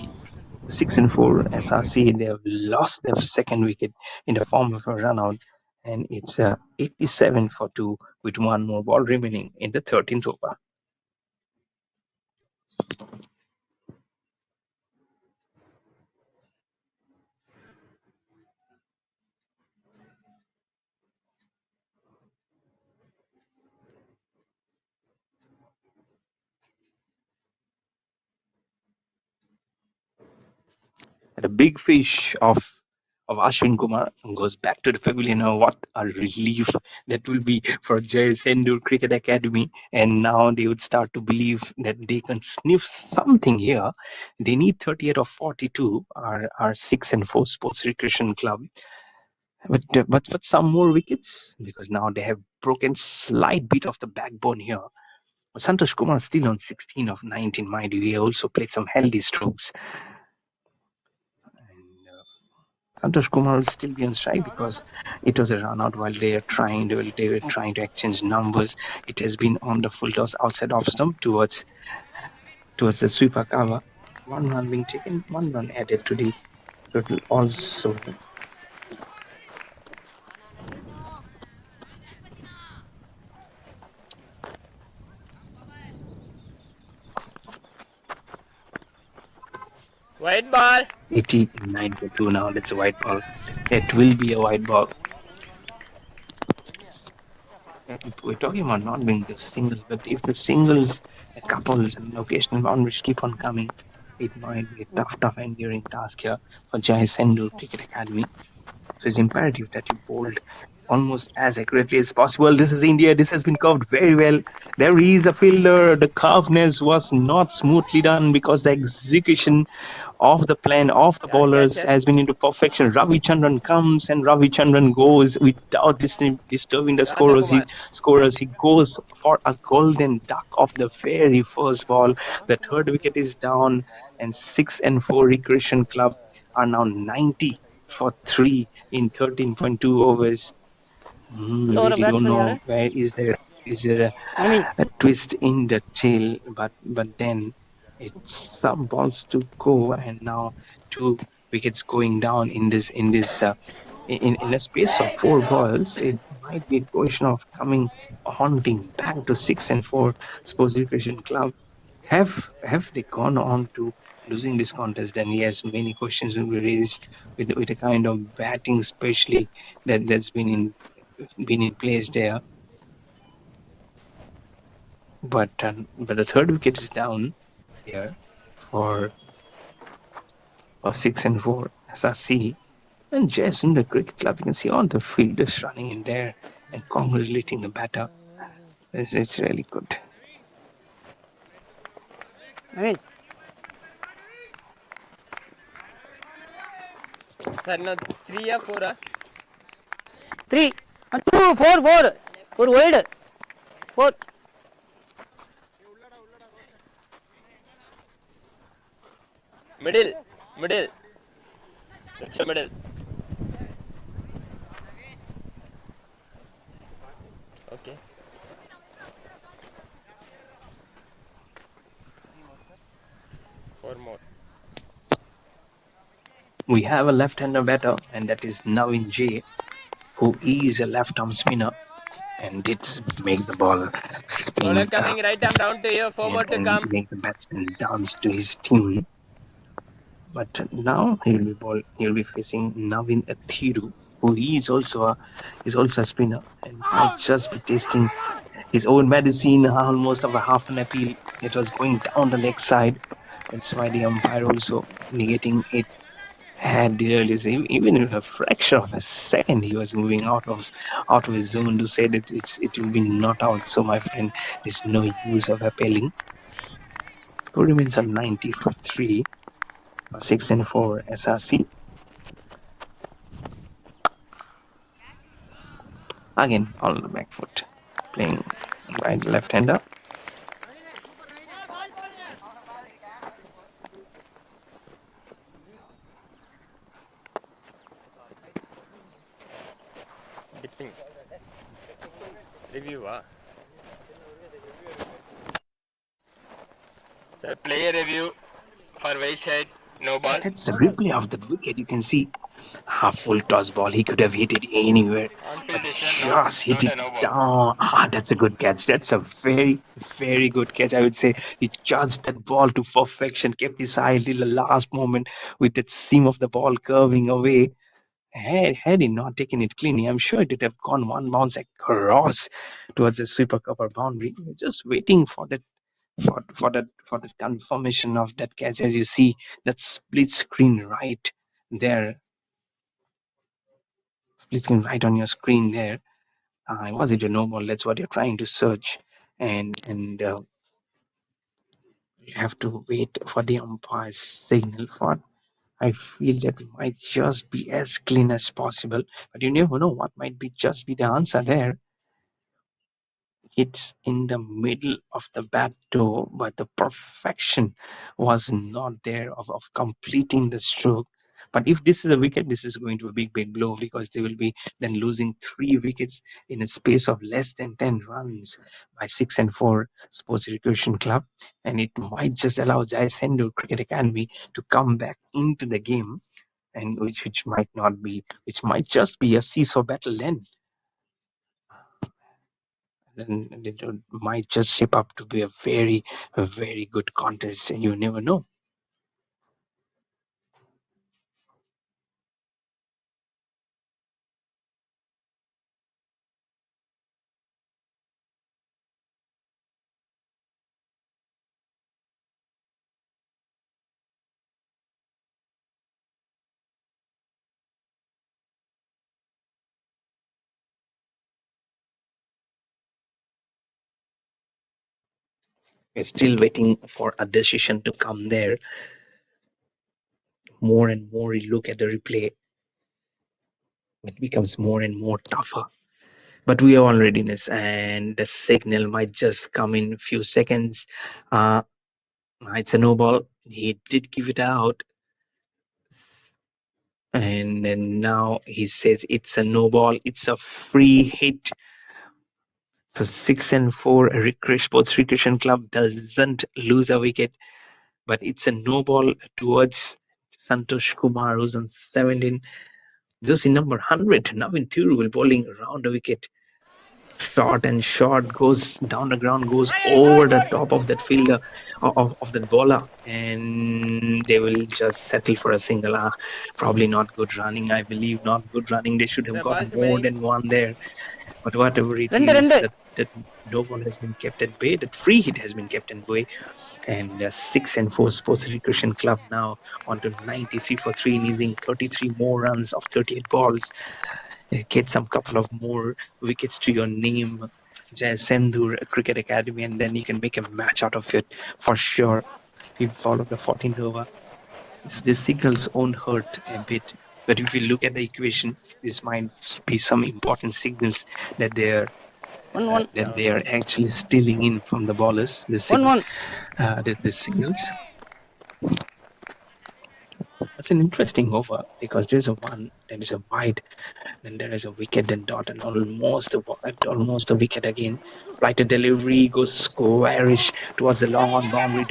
6 and 4 SRC, they have lost their second wicket in the form of a run out, and it's 87 for 2 with 1 more ball remaining in the 13th over. And a big fish of of Ashwin Kumar goes back to the pavilion. What a relief that will be for Jai SENDHUR Cricket Academy. And now they would start to believe that they can sniff something here. They need 38 of 42, our 6 and 4 Sports Recreation Club. But some more wickets, because now they have broken slight bit of the backbone here. Santosh Kumar still on 16 of 19, mind you. He also played some healthy strokes. Santosh Kumar will still be on strike because it was a run out while they were trying to exchange numbers. It has been on the full toss outside off stump towards the sweeper cover. 1 run being taken, 1 run added to the total also. White ball. 89-2 now. That's a white ball. It will be a white ball. We're talking about not being the singles, but if the singles, the couples, and occasional boundaries keep on coming, it might be a tough, enduring task here for Jai SENDHUR Cricket Academy. So it's imperative that you bowled almost as accurately as possible. This is India. This has been curved very well. There is a fielder. The curveness was not smoothly done because the execution of the plan of the bowlers has been into perfection. Ravi Chandran comes and Ravi Chandran goes without disturbing the scorers. He goes for a golden duck of the very first ball. The third wicket is down, and 6 and 4 Recreation Club are now 90 for 3 in 13.2 overs. Really don't know where is there a twist in the tail, but then it's some balls to go, and now 2 wickets going down in a space of 4 balls. It might be a question of haunting back to 6 and 4 Sports Recreation Club. Have they gone on to losing this contest? And yes, many questions will be raised with a kind of batting, especially that's been in place there. But the third wicket is down here for 6 and 4 SRC. And Jason, the cricket club, you can see all the fielders running in there and congratulating the batter. It's really good. I mean, Sir, no 3 or 4? 3 and 2, 4 wide. 4. Middle. That's the middle. Okay. Four more. We have a left-hander batter, and that is Navin J, who is a left-arm spinner, and did make the ball spin. Bowler coming right arm down to you. 4 more to come. Make the batsman dance to his tune. But now he will be facing Navin Athiru, who is also a spinner, and might just be tasting his own medicine. Almost of a half an appeal. It was going down the leg side. That's why the umpire also negating it. Had the earliest, even in a fraction of a second, he was moving out of his zone to say that it will be not out. So my friend, there's no use of appealing. Score remains on 90 for 3, 6 and 4 SRC. Again on the back foot, playing by the left-hander. Dipping. Review. Sir, player review for West side. No ball. That's the replay of that wicket. You can see half full toss ball. He could have hit it anywhere, but just hit it down. That's a good catch. That's a very, very good catch. I would say he judged that ball to perfection, kept his eye till the last moment with that seam of the ball curving away. Had he not taken it cleanly, I'm sure it would have gone one bounce across towards the sweeper cover boundary. We're just waiting for that confirmation of that catch. As you see, that split screen right there. Please can write on your screen there. Was it a no ball? That's what you're trying to search, and you have to wait for the umpire's signal for. I feel that it might just be as clean as possible, but you never know what might be just be the answer there. It's in the middle of the bat door, but the perfection was not there of completing the stroke. But if this is a wicket, this is going to be a big blow, because they will be then losing 3 wickets in a space of less than 10 runs by 6 and 4 Sports Recreation Club. And it might just allow SENDHUR Cricket Academy to come back into the game, and which might not be, which might just be a seesaw battle then. And it might just shape up to be a very good contest, and you never know. We're still waiting for a decision to come there. More and more you look at the replay, it becomes more and more tougher. But we are on readiness, and the signal might just come in a few seconds. It's a no ball. He did give it out, and then now he says it's a no ball. It's a free hit. So 6 and 4 Sports Recreation Club doesn't lose a wicket, but it's a no ball towards Santosh Kumar, who's on 17. Just in number 100, Navin Thiru will bowling around the wicket. Short and short, goes down the ground, goes over the top of that fielder, of that bowler, and they will just settle for a single. Probably not good running, I believe. Not good running. They should have got more than one there. But whatever it is, that no ball has been kept at bay. That free hit has been kept at bay. And 6 and 4 Sports Recreation Club now on to 93 for 3, needing 33 more runs of 38 balls. Get some couple of more wickets to your name, SENDHUR Cricket Academy, and then you can make a match out of it for sure. If you follow the 14th over, the signals won't hurt a bit. But if you look at the equation, this might be some important signals that they are actually stealing in from the bowlers. The signals. That's an interesting over, because there's a one, there is a wide, then there is a wicket, then dot, and almost a wicket again. Flighted delivery goes squarish towards the long on boundary.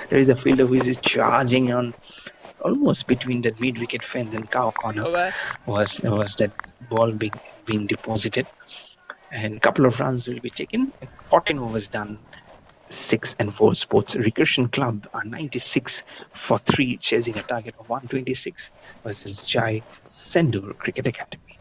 There is a fielder who is charging on almost between the mid wicket fence and cow corner. Was that ball being deposited, and a couple of runs will be taken. 14 overs done. 6 and 4 Sports Recreation Club are 96 for 3, chasing a target of 126 versus SENDHUR Cricket Academy.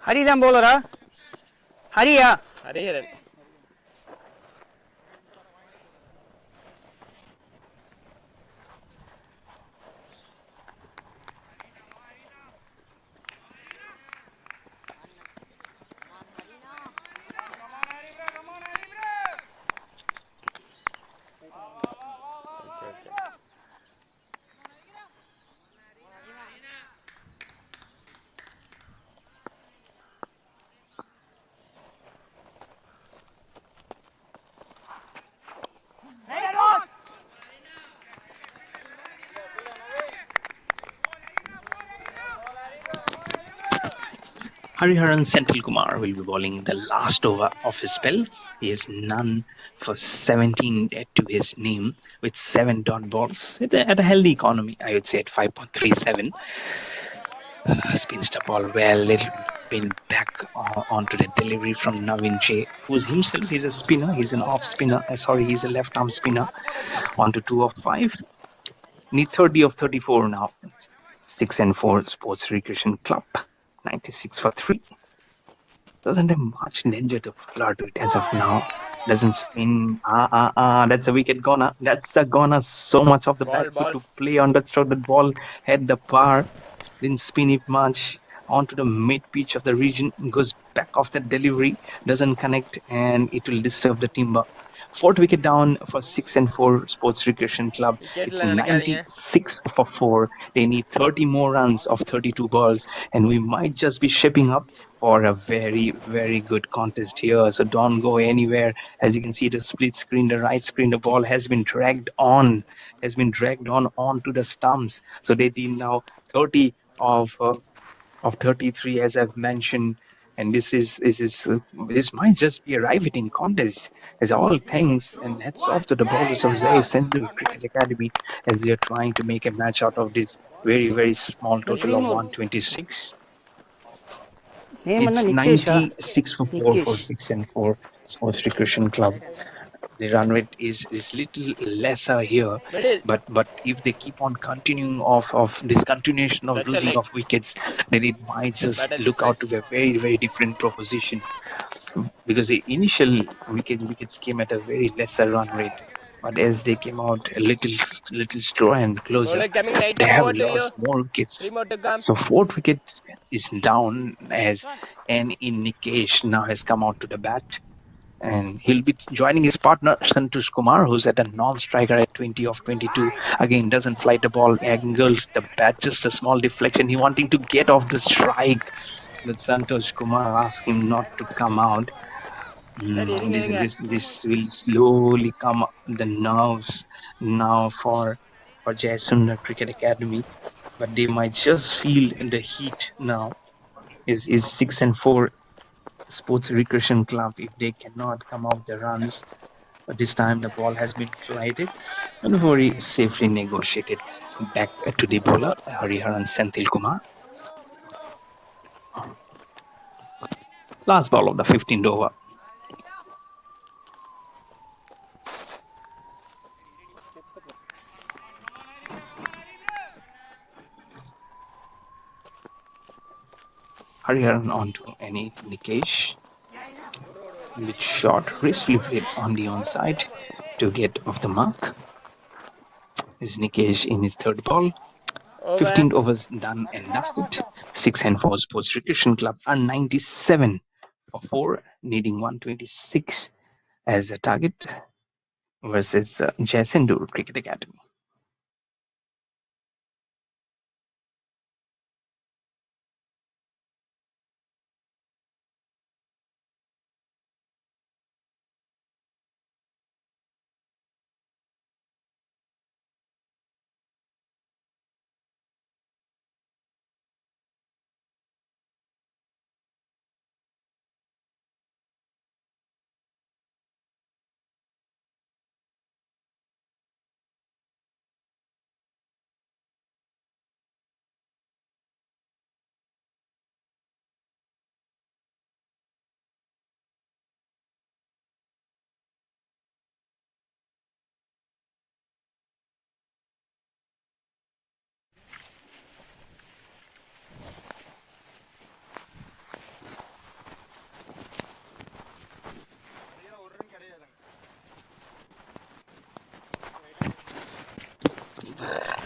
Hariram bowler, Hariya. Hariharan. Hariharan Senthil Kumar will be bowling the last over of his spell. He is none for 17 to his name, with 7 dot balls at a healthy economy, I would say, at 5.37. Spin stop ball well. It'll been back onto the delivery from Navin J, who's himself is a spinner. He's an off spinner. He's a left arm spinner. On to 2 of 5. Need 30 of 34 now. 6 and 4 Sports Recreation Club. 96 for 3. doesn't have much danger to flirt with as of now. Doesn't spin. That's a wicket goner. That's a goner. So much of the back foot to play on that stroke. That ball had the power. Didn't spin it much onto the mid pitch of the region. Goes back off that delivery. Doesn't connect and it will disturb the timber. Fourth wicket down for 6 and 4 Sports Recreation Club. It's 96 for 4. They need 30 more runs of 32 balls, and we might just be shaping up for a very, very good contest here. So don't go anywhere. As you can see, the split screen, the right screen, the ball has been dragged on onto the stumps. So they need now 30 of 33, as I've mentioned. And this might just be a riveting contest. As all thanks and hats off to the bowlers of SENDHUR Cricket Academy as they're trying to make a match out of this very, very small total of 126. Name என்ன It's நிக்கேஷா 96 for 4 for Nikesh 6 and 4 Sports Recreation Club. The run rate is little lesser here, but if they keep on continuing of this continuation of losing of wickets, then it might just look out to be a very, very different proposition, because the initial wickets came at a very lesser run rate, but as they came out a little slower and closer, they have lost more wickets. So fourth wicket is down as in Nikesh now has come out to the bat. And he'll be joining his partner Santosh Kumar, who's at a non-striker at 20 of 22. Again, doesn't flight the ball, angles the bat, just a small deflection. He wanting to get off the strike, but Santosh Kumar asked him not to come out. This will slowly come up the nerves now for Jayasundar Cricket Academy, but they might just feel the heat now. Is 6 and 4 Sports Recreation Club if they cannot come off the runs. But this time the ball has been flighted and very safely negotiated back to the bowler Hariharan Senthil Kumar. Last ball of the 15th over. Hariharan onto any Nikesh. With short wristly played on the onside to get off the mark. Is Nikesh in his third ball. 15 overs done and dusted. 6 and 4 Sports Recreation Club are 97 for 4, needing 126 as a target versus Jayasundar Cricket Academy.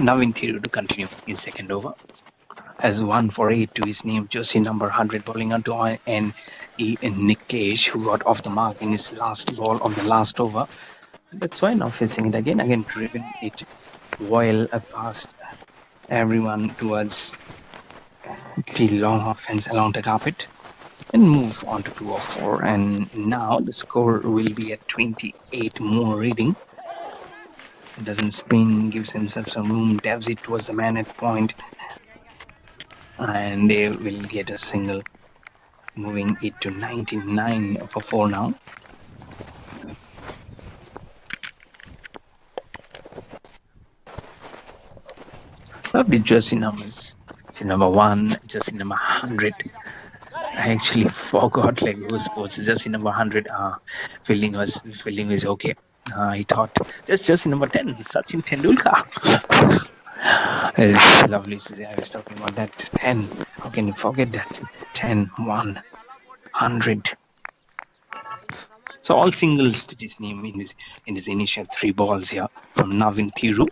Now in theory to continue in second over. Has 1 for 8 to his name, jersey number 100, bowling onto and Nikesh, who got off the mark in his last ball of the last over. That's why now facing it again driven it well past everyone towards the long offense along the carpet and move on to 2 of 4. And now the score will be at 28 more reading. It doesn't spin, gives himself some room, dabs it towards the man at point, and they will get a single, moving it to 99 for 4 now. Lovely jersey numbers. Jersey number 1, jersey number 100. I actually forgot like whose sports. Jersey number 100. Fielding was okay. He thought just jersey number 10, Sachin Tendulkar. It's lovely. I was talking about that 10. How can you forget that? 10-1. 100. So all singles to this name in his initial 3 balls here from Navin Thiru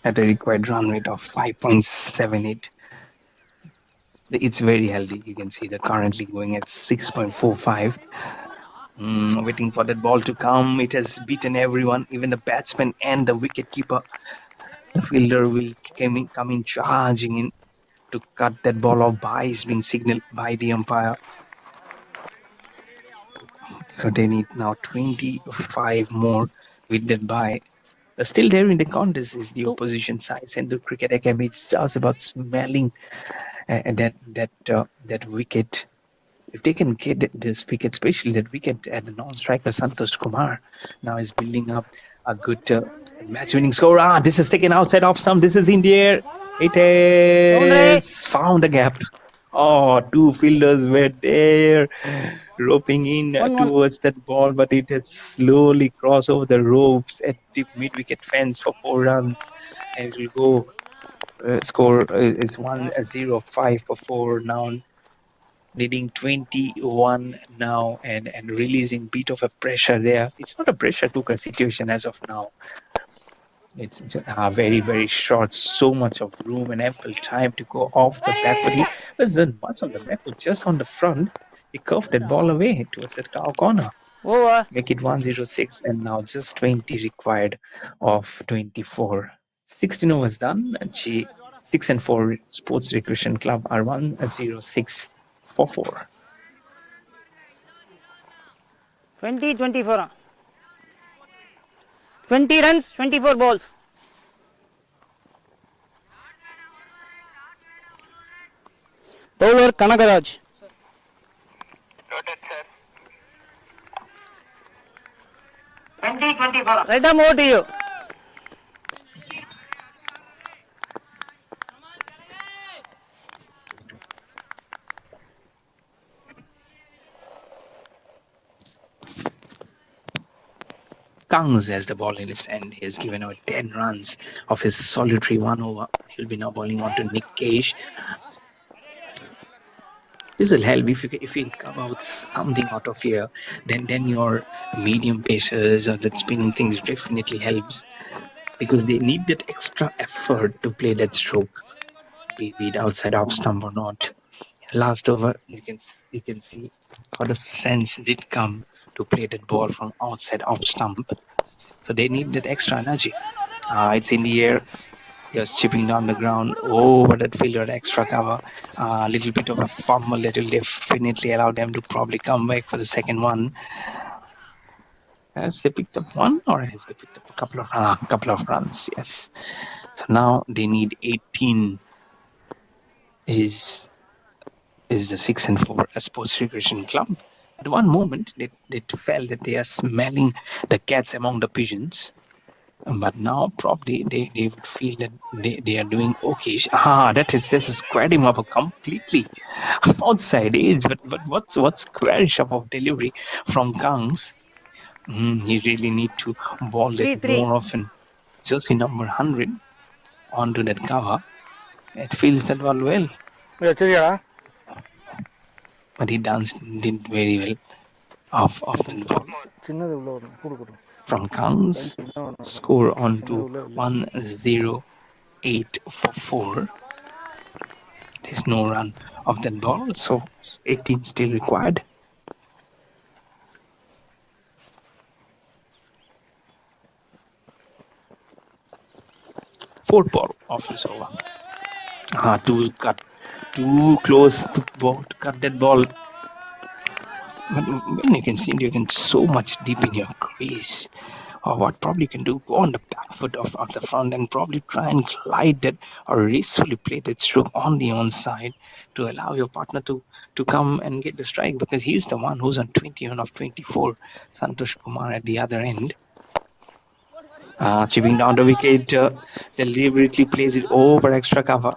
at a required run rate of 5.78. It's very healthy. You can see they're currently going at 6.45. Waiting for that ball to come. It has beaten everyone, even the batsman and the wicket keeper. The fielder will come in charging in to cut that ball off by is being signaled by the umpire. So they need now 25 more with that by. Still there in the contest is the opposition side. SENDHUR Cricket Academy. It's just about smelling that wicket. If they can get this wicket, especially that wicket at the non-striker Santosh Kumar, now is building up a good match-winning score. This is taken outside off stump. This is in the air. It is found a gap. Oh, 2 fielders were there, roping in towards that ball, but it has slowly crossed over the ropes at the mid-wicket fence for 4 runs, and it will go. Score is 1-0-5 for 4 now. Leading 21 now and releasing bit of a pressure there. It's not a pressure cooker situation as of now. It's very, very short. So much of room and ample time to go off the back. But he wasn't much on the back, but just on the front. He curved that ball away towards that cow corner. Make it 106 and now just 20 required of 24. 16 overs done. 6 and 4 Sports Recreation Club are 106 for 4. 20-24. 20 runs, 24 balls. Bowler Kanagaraj. Noted, sir. 20-24. Right arm over to you. Kangs has the ball in his hand. He has given out 10 runs of his solitary 1 over. He'll be now bowling on to Nick Cage. This will help if you come out something out of here. Then your medium pacers or that spinning things definitely helps because they need that extra effort to play that stroke, be it outside off stump or not. Last over, you can see how the sense did come to play that ball from outside off stump. So they need that extra energy. It's in the air. Just chipping down the ground. Oh, but that fielder extra cover. A little bit of a fumble that will definitely allow them to probably come back for the second one. Has they picked up one or has they picked up a couple of runs? Yes. So now they need 18. Is the 6 and 4 Sports Recreation Club. At one moment, they felt that they are smelling the cats among the pigeons. But now probably they would feel that they are doing okay. That is squared him up completely outside edge. But what's squarish of delivery from Kangs? He really need to ball it 3-3. more often. Jersey number 100 onto that cover. It feels that one well. But he did very well off the ball. From Kangs, score on to 108 for 4. There's no run of that ball, so 18 still required. Fourth ball of his over. Too close to cut that ball. But when you can so much deep in your crease. Or what probably you can do, go on the back foot of the front and probably try and glide that or gracefully play that stroke on the onside to allow your partner to come and get the strike because he's the one who's on 21 of 24. Santosh Kumar at the other end. Chipping down the wicket, deliberately plays it over extra cover.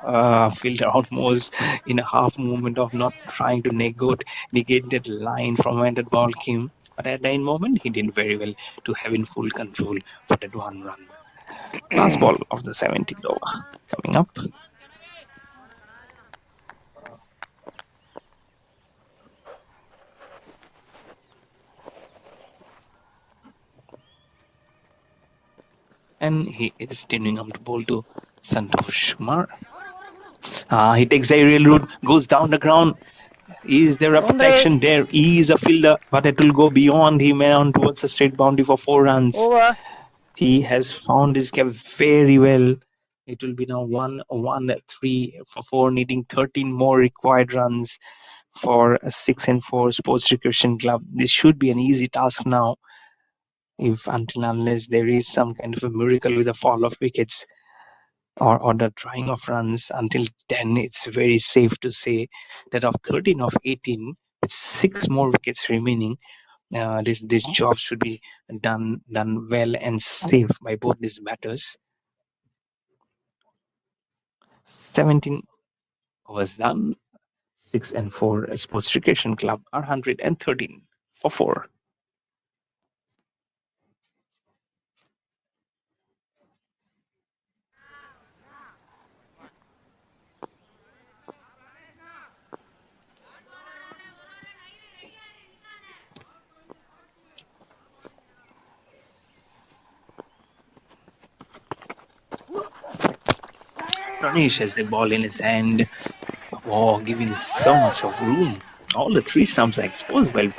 Fielder almost in a half movement of not trying to negate that line from when that ball came. But at that moment, he did very well to have in full control for that 1 run. Last ball of the 17th over coming up. And he is turning up the ball to Santosh Kumar. He takes the aerial route, goes down the ground. Is there a Boundary. protection there? He is a fielder, but it will go beyond him and on towards the straight boundary for 4 runs. Over. He has found his gap very well. It will be now 1-3 for 4, needing 13 more required runs for a 6 and 4 Sports Recreation Club. This should be an easy task now, if until unless there is some kind of a miracle with the fall of wickets or the drawing of runs. Until then, it's very safe to say that of 13 of 18, with 6 more wickets remaining, this job should be done well and safe by both these batters. 17 was done. 6 and 4 Sports Recreation Club are 113 for 4. Pranesh has the ball in his hand. Oh, giving so much of room. All the 3 stumps are exposed. Well,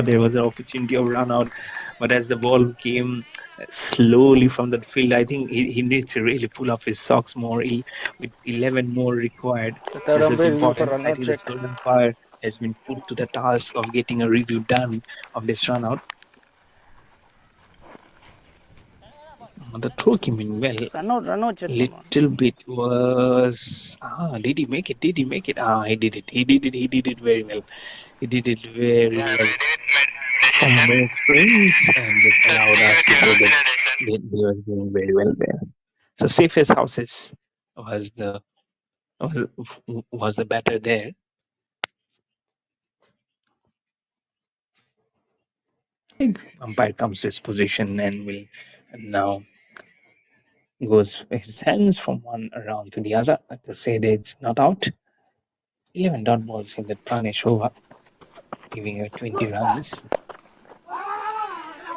there was an opportunity of run out, but as the ball came slowly from the field, I think he needs to really pull up his socks more. With 11 more required, The third this is umpire review for important. run I out think the check. third umpire has been put to the task of getting a review done of this run out. The throw came in well. Run out check. Little bit was did he make it? He did it. He did it very well. He did it very Yeah, well. For decision. more frames, and it allowed us to say that they were doing very well there. So safest houses was the was the batter there. Umpire comes to his position and will now goes his hands from one around to the other to say that it's not out. 11 dot balls in the Pranesh over, giving away 20 runs.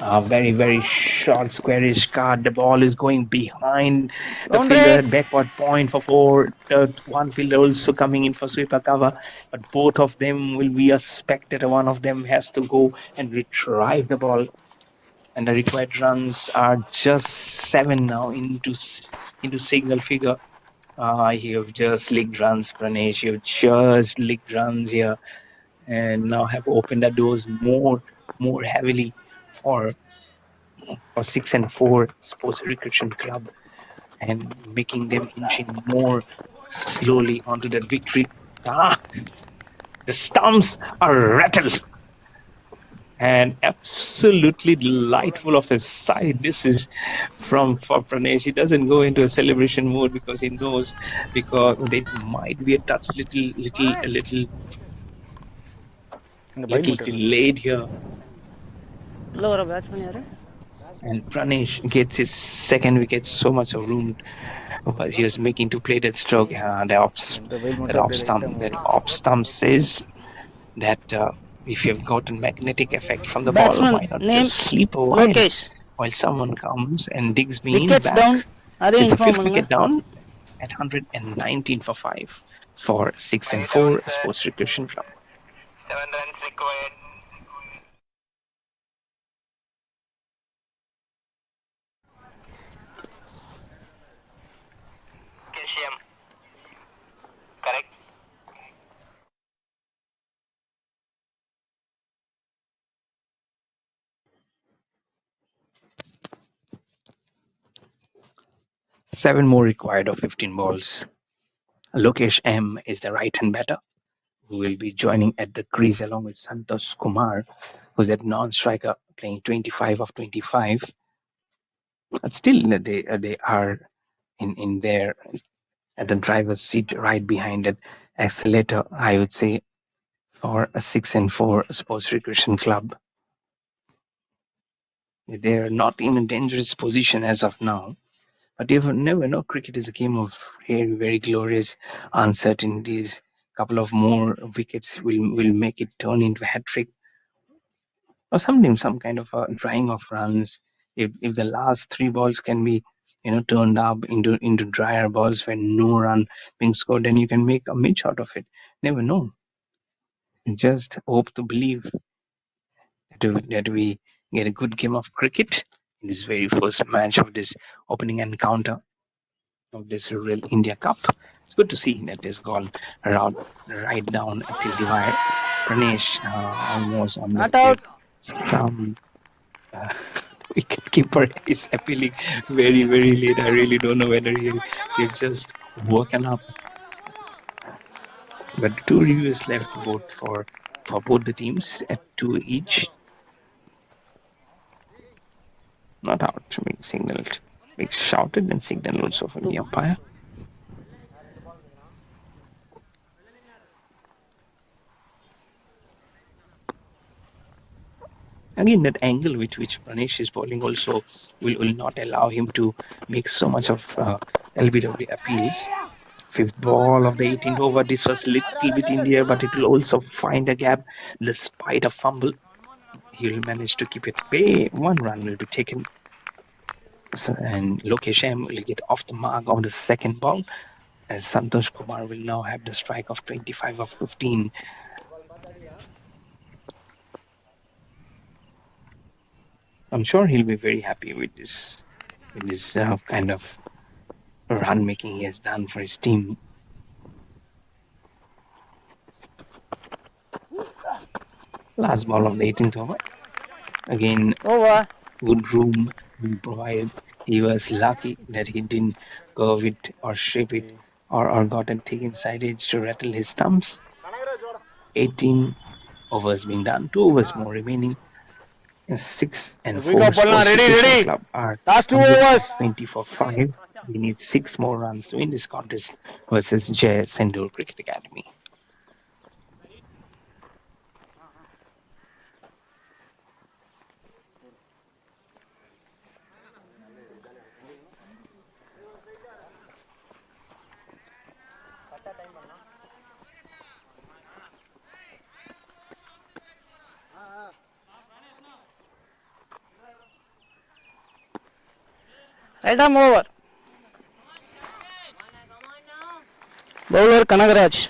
Very short squarish card. The ball is going behind the fielder at backward point for 4. One fielder also coming in for sweeper cover, but both of them will be a spectator. One of them has to go and retrieve the ball, and the required runs are just 7 now into single figure. You have just leaked runs, Pranesh. You've just leaked runs here, and now have opened the doors more heavily for 6 and 4 Sports Recreation Club, and making them inching more slowly onto that victory. The stumps are rattled and absolutely delightful of his side. This is for Pranesh. He doesn't go into a celebration mode because he knows because it might be a touch little delayed here. Lower batsman yaar. And Pranesh gets his second wicket. So much of room he was making to play that stroke. That off stump says that if you've got a magnetic effect from the ball, why not just sleep a while while someone comes and digs me in back. It's a 5th wicket down at 119 for 5 for 6 and 4 Sports Recreation Club. 7 runs required. Calcium. Correct. Seven more required of 15 balls. Lokesh M is the right-hand batter who will be joining at the crease along with Santosh Kumar, who's at non-striker playing 25 of 25. But still, they are in there at the driver's seat right behind that accelerator, I would say, for a 6 and 4 Sports Recreation Club. They're not in a dangerous position as of now. But you never know. Cricket is a game of very glorious uncertainties. Couple of more wickets will make it turn into a hat trick, or sometimes some kind of a drying of runs If the last 3 balls can be, turned up into drier balls where no run being scored, then you can make a match out of it. Never know. Just hope to believe that we get a good game of cricket in this very first match of this opening encounter of this Real India Cup. It's good to see that it's gone around right down till the wire. Pranesh almost on the Not out. stump. Wicket keeper is appealing very, very late. I really don't know whether he's just woken up. But 2 reviews left both for both the teams at 2 each. Not out, being signaled, being shouted and signaled also from the umpire. Again, that angle with which Pranesh is bowling also will not allow him to make so much of LBW appeals. 5th ball of the 18th over. This was little bit in the air, but it will also find a gap despite a fumble. He will manage to keep it away. 1 run will be taken. And Lokesh M will get off the mark on the 2nd ball, as Santosh Kumar will now have the strike of 25 of 15. I'm sure he'll be very happy with this kind of run making he has done for his team. Last ball of the 18th over. Again, Over. good room being provided. He was lucky that he didn't curve it or shape it or got a thick inside edge to rattle his stumps. 18 overs being done, 2 overs more remaining. 6 and 4 Sports Recreation Club are Last 2 overs. 20 for 5. We need 6 more runs to win this contest versus SENDHUR Cricket Academy. Right arm over. Bowler Kanagaraj.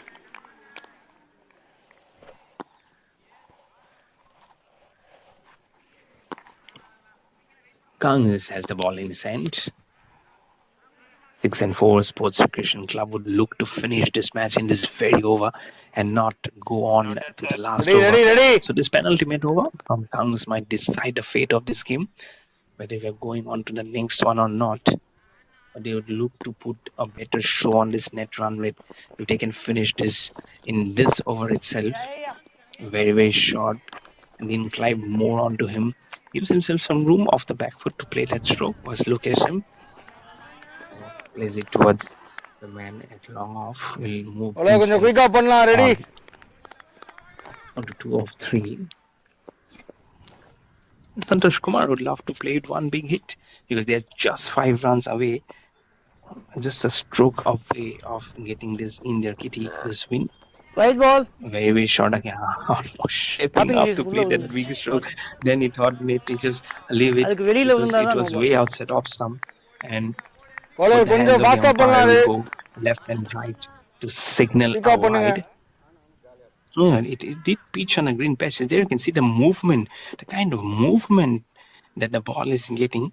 Kangas has the ball in his hand. 6 and 4 Sports Recreation Club would look to finish this match in this very over and not go on to the last over. Ready. So this penultimate over from Kangas might decide the fate of this game, whether we are going on to the next one or not. But they would look to put a better show on this net run rate if they can finish this in this over itself. Very, very short, and then climb more onto him. Gives himself some room off the back foot to play that stroke. Was Lokesh him. Plays it towards the man at long off. Will move Ready. onto 2 of 3. Santosh Kumar would love to play it one big hit because they're just 5 runs away. Just a stroke away of getting this in their kitty, this win. White ball. Very, very short again. Almost shaping up to play that big stroke. Then he thought maybe just leave it because it was way outside off stump. And with the hands of the umpire will go left and right to signal a wide. It did pitch on a green patch. There you can see the movement, the kind of movement that the ball is getting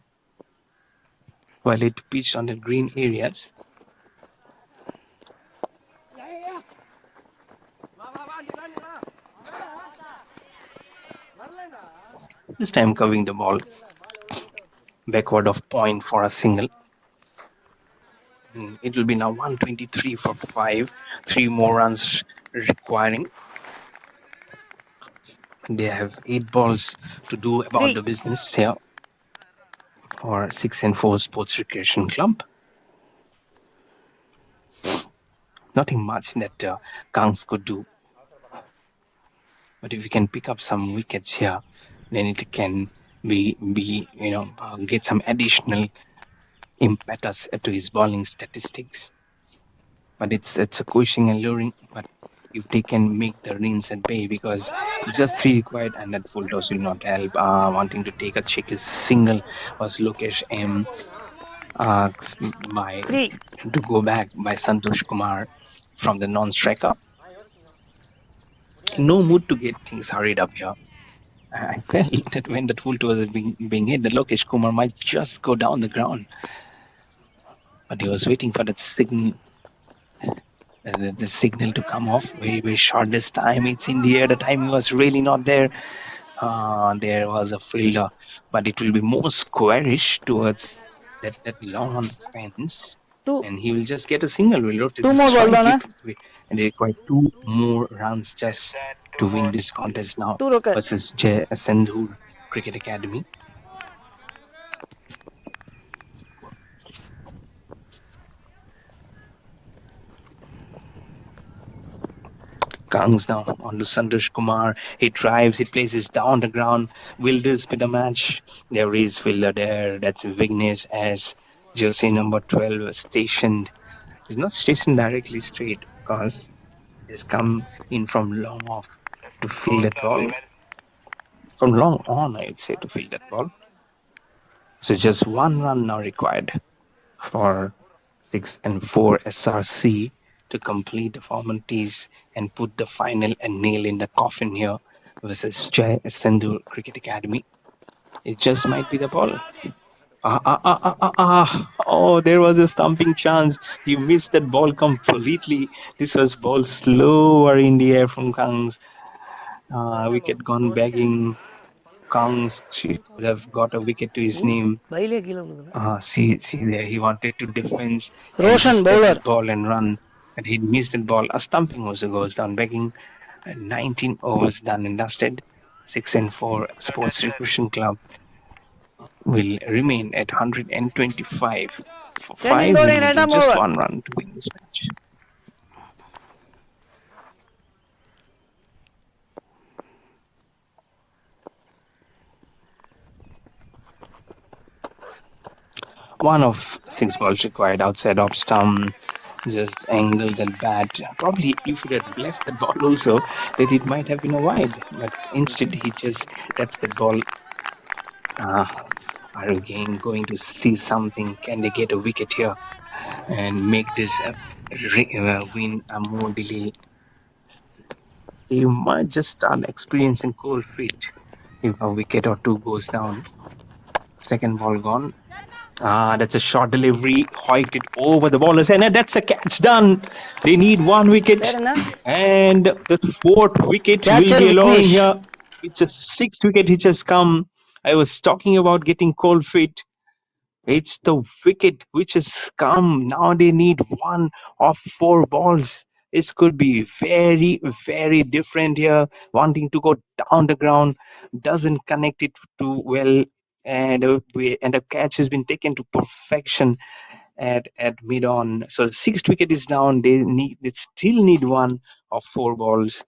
while it pitched on the green areas. This time covering the ball backward of point for a single. It will be now 123 for 5. 3 more runs requiring. They have 8 balls to do about the business here for 6 and 4 Sports Recreation Club. Nothing much that Kangs could do. But if you can pick up some wickets here, then it can be get some additional impetus to his bowling statistics. But it's a pushing and luring. But if they can make the Rins at bay, because just 3 required and that full toss will not help. Wanting to take a check is single was Lokesh M. By 3. to go back by Santosh Kumar from the non-striker. No mood to get things hurried up here. I felt that when that full toss was being hit, that Lokesh Kumar might just go down the ground. But he was waiting for that signal. The signal to come off very, very short this time. It's in the air. The timing was really not there. There was a fielder, but it will be more squarish towards that long on the fence. 2. And he will just get a single. Will rotate 2 the more ball strike தானே? it, and they require 2 more runs just to win this contest now 2 rocket. versus SENDHUR Cricket Academy. Comes now on to Santosh Kumar. He drives, he places down the ground. Will this be the match? There is Vellore there. That's Vignesh as jersey number 12 stationed. He's not stationed directly straight because he's come in from long off to field that ball. From long on, I'd say, to field that ball. So just 1 run now required for 6 and 4 SRC to complete the formalities and put the final and nail in the coffin here versus SENDHUR Cricket Academy. It just might be the ball. Oh, there was a stumping chance. He missed that ball completely. This was ball slower in the air from Kangs. Wicket gone begging. Kangs would have got a wicket to his name. பைலே கீழ விழுகுது. See there, he wanted to defense Roshan and bowler. the ball and run, and he missed the ball. A stumping also goes down, begging. 19 overs done and dusted. 6 and 4 Sports Recreation Club will remain at 125 for 5 and just 1 run to win this match. One of 6 balls required outside off stump, just angled and bat. Probably if he had left the ball also, that it might have been a wide, but instead he just taps the ball. Are again going to see something? Can they get a wicket here and make this win a more delay? You might just start experiencing cold feet if a wicket or 2 goes down. Second ball gone. That's a short delivery. Hoiked it over the bowlers, and that's a catch done. They need 1 wicket, and the 4th wicket will be allowing here. It's a 6th wicket which has come. I was talking about getting cold feet. It's the wicket which has come. Now they need 1 of 4 balls. This could be very, very different here. Wanting to go down the ground, doesn't connect it too well. And a catch has been taken to perfection at mid-on. So the 6th wicket is down. They still need 1 of 4 balls.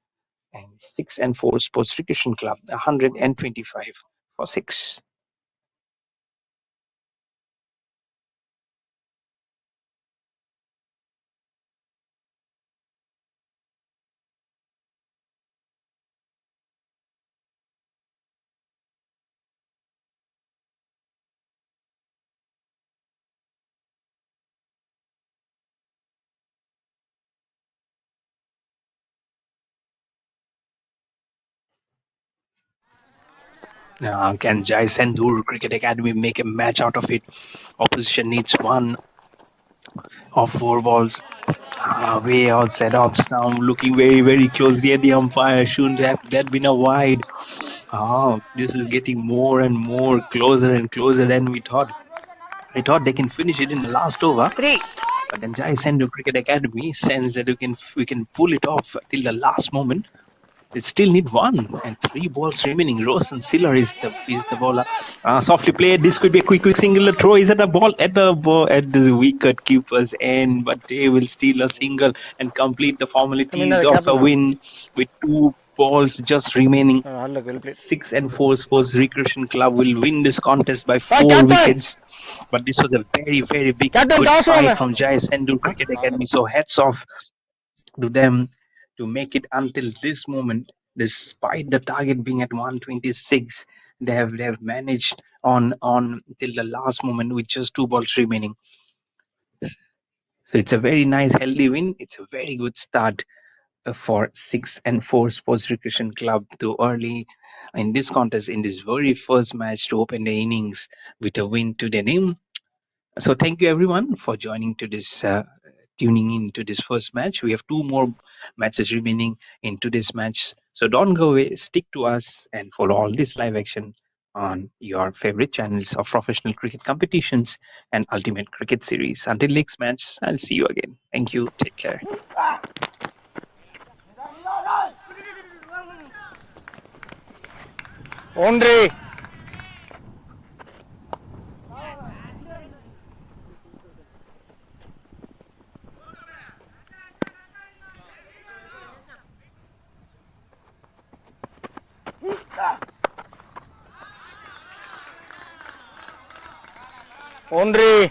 And 6 and 4 Sports Recreation Club, 125 for 6. Can Jai SENDHUR Cricket Academy make a match out of it? Opposition needs 1 of 4 balls. Way outside off now, looking very, very closely at the umpire. Shouldn't have that been a wide? This is getting more and more closer and closer than we thought. I thought they can finish it in the last over. 3. But then Jai SENDHUR Cricket Academy sense that we can pull it off till the last moment. They still need 1 and 3 balls remaining. Roshan Siller is the bowler. Softly played. This could be a quick single throw. Is at the ball at the wicket keeper's end, but they will steal a single and complete the formalities of a win with 2 balls just remaining. 6 and 4 Sports Recreation Club will win this contest by 4 wickets. But this was a very, very big good fight from Jai SENDHUR Cricket Academy. So hats off to them. to make it until this moment. Despite the target being at 126, they have managed on till the last moment with just 2 balls remaining. So it's a very nice healthy win. It's a very good start for 6-4 Sports Recreation Club to early in this contest, in this very first match, to open the innings with a win to their name. So thank you everyone for joining to this tuning in to this first match. We have 2 more matches remaining in today's match, so don't go away, stick to us and follow all this live action on your favorite channels of professional cricket competitions and ultimate cricket series. Until next match, I'll see you again. Thank you, take care. Boundary. Boundary.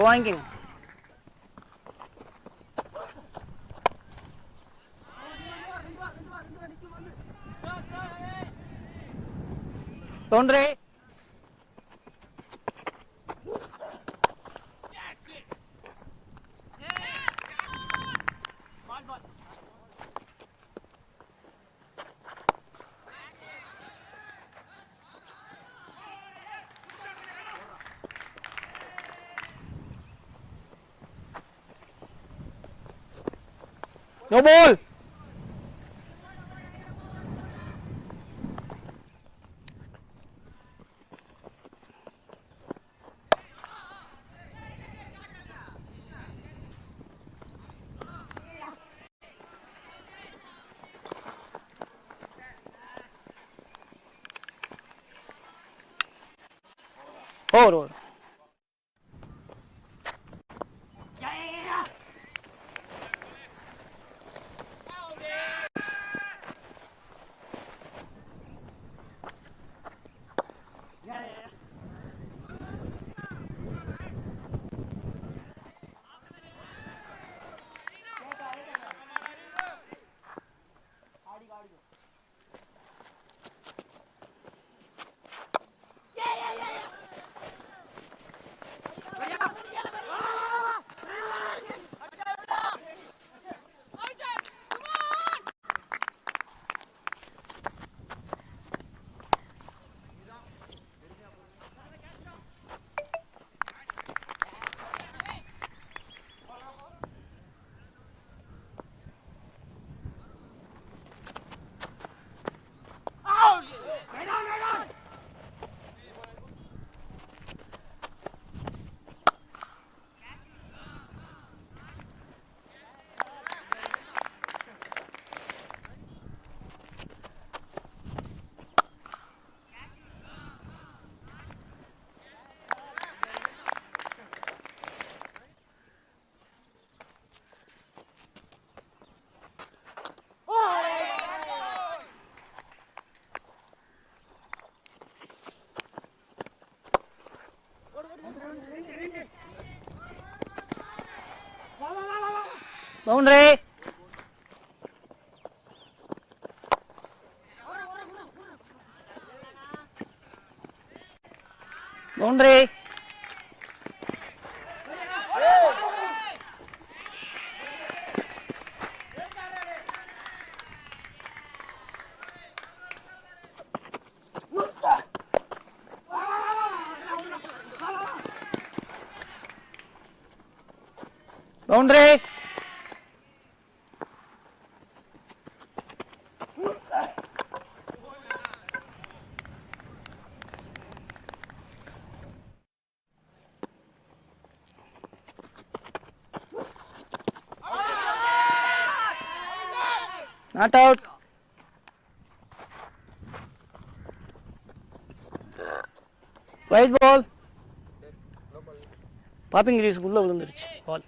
வாங்கிக்கங்க. Boundary. No ball. Over. Boundary. Boundary. Boundary. Not out. White ball. Popping கிரீஸுக்குள்ளே விழுந்துருச்சு பால்.